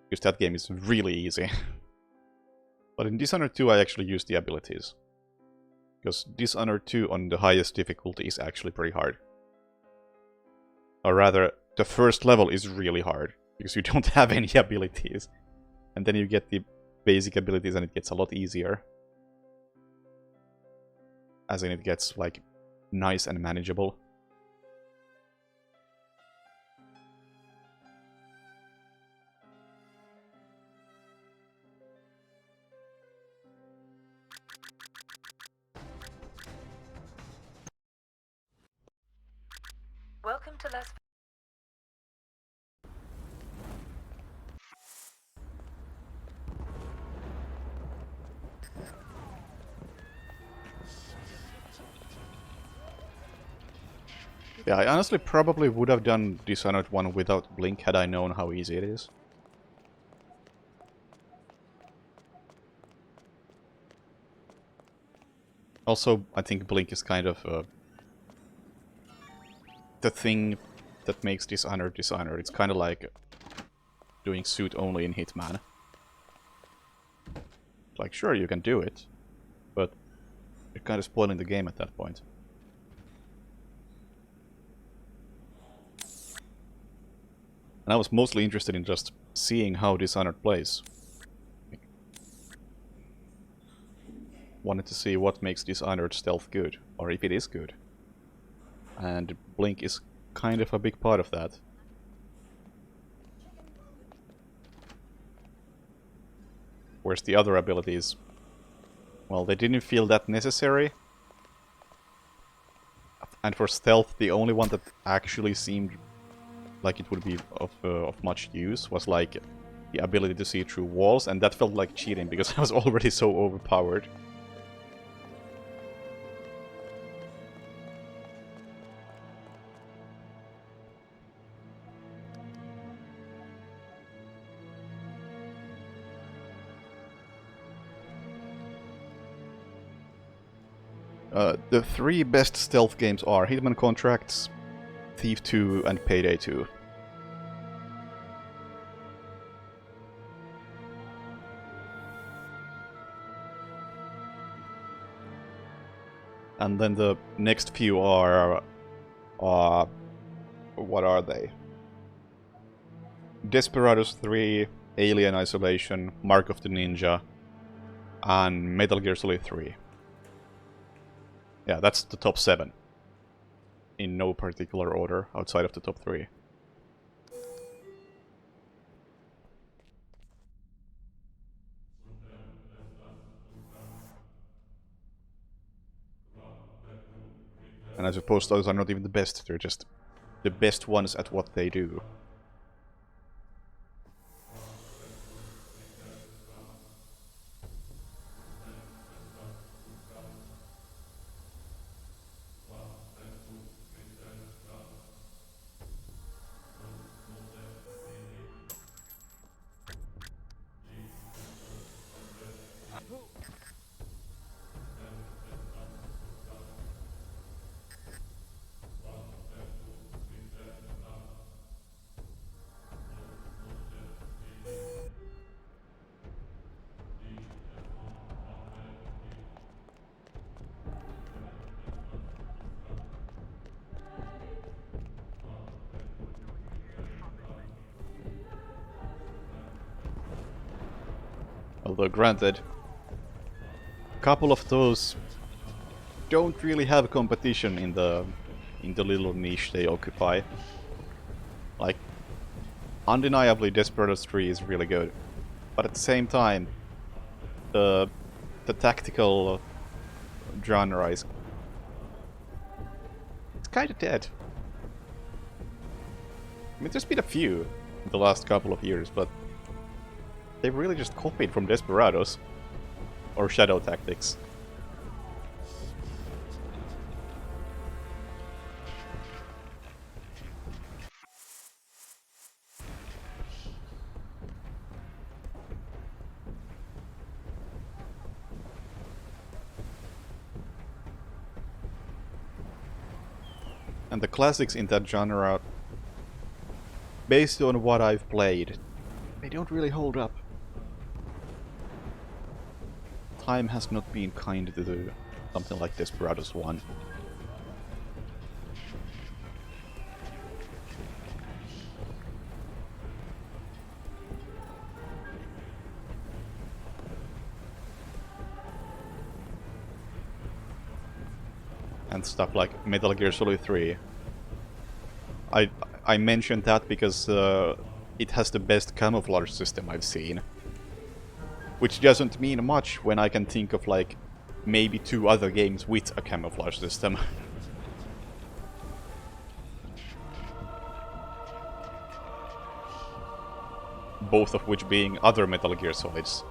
B: Because that game is really easy. But in Dishonored 2 I actually used the abilities. Because Dishonored 2 on the highest difficulty is actually pretty hard. Or rather, the first level is really hard. Because you don't have any abilities. And then you get the basic abilities and it gets a lot easier. As in it gets like nice and manageable.
C: Welcome to Las
B: Yeah, I honestly probably would have done Dishonored 1 without Blink had I known how easy it is. Also, I think Blink is kind of the thing that makes Dishonored Dishonored. It's kind of like doing suit only in Hitman. Like, sure, you can do it, but you're kind of spoiling the game at that point. And I was mostly interested in just seeing how Dishonored plays. Wanted to see what makes Dishonored stealth good, or if it is good. And Blink is kind of a big part of that. Whereas the other abilities, well, they didn't feel that necessary. And for stealth, the only one that actually seemed like it would be of much use was like the ability to see through walls, and that felt like cheating because I was already so overpowered. The three best stealth games are Hitman Contracts, Thief 2, and Payday 2. And then the next few are... what are they? Desperados 3, Alien Isolation, Mark of the Ninja, and Metal Gear Solid 3. Yeah, that's the top 7. In no particular order, outside of the top 3. And I suppose those are not even the best, they're just the best ones at what they do. Although granted, a couple of those don't really have competition in the little niche they occupy. Like, undeniably Desperados 3 is really good, but at the same time, the tactical genre is kind of dead. I mean, there's been a few in the last couple of years, but they've really just copied from Desperados or Shadow Tactics. And the classics in that genre, based on what I've played, they don't really hold up. Time has not been kind to something like Desperados 1. And stuff like Metal Gear Solid 3. I mentioned that because it has the best camouflage system I've seen. Which doesn't mean much when I can think of like maybe 2 other games with a camouflage system. Both of which being other Metal Gear Solids.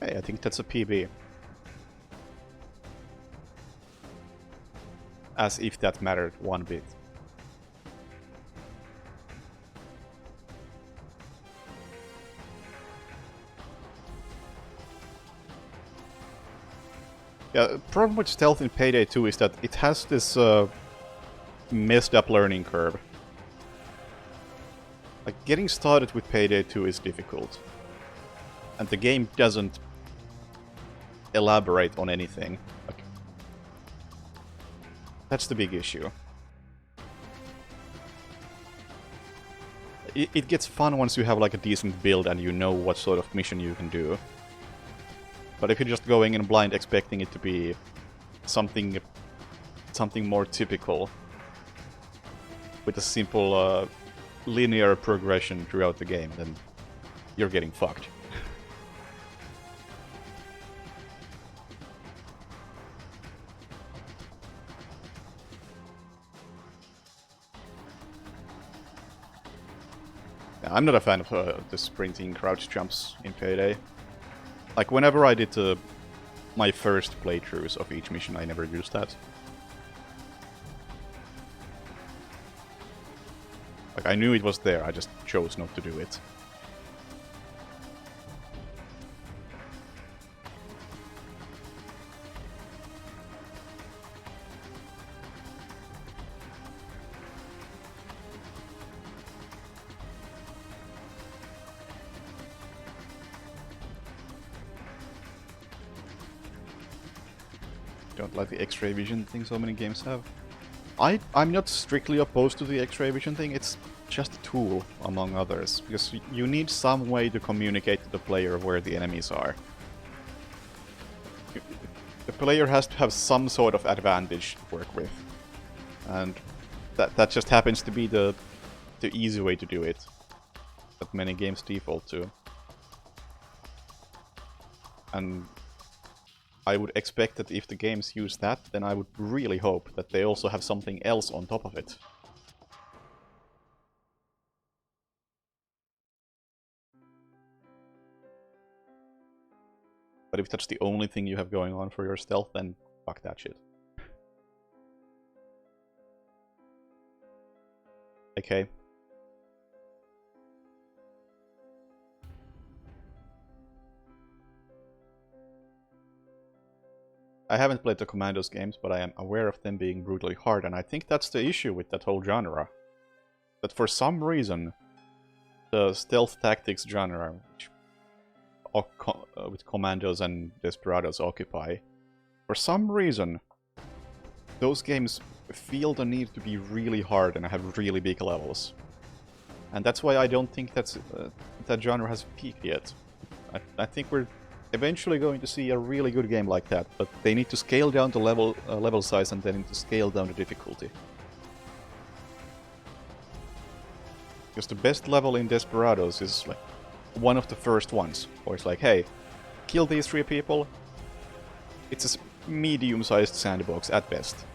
B: Hey, I think that's a PB. As if that mattered one bit. Yeah, the problem with stealth in Payday 2 is that it has this messed up learning curve. Like, getting started with Payday 2 is difficult. And the game doesn't elaborate on anything. Like, that's the big issue. It gets fun once you have like a decent build and you know what sort of mission you can do. But if you're just going in blind expecting it to be something more typical, with a simple linear progression throughout the game, then you're getting fucked. I'm not a fan of the sprinting crouch jumps in Payday. Like, whenever I did my first playthroughs of each mission, I never used that. Like, I knew it was there, I just chose not to do it. Don't like the X-ray vision thing so many games have. I'm not strictly opposed to the X-ray vision thing, it's just a tool, among others, because you need some way to communicate to the player where the enemies are. The player has to have some sort of advantage to work with, and that just happens to be the easy way to do it, that many games default to. And I would expect that if the games use that, then I would really hope that they also have something else on top of it. But if that's the only thing you have going on for your stealth, then fuck that shit. Okay. I haven't played the Commandos games, but I am aware of them being brutally hard, and I think that's the issue with that whole genre. That for some reason, the stealth tactics genre, which with Commandos and Desperados occupy, for some reason, those games feel the need to be really hard and have really big levels. And that's why I don't think that genre has peaked yet. I think we're eventually going to see a really good game like that, but they need to scale down the level size and they need to scale down the difficulty. Because the best level in Desperados is like one of the first ones, where it's like, hey, kill these 3 people. It's a medium-sized sandbox at best.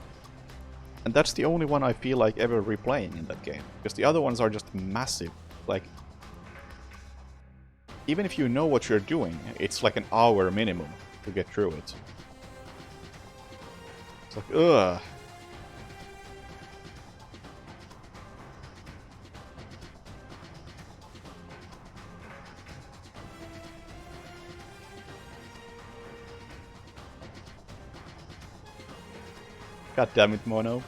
B: And that's the only one I feel like ever replaying in that game, because the other ones are just massive. Like, even if you know what you're doing, it's like an hour minimum to get through it. It's like, ugh. God damn it, Mono.